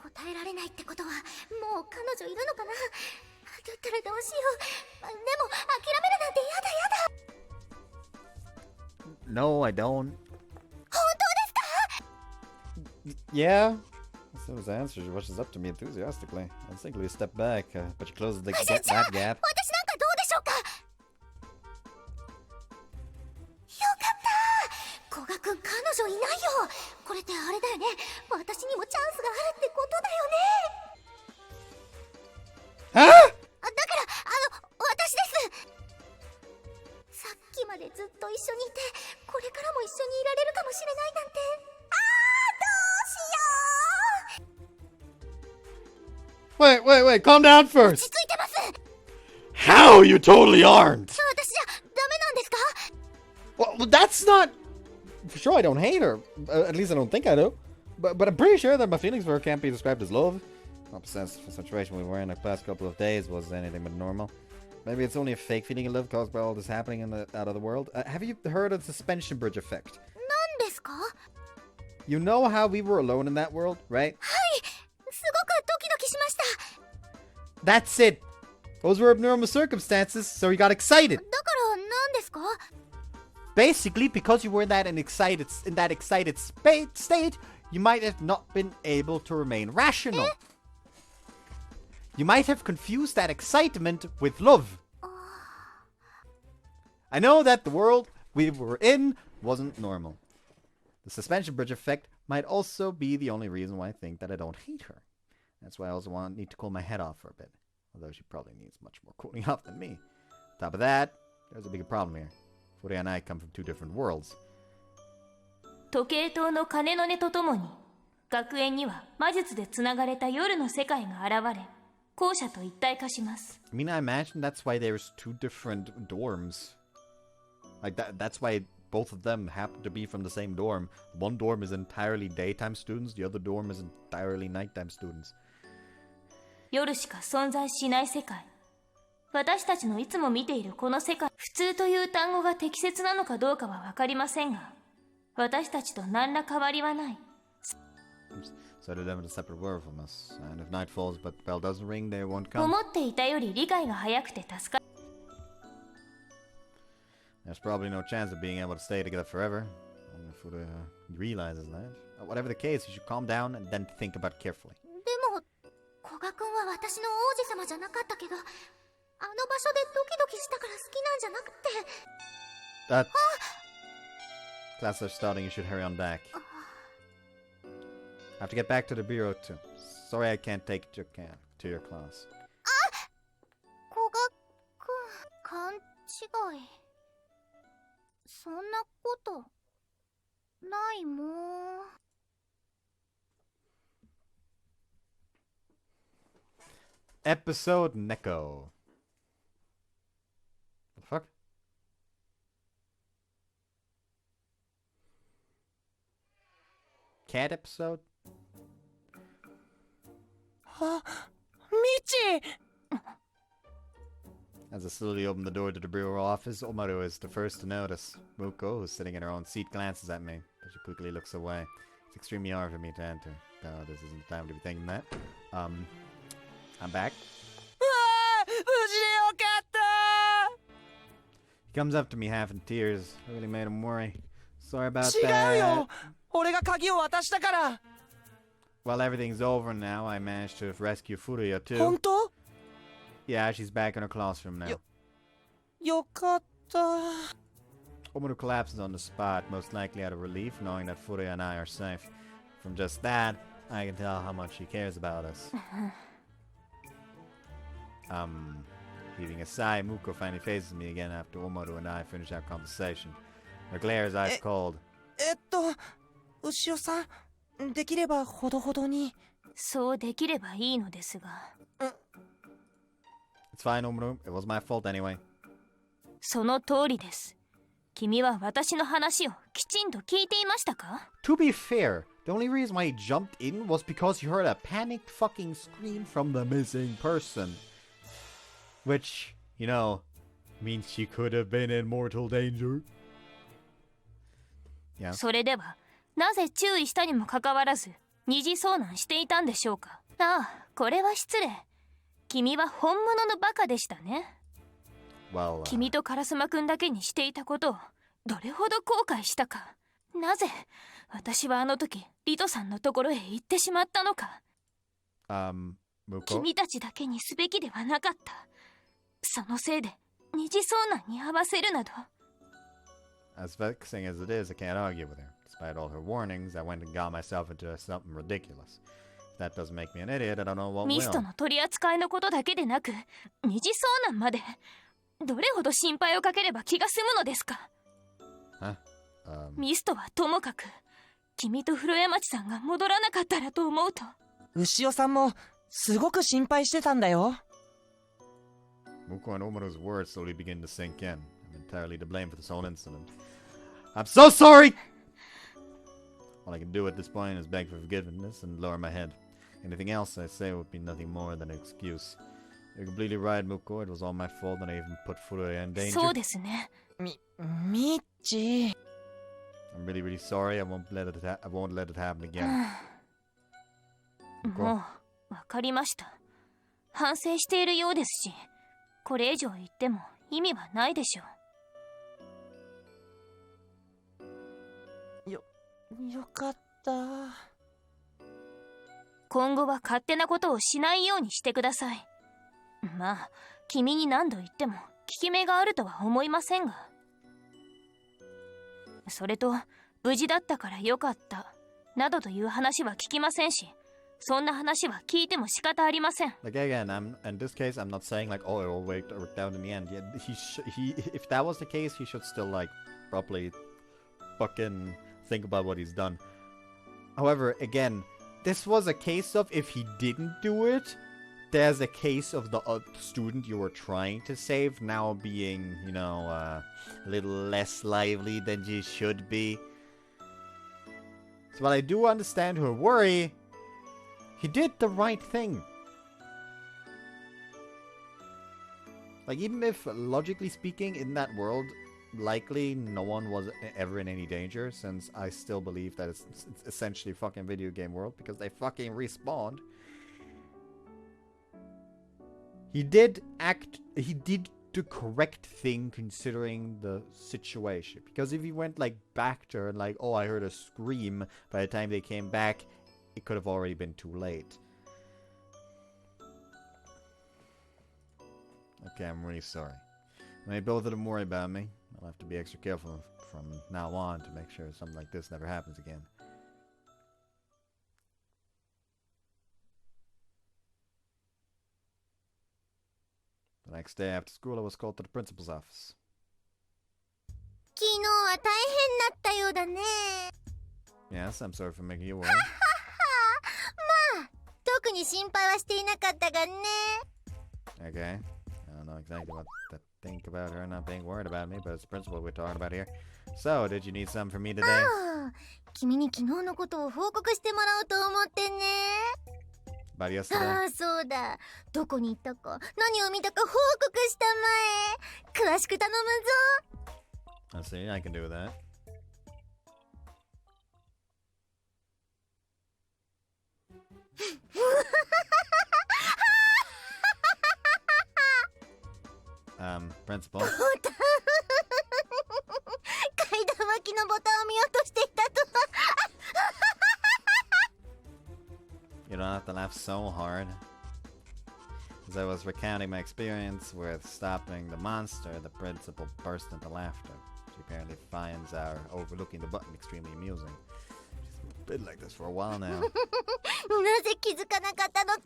答えられないってことは、もう彼女いるのかな？だったらどうしよう。でも、諦めるなんてやだ。 No, I don't. 本当ですか？ Yeah? As soon as I answered, she rushes up to me enthusiastically. Instinctively step back, but she closes that gap. 私なんかどうでしょうか？よかった。古賀くん、彼女いないよ。これってあれだよね。私にもチャンスがあるってことだよね。 Huh? だから私です。さっきまでずっと一緒にいて、これからも一緒にいられるかもしれないなんて。どうしよう。 Wait, calm down 落 first! ち着いてます。 How? You totally aren't! 私じゃダメなんですか？ Well, that's not... For sure, I don't hate her. At least I don't think I do. But I'm pretty sure that my feelings for her can't be described as love. Not since the situation we were in the past couple of days was anything but normal. Maybe it's only a fake feeling of love caused by all this happening out of the world. Have you heard of the suspension bridge effect? 何ですか？ You know how we were alone in that world, right? はい、すごくドキドキしました。 That's it! Those were abnormal circumstances, so you got excited. だから何ですか？ Basically, because you were in that excited state, you might have not been able to remain rational. You might have confused that excitement with love. I know that the world we were in wasn't normal. The suspension bridge effect might also be the only reason why I think that I don't hate her. That's why I also need to cool my head off for a bit. Although she probably needs much more cooling off than me. On top of that, there's a bigger problem here. Furia and I come from two different worlds. 時計塔の鐘の音とともに学園には魔術でつながれた夜の世界が現れ校舎と一体化します。 I mean, I imagine that's why there's two different dorms. Like that's why both of them happen to be from the same dorm. One dorm is entirely daytime students, the other dorm is entirely nighttime students. 夜しか存在しない世界。私たちのいつも見ているこの世界、普通という単語が適切なのかどうかは分かりませんが、私たちと何ら変わりはない。 So they're in a separate world from us. And if night falls but the bell doesn't ring, they won't come. 思っていたより理解が早くて助かる。 There's probably no chance of being able to stay together forever. Only if Furia realizes that. Whatever the case, you should calm down and then think about it carefully. でも古賀君は私の王子様じゃなかったけど、あの場所でドキドキしたから好きなんじゃなくて。Classes are starting, you should hurry on back. I have to get back to the bureau too. Sorry I can't take you to your class. 古賀君、勘違い。そんなことないもん。Episode Neko. What the fuck? Cat episode? あ、ミチ As I slowly open the door to the bureau office, Omaru is the first to notice. Muko, who's sitting in her own seat, glances at me, but she quickly looks away. It's extremely hard for me to enter. This isn't the time to be thinking that. I'm back. うわー、無事でよかった He comes up to me half in tears. I really made him worry. Sorry about 違う that. よ、俺が鍵を渡したから。 Well, everything's over now. I managed to rescue Furuya 本 too. 当？ Yeah, she's back in her classroom now. よかった。 Omaru collapses on the spot, most likely out of relief, knowing that Furuya and I are safe. From just that, I can tell how much she cares about us. Heaving a sigh, Muko finally faces me again after Omaru and I finish our conversation. Her glare is ice cold. 牛尾さん、できればほどほどに。そうできればいいのですが。 It's fine, Omaru. It was my fault anyway. その通りです。君は私の話をきちんと聞いていましたか？ To be fair, the only reason why he jumped in was because he heard a panicked fucking scream from the missing person. Which, you know, means she could have been in mortal danger. Yeah. それでは、なぜ注意したにもかかわらず、二次遭難していたんでしょうか？ああ、これは失礼。君は本物のバカでしたね。Well, 君とカラスマくんだけにしていたことをどれほど後悔したか。なぜ私はあの時リトさんのところへ行ってしまったのか。Muko? 君たちだけにすべきではなかった。そのせいで二次遭難に合わせるなど。 As vexing as it is, I can't argue with her. Despite all her warnings, I went and got myself into something ridiculous. If that doesn't make me an idiot, I don't know what ミスト will. の取り扱いのことだけでなく、二次遭難まで。どれほど心配をかければ気が済むのですか。Huh? ミストはともかく、君と風呂山町さんが戻らなかったらと思うと。牛尾さんもすごく心配してたんだよ。 Muko and Omaru's words slowly begin to sink in. I'm entirely to blame for this whole incident. I'm so sorry! All I can do at this point is beg for forgiveness and lower my head. Anything else I say would be nothing more than an excuse. You're completely right, Muko. It was all my fault and I even put Furuya in danger. そうですね。ミッチ。 I'm really, really sorry. I won't let it happen again. もう、わかりました。反省しているようですし、これ以上言っても意味はないでしょう。よかった。今後は勝手なことをしないようにしてください。まあ、君に何度言っても効き目があるとは思いませんが。それと、無事だったからよかった。などという話は聞きませんし、そんな話は聞いても仕方ありません。Like again, in this case, I'm not saying like, oh, it will work out in the end. Yeah, if that was the case, he should still like properly fucking think about what he's done. However, again, this was a case of if he didn't do it, there's a case of the student you were trying to save now being, you know, a little less lively than she should be. So while I do understand her worry, he did the right thing. Like, even if, logically speaking, in that world, likely no one was ever in any danger, since I still believe that it's essentially a fucking video game world, because they fucking respawned. He did the correct thing considering the situation. Because if he went, like, back to her and like, oh, I heard a scream, by the time they came back, it could have already been too late. Okay, I'm really sorry. Maybe both of them worry about me. I'll have to be extra careful from now on to make sure something like this never happens again. The next day after school, I was called to the principal's office. 昨日は大変だったようだね。 Yes, I'm sorry for making you worry. まあ、特に心配はしていなかったがね。 Okay. I don't know exactly what to think about her not being worried about me, but it's the principal we're talking about here. So, did you need something from me today? ああ、君に昨日のことを報告してもらおうと思ってね。 About yesterday? ああ、そうだ。どこに行ったか、何を見たか報告したまえ。詳しく頼むぞ。 I see, I can do that. Principal. 階段脇のボタンを見落としていたとは。 You don't have to laugh so hard. As I was recounting my experience with stopping the monster, the principal burst into laughter. She apparently finds our overlooking the button extremely amusing. She's been like this for a while now. なぜ気づかなかったのかね。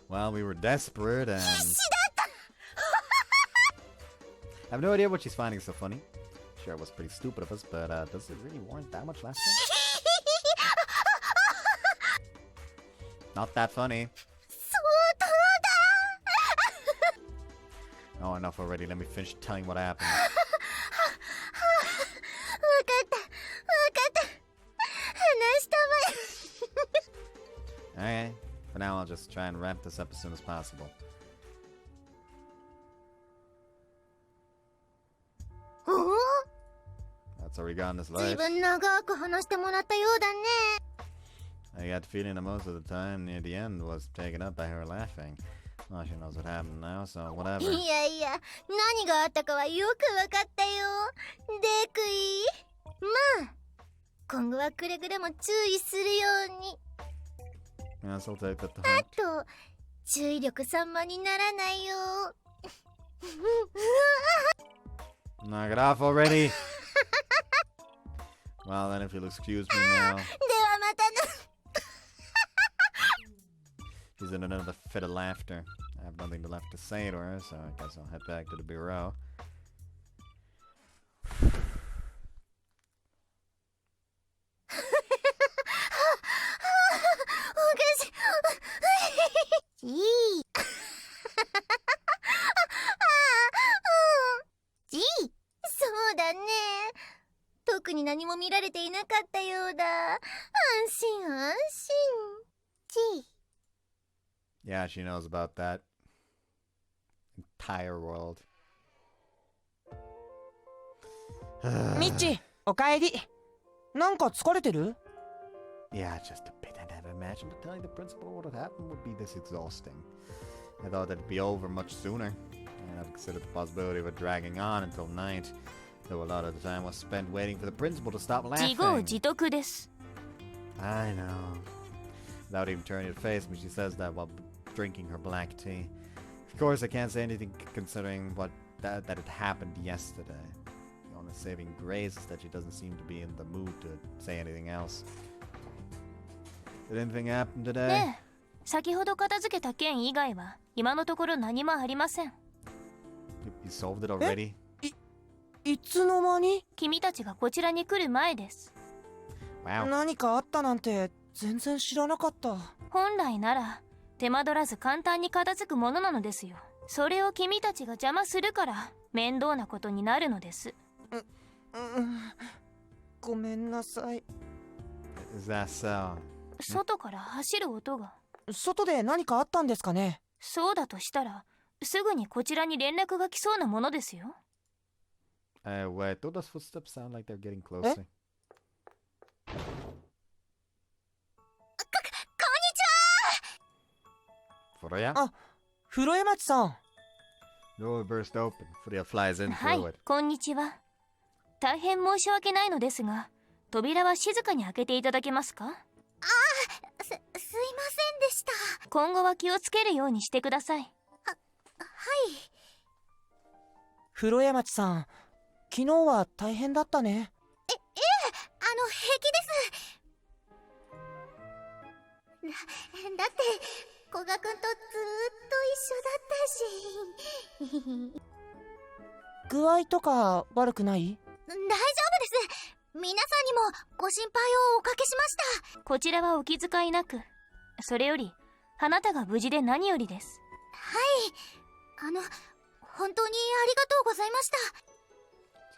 Well, we were desperate and... 必死だった。 I have no idea what she's finding so funny. Sure, it was pretty stupid of us, but does it really warrant that much laughter? Not that funny. そうだ。 Oh, enough already. Let me finish telling what happened. わかった。話したまえ。 Alright. For now, I'll just try and wrap this up as soon as possible. おお、 That's all we got in this ずい life. ぶん長く話してもらったようだね。 I got the feeling that most of the time near the end was taken up by her laughing. Well, she knows what happened now, so whatever. いやいや、何があったかはよくわかったよ。デクイ。まあ、今後はくれぐれも注意するように。 Yes, I'll take that to あ heart. と、注意力散漫にならないよ。 Knock it off already! Well, then, if you'll excuse me now. ではまたな。 She's in another fit of laughter. I have nothing left to say to her, so I guess I'll head back to the bureau. いい。じい、そうだね。特に何も見られていなかったようだ。安心安心。じい。 Yeah, she knows about that. Entire world. ミッチ、おかえり。なんか疲れてる？ Yeah, just a bit. I never imagined that telling the principal what had happened would be this exhausting. I thought that it'd be over much sooner. And I've considered the possibility of it dragging on until night. Though a lot of the time was spent waiting for the principal to stop 自業 laughing. 自得です。 I know. Without even turning to face me, she says that while drinking her black tea. Of course, I can't say anything considering that it happened yesterday. The one saving grace is that she doesn't seem to be in the mood to say anything else. Did anything happen today? ねえ、先ほど片付けた件以外は今のところ何もありません。You solved it already? いつの間に？君たちがこちらに来る前です。Wow. 何かあったなんて全然知らなかった。本来なら手間取らず簡単に片付くものなのですよ。それを君たちが邪魔するから面倒なことになるのです。ごめんなさい。Is that so? 外から走る音が。外で何かあったんですかね？そうだとしたらすぐにこちらに連絡が来そうなものですよ。Wait, don't those footsteps sound like they're getting closer? フロヤ？あ、フロヤ町さん。Door burst open. フロヤ flies in はい through it. こんにちは。大変申し訳ないのですが扉は静かに開けていただけますか？すいませんでした。今後は気をつけるようにしてください。はい。フロヤ町さん、昨日は大変だったね。平気です。だって古賀くんとずーっと一緒だったし。具合とか悪くない？大丈夫です。皆さんにもご心配をおかけしました。こちらはお気遣いなく。それよりあなたが無事で何よりです。はい。本当にありがとうございました。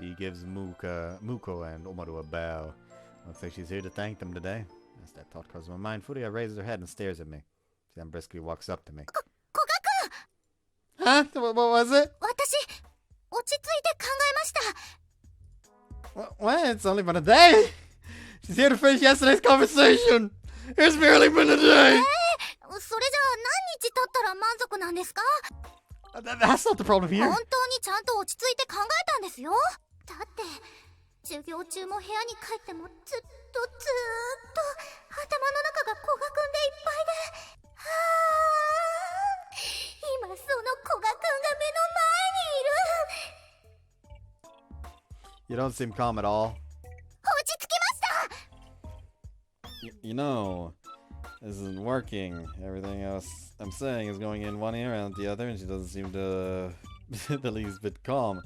She gives Muko and Omaru a bow. Looks like she's here to thank them today. As that thought crosses my mind, Furia raises her head and stares at me. She then briskly walks up to me. 古賀くん! Huh? What was it? 私、落ち着いて考えました。What? It's only been a day! She's here to finish yesterday's conversation! It's barely been a day! それじゃあ何日経ったら満足なんですか？ That's not the problem here. 本当にちゃんと落ち着いて考えたんですよ。だって授業中も部屋に帰ってもずっと頭の中が古賀くんでいっぱいで、今その古賀くんが目の前にいる。 You don't seem calm at all. 落ち着きました。 You know, this isn't working. Everything else I'm saying is going in one ear and out the other, and she doesn't seem to the least bit calm.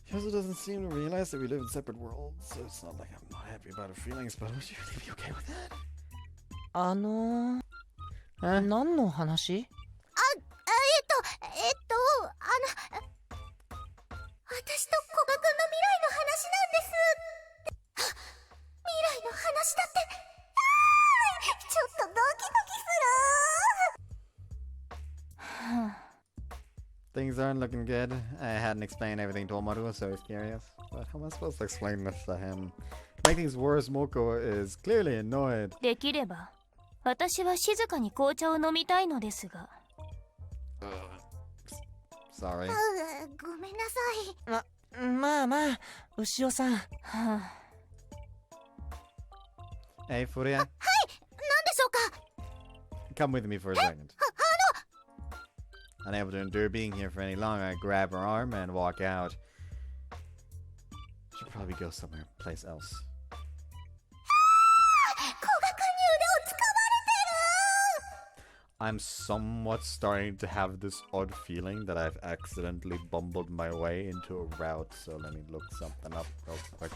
She also doesn't seem to realize that we live in separate worlds, so it's not like I'm not happy about her feelings, but would you really be okay with that? 何の話？私と古賀くんの未来の話なんです。未来の話だって。ちょっとドキドキする。 Things aren't looking good. I hadn't explained everything to Omaru, so he's curious. But how am I supposed to explain this to him? To make things worse, Moko is clearly annoyed. できれば私は静かに紅茶を飲みたいのですが。Sorry. ごめんなさい。まあ、牛尾さん。Hey, Furia. 何でしょうか？ Come with me for a second. Unable to endure being here for any longer, I grab her arm and walk out. Should probably go somewhere, place else. 古賀くんに腕を掴まれてる。 I'm somewhat starting to have this odd feeling that I've accidentally bumbled my way into a route, so let me look something up real quick.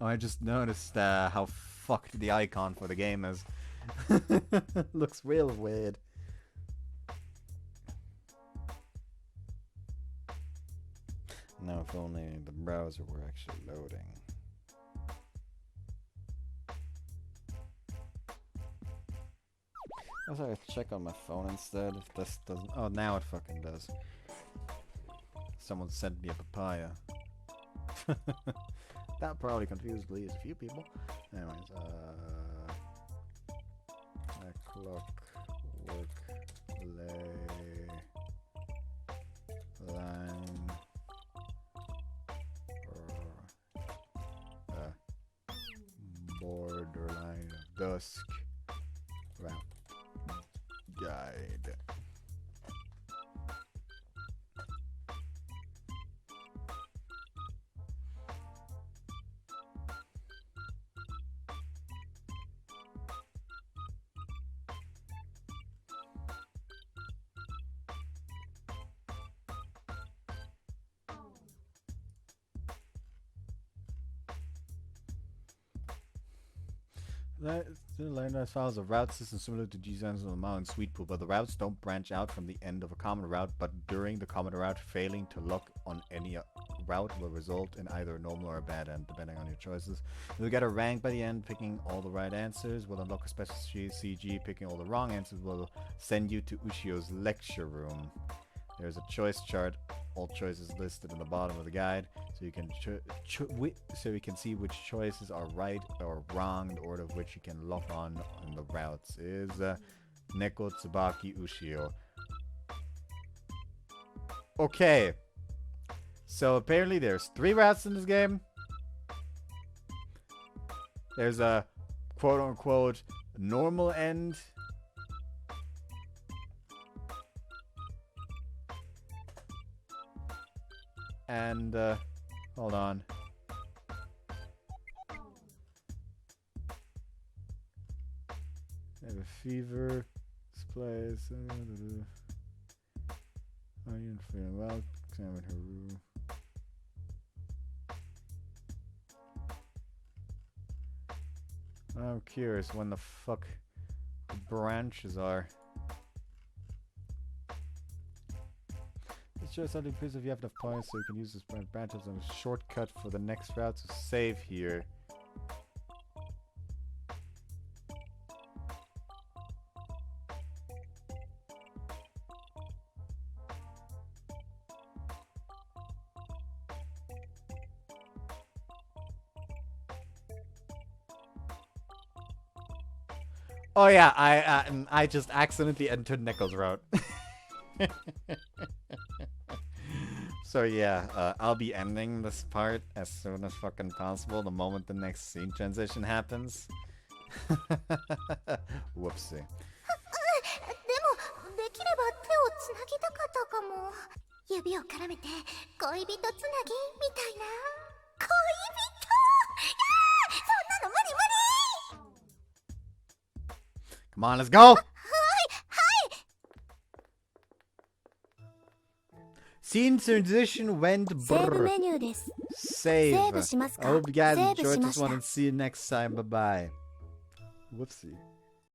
I just noticed how fucked the icon for the game is. Looks real weird. Now if only the browser were actually loading. I was gonna check on my phone instead if this doesn't. Oh, now it fucking does. Someone sent me a papaya. That probably confused at least a few people. Anyways, Clockwork Ley-Line or borderline of Dusk route. Landmass follows a route system similar to G-Sands on the Mountain Sweet Pool, but the routes don't branch out from the end of a common route, but during the common route, failing to look on any route will result in either a normal or a bad end, depending on your choices. You'll get a rank by the end. Picking all the right answers will unlock a special CG. Picking all the wrong answers will send you to Ushio's lecture room. There's a choice chart. All choices listed in the bottom of the guide, so you can see which choices are right or wrong. The order of which you can lock on the routes is Neko, Tsubaki, Ushio. Okay, so apparently there's 3 routes in this game. There's a quote-unquote normal end. And, hold on. I have a fever. Displays. Are you feeling well? Examine her room. I'm curious when the fuck the branches are. It shows something because if you have enough points, so you can use this branches as a shortcut for the next route to save here. Oh yeah, I just accidentally entered Neko's route. So yeah, I'll be ending this part as soon as fucking possible the moment the next scene transition happens. Whoopsie. でもできれば手をつなぎたかったかも。指を絡めて恋人つなぎみたいな。恋人？いやー、そんなの無理無理。 Come on, let's go! Scene transition went セーブ brrr. メニューです。 Save. セーブしますか？ I hope you guys セーブ enjoyed しま this した。 one and see you next time. Bye bye. Whoopsie.